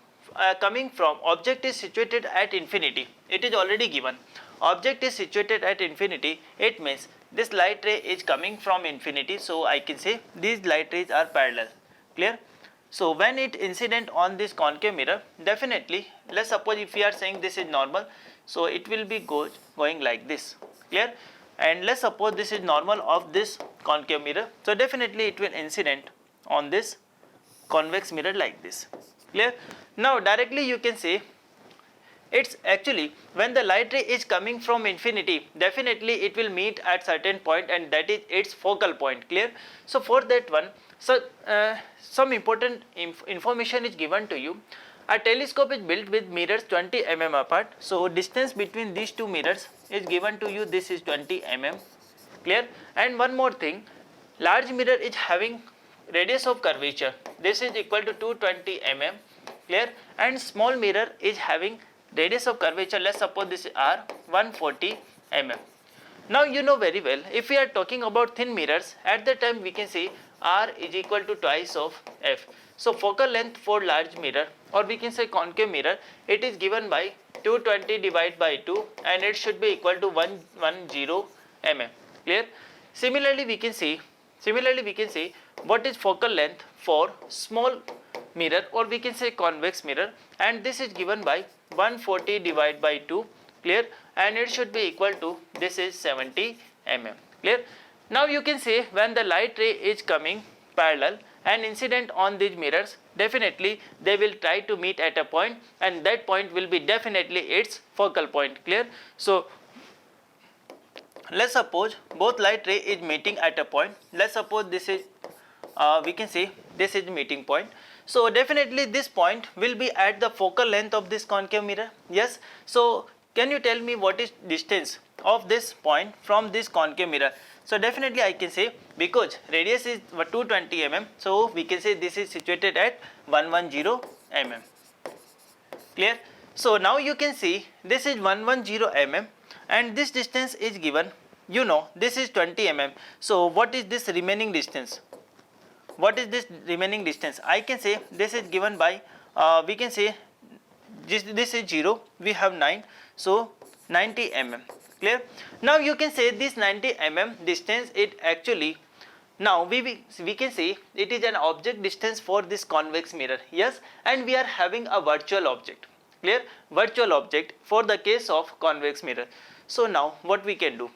Speaker 1: coming from object is situated at infinity. It is already given object is situated at infinity, it means this light ray is coming from infinity, so I can say these light rays are parallel, clear. So when it incident on this concave mirror, definitely let's suppose if we are saying this is normal, so it will be going like this, clear, and let's suppose this is normal of this concave mirror, so definitely it will incident on this convex mirror like this, clear. Now directly you can say it's actually when the light ray is coming from infinity, definitely it will meet at certain point and that is its focal point, clear. So for that one, so some important information is given to you. A telescope is built with mirrors 20 mm apart, so distance between these two mirrors is given to you, this is 20 mm, clear. And one more thing, large mirror is having radius of curvature, this is equal to 220 mm, clear, and small mirror is having radius of curvature, let's suppose this is r 140 mm. Now you know very well, if we are talking about thin mirrors, at that time we can say r is equal to twice of f. So focal length for large mirror, or we can say concave mirror, it is given by 220 divided by 2 and it should be equal to 110 mm, clear. Similarly we can see what is focal length for small mirror, or we can say convex mirror, and this is given by 140 divided by 2, clear, and it should be equal to, this is 70 mm, clear. Now you can say when the light ray is coming parallel and incident on these mirrors, definitely they will try to meet at a point and that point will be definitely its focal point, clear. So let's suppose both light ray is meeting at a point, let's suppose this is we can say this is meeting point. So definitely this point will be at the focal length of this concave mirror, yes. So can you tell me what is distance of this point from this concave mirror? So definitely I can say, because radius is 220 mm, so we can say this is situated at 110 mm, clear. So now you can see this is 110 mm and this distance is given, you know, this is 20 mm. So what is this remaining distance? What is this remaining distance? I can say this is given by we can say this is 0, we have 9, so 90 mm, clear. Now you can say this 90 mm distance, it actually now we can say it is an object distance for this convex mirror, yes, and we are having a virtual object, clear, virtual object for the case of convex mirror. So now what we can do,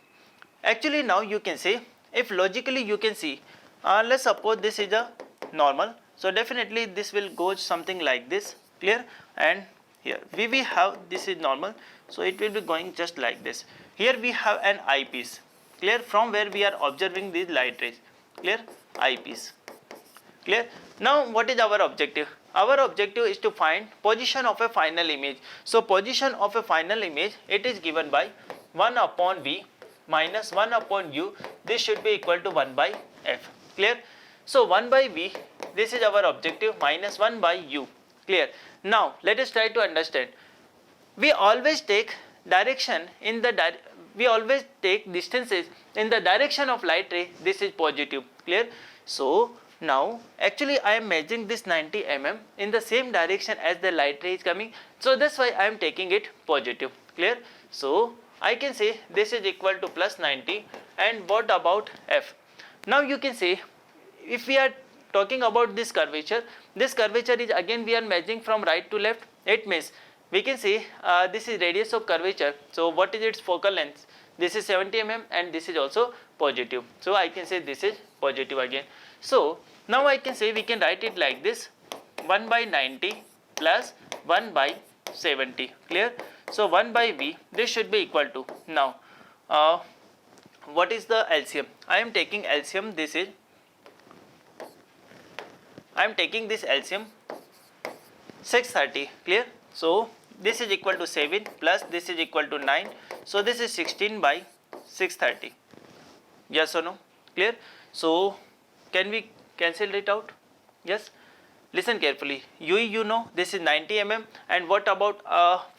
Speaker 1: actually now you can say, if logically you can see, let's suppose this is a normal, so definitely this will go something like this, clear, and here we have this is normal, so it will be going just like this. Here we have an eyepiece, clear, from where we are observing these light rays, clear, eyepiece, clear. Now what is our objective? Our objective is to find position of a final image. So position of a final image, it is given by 1 upon V minus 1 upon U, this should be equal to 1 by F, clear. So 1 by V, this is our objective, minus 1 by U, clear. Now let us try to understand. We always take direction in the we always take distances in the direction of light ray, this is positive, clear. So now actually I am measuring this 90 mm in the same direction as the light ray is coming, so that's why I am taking it positive, clear. So I can say this is equal to plus 90, and what about F? Now you can say, if we are talking about this curvature is again we are measuring from right to left, it means we can say this is radius of curvature, so what is its focal length? This is 70 mm and this is also positive, so I can say this is positive again. So now I can say we can write it like this, 1 by 90 plus 1 by 70, clear. So 1 by V, this should be equal to, now what is the LCM? I am taking LCM, this is, I am taking this LCM 630, clear. So this is equal to 7 plus this is equal to 9, so this is 16 by 630, yes or no, clear. So can we cancel it out? Yes. Listen carefully, UE you know this is 90 mm, and what about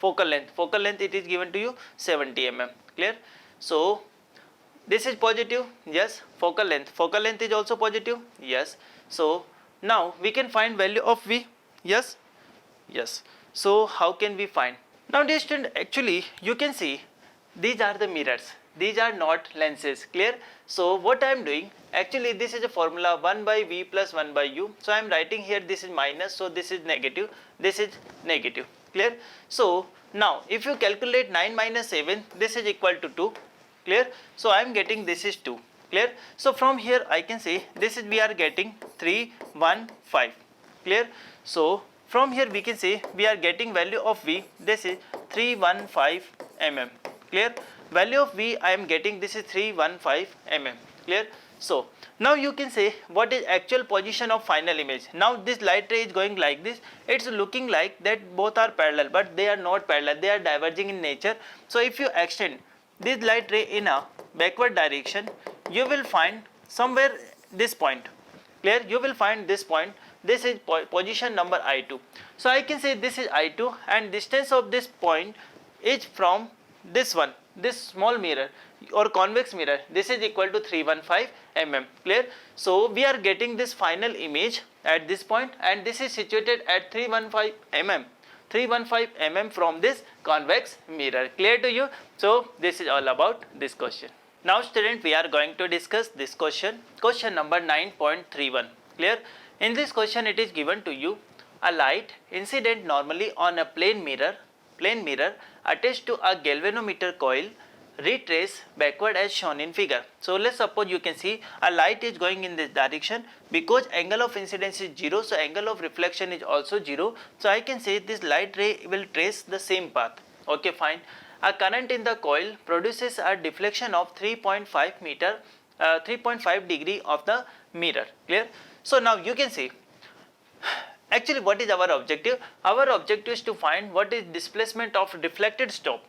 Speaker 1: focal length? Focal length it is given to you 70 mm, clear. So this is positive, yes. Focal length is also positive, yes. So now we can find value of V, yes, yes. So how can we find? Now dear student, actually you can see these are the mirrors, these are not lenses, clear. So what I am doing, actually this is a formula 1 by V plus 1 by U, so I am writing here this is minus, so this is negative, clear. So now if you calculate 9 minus 7, this is equal to 2, clear. So I am getting this is 2, clear. So from here I can say this is we are getting 315, clear. So from here we can say we are getting value of V, this is 315 mm, clear. Value of V I am getting this is 315 mm, clear. So now you can say what is actual position of final image. Now this light ray is going like this, it's looking like that both are parallel, but they are not parallel, they are diverging in nature. So if you extend this light ray in a backward direction, you will find somewhere this point, clear, you will find this point, this is position number I2. So I can say this is I2 and distance of this point is from this one, this small mirror or convex mirror, this is equal to 315 mm, clear. So we are getting this final image at this point, and this is situated at 315 mm from this convex mirror, clear to you. So this is all about this question. Now student, we are going to discuss this question number 9.31, clear. In this question it is given to you, a light incident normally on a plane mirror attached to a galvanometer coil, retrace backward as shown in figure. So let's suppose you can see a light is going in this direction, because angle of incidence is 0, so angle of reflection is also 0. So I can say this light ray will trace the same path, okay, fine. A current in the coil produces a deflection of 3.5 degree of the mirror, clear. So now you can see, actually what is our objective? Our objective is to find what is displacement of reflected spot.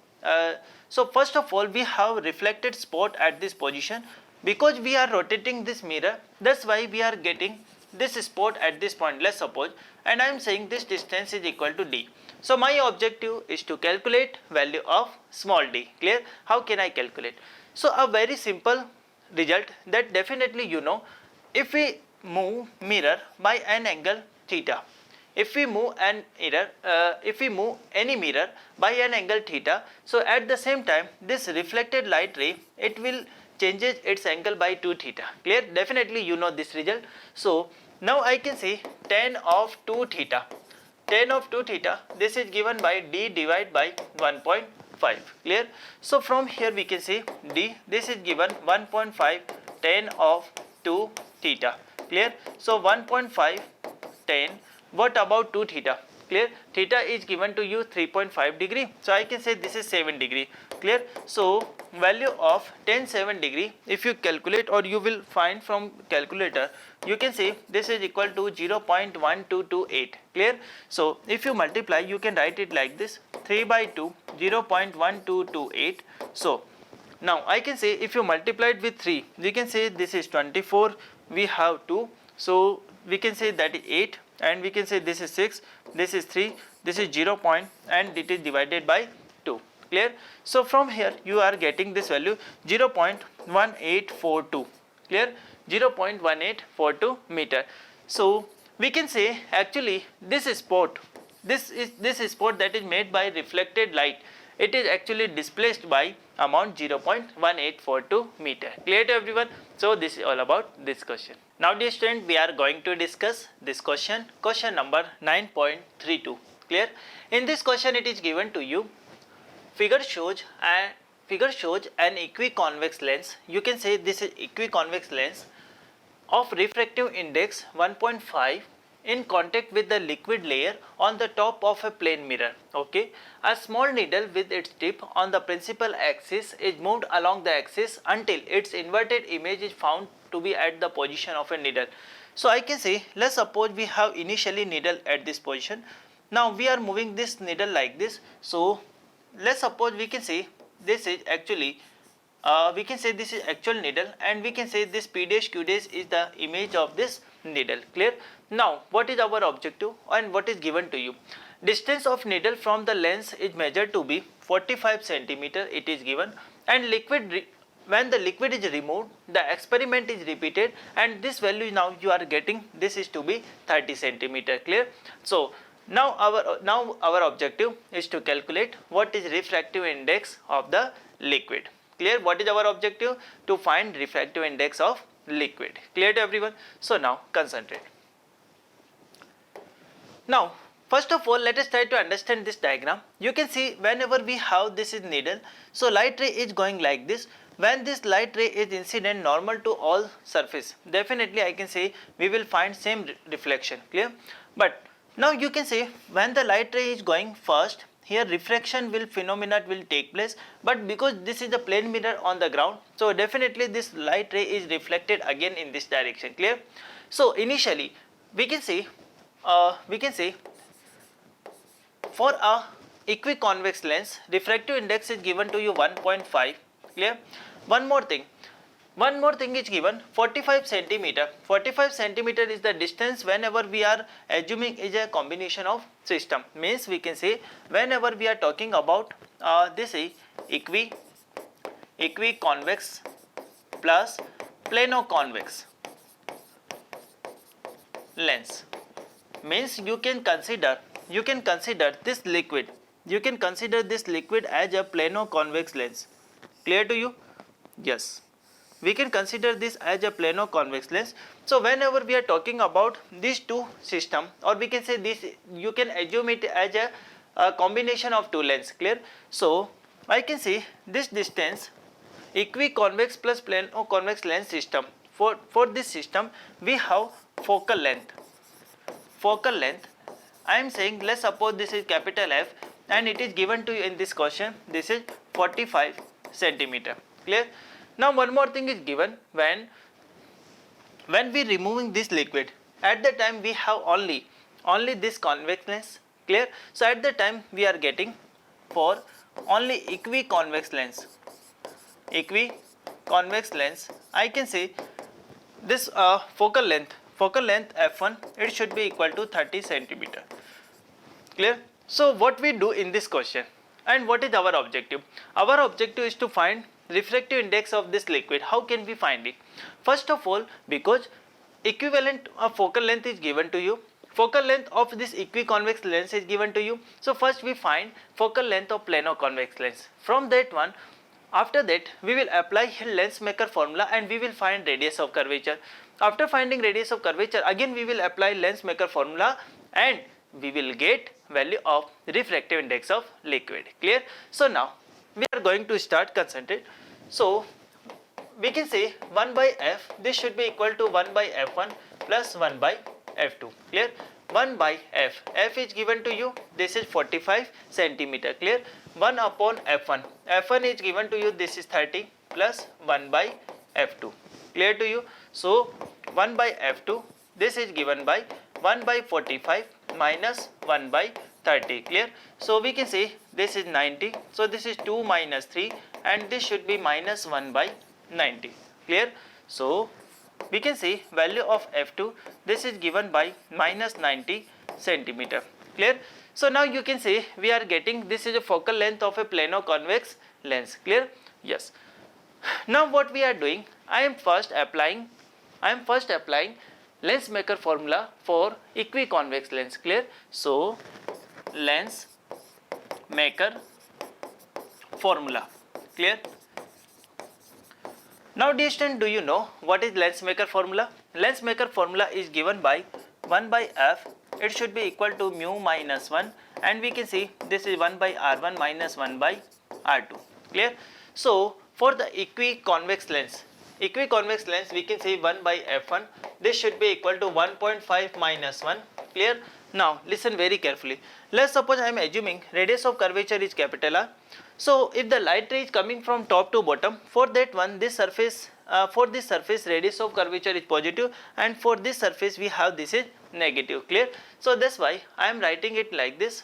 Speaker 1: So first of all we have reflected spot at this position, because we are rotating this mirror, that's why we are getting this spot at this point, let's suppose, and I am saying this distance is equal to d. So my objective is to calculate value of small d, clear. How can I calculate? So a very simple result that definitely you know, if we move mirror by an angle theta, if we move any mirror by an angle theta, so at the same time this reflected light ray, it will changes its angle by 2 theta. Clear? Definitely you know this result. So now I can say tan of 2 theta. Tan of 2 theta, this is given by d divided by 1.5. Clear? So from here we can say d, this is given 1.5 tan of 2 theta. Clear? So 1.5 tan, what about 2 theta? Clear? Theta is given to you 3.5 degree. So I can say this is 7 degree. Clear? So value of tan 7 degree, if you calculate or you will find from calculator, you can say this is equal to 0.1228. Clear? So if you multiply, you can write it like this, 3 by 2, 0.1228. So now I can say if you multiply it with 3, we can say this is 24, we have 2, so we can say that is 8, and we can say this is 6, this is 3, this is 0 point, and it is divided by 2. Clear? So from here you are getting this value 0.1842. Clear? 0.1842 meter. So we can say actually this spot that is made by reflected light, it is actually displaced by amount 0.1842 meter. Clear to everyone? So this is all about this question. Now dear student, we are going to discuss this question number 9.32. Clear? In this question it is given to you, figure shows an equiconvex lens. You can say this is equiconvex lens of refractive index 1.5 in contact with the liquid layer on the top of a plane mirror. Okay, a small needle with its tip on the principal axis is moved along the axis until its inverted image is found to be at the position of a needle. So I can say, let's suppose we have initially needle at this position. Now we are moving this needle like this. So let's suppose we can say this is actually actual needle, and we can say this P dash Q dash is the image of this needle. Clear? Now what is our objective and what is given to you? Distance of needle from the lens is measured to be 45 centimeter, it is given, and when the liquid is removed, the experiment is repeated, and this value now you are getting, this is to be 30 centimeter. Clear? So now our objective is to calculate what is refractive index of the liquid. Clear? What is our objective? To find refractive index of liquid. Clear to everyone? So now concentrate. Now first of all, let us try to understand this diagram. You can see whenever we have this is needle, so light ray is going like this. When this light ray is incident normal to all surface, definitely I can say we will find same reflection. Clear? But now you can say when the light ray is going first, here refraction phenomena will take place, but because this is a plane mirror on the ground, so definitely this light ray is reflected again in this direction. Clear? So initially we can say for a equiconvex lens, refractive index is given to you 1.5. Clear? One more thing is given 45 centimeter. 45 centimeter is the distance whenever we are assuming is a combination of system. Means we can say whenever we are talking about this is equiconvex plus plano-convex lens. Means you can consider this liquid as a plano-convex lens. Clear to you? Yes. We can consider this as a plano-convex lens. So whenever we are talking about these two system, or we can say this, you can assume it as a combination of two lens. Clear? So I can say this distance equiconvex plus plano-convex lens system. For this system we have focal length. I am saying, let's suppose this is capital F, and it is given to you in this question, this is 45 centimeter. Clear? Now one more thing is given, when we removing this liquid, at the time we have only this convex lens. Clear? So at the time we are getting for only equiconvex lens, I can say this focal length f1, it should be equal to 30 centimeter. Clear? So what we do in this question, and what is our objective? Our objective is to find refractive index of this liquid. How can we find it? First of all, because equivalent of focal length is given to you, focal length of this equiconvex lens is given to you. So first we find focal length of plano-convex lens. From that one, after that we will apply lens maker formula and we will find radius of curvature. After finding radius of curvature, again we will apply lens maker formula and we will get value of refractive index of liquid. Clear? So now we are going to start concentrate. So we can say 1 by f, this should be equal to 1 by f1 plus 1 by f2. Clear? 1 by f, f is given to you, this is 45 centimeter. Clear? 1 upon f1, f1 is given to you, this is 30 plus 1 by f2. Clear to you? So 1 by f2, this is given by 1 by 45 minus 1 by 30. Clear? So we can say this is 90, so this is 2 minus 3 and this should be minus 1 by 90. Clear? So we can see value of f2, this is given by minus 90 centimeter. Clear? So now you can say we are getting, this is a focal length of a plano-convex lens. Clear? Yes. Now what we are doing, I am first applying lens maker formula for equiconvex lens. Clear? So lens maker formula. Clear? Now dear student, do you know what is lens maker formula? Lens maker formula is given by 1 by f, it should be equal to mu minus 1 and we can see this is 1 by r1 minus 1 by r2. Clear? So for the equiconvex lens we can say 1 by f1, this should be equal to 1.5 minus 1. Clear? Now listen very carefully. Let's suppose I am assuming radius of curvature is capital R. So if the light ray is coming from top to bottom, for that one this surface radius of curvature is positive and for this surface we have this is negative. Clear? So that's why I am writing it like this,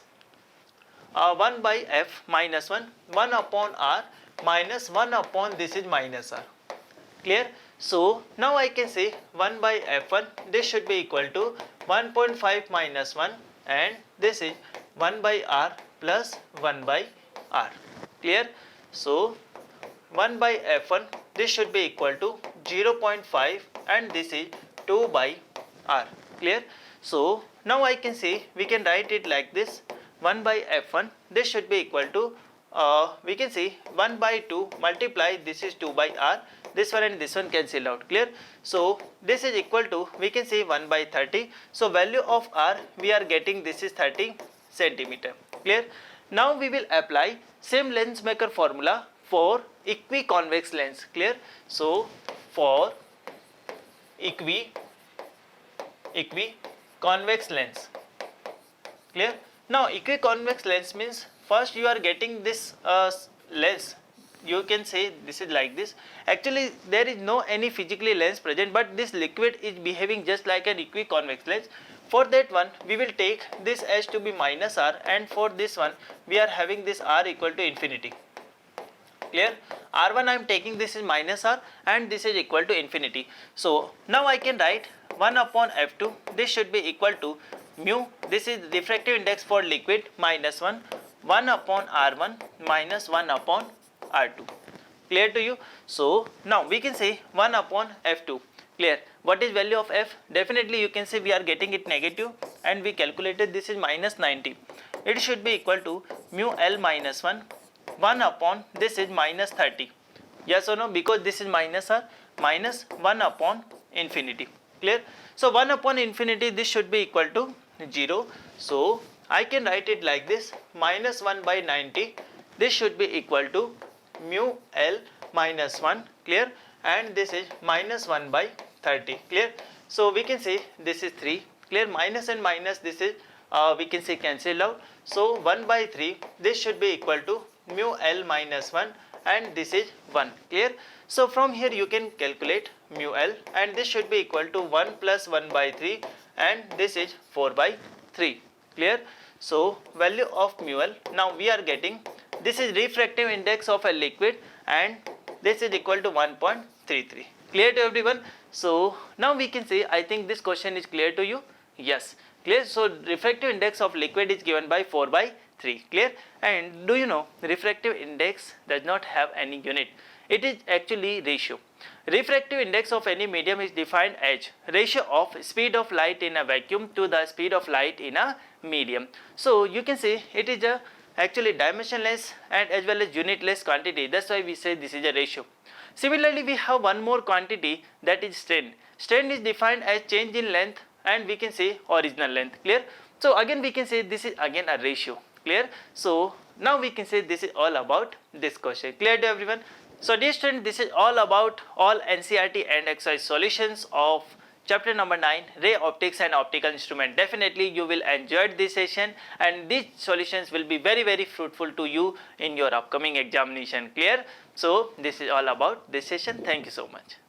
Speaker 1: 1 by f minus 1, 1 upon r minus 1 upon this is minus r. Clear? So now I can say 1 by f1, this should be equal to 1.5 minus 1 and this is 1 by r plus 1 by r. Clear? So 1 by f1, this should be equal to 0.5 and this is 2 by r. Clear? So now I can say we can write it like this, 1 by f1, this should be equal to we can say 1 by 2 multiply this is 2 by r, this one and this one cancel out. Clear? So this is equal to, we can say 1 by 30. So value of r we are getting, this is 30 centimeter. Clear? Now we will apply same lens maker formula for equiconvex lens. Clear? So for equiconvex lens. Clear? Now equiconvex lens means first you are getting this lens, you can say this is like this. Actually there is no any physically lens present, but this liquid is behaving just like an equiconvex lens. For that one we will take this as to be minus r and for this one we are having this r equal to infinity. Clear? R1 I am taking, this is minus r and this is equal to infinity. So now I can write 1 upon f2, this should be equal to mu, this is refractive index for liquid minus 1, 1 upon r1 minus 1 upon r2. Clear to you? So now we can say 1 upon f2. Clear? What is value of f? Definitely you can say we are getting it negative and we calculated this is minus 90. It should be equal to mu l minus 1, 1 upon this is minus 30. Yes or no? Because this is minus r, minus 1 upon infinity. Clear? So 1 upon infinity, this should be equal to 0. So I can write it like this, minus 1 by 90, this should be equal to mu l minus 1. Clear? And this is minus 1 by 30. Clear? So we can say this is 3. Clear? Minus and minus, this is we can say cancel out. So 1 by 3, this should be equal to mu l minus 1 and this is 1. Clear? So from here you can calculate mu l and this should be equal to 1 plus 1 by 3 and this is 4 by 3. Clear? So value of mu l, now we are getting, this is refractive index of a liquid and this is equal to 1.33. Clear to everyone? So now we can say, I think this question is clear to you. Yes. Clear? So refractive index of liquid is given by 4 by 3. Clear? And do you know refractive index does not have any unit. It is actually ratio. Refractive index of any medium is defined as ratio of speed of light in a vacuum to the speed of light in a medium. So you can say it is a actually dimensionless and as well as unitless quantity. That's why we say this is a ratio. Similarly, we have one more quantity, that is strain. Strain is defined as change in length and we can say original length. Clear? So again we can say this is again a ratio. Clear? So now we can say this is all about this question. Clear to everyone? So dear students, this is all about all NCERT and exercise solutions of chapter number 9, ray optics and optical instrument. Definitely you will enjoy this session and these solutions will be very fruitful to you in your upcoming examination. Clear? So this is all about this session. Thank you so much.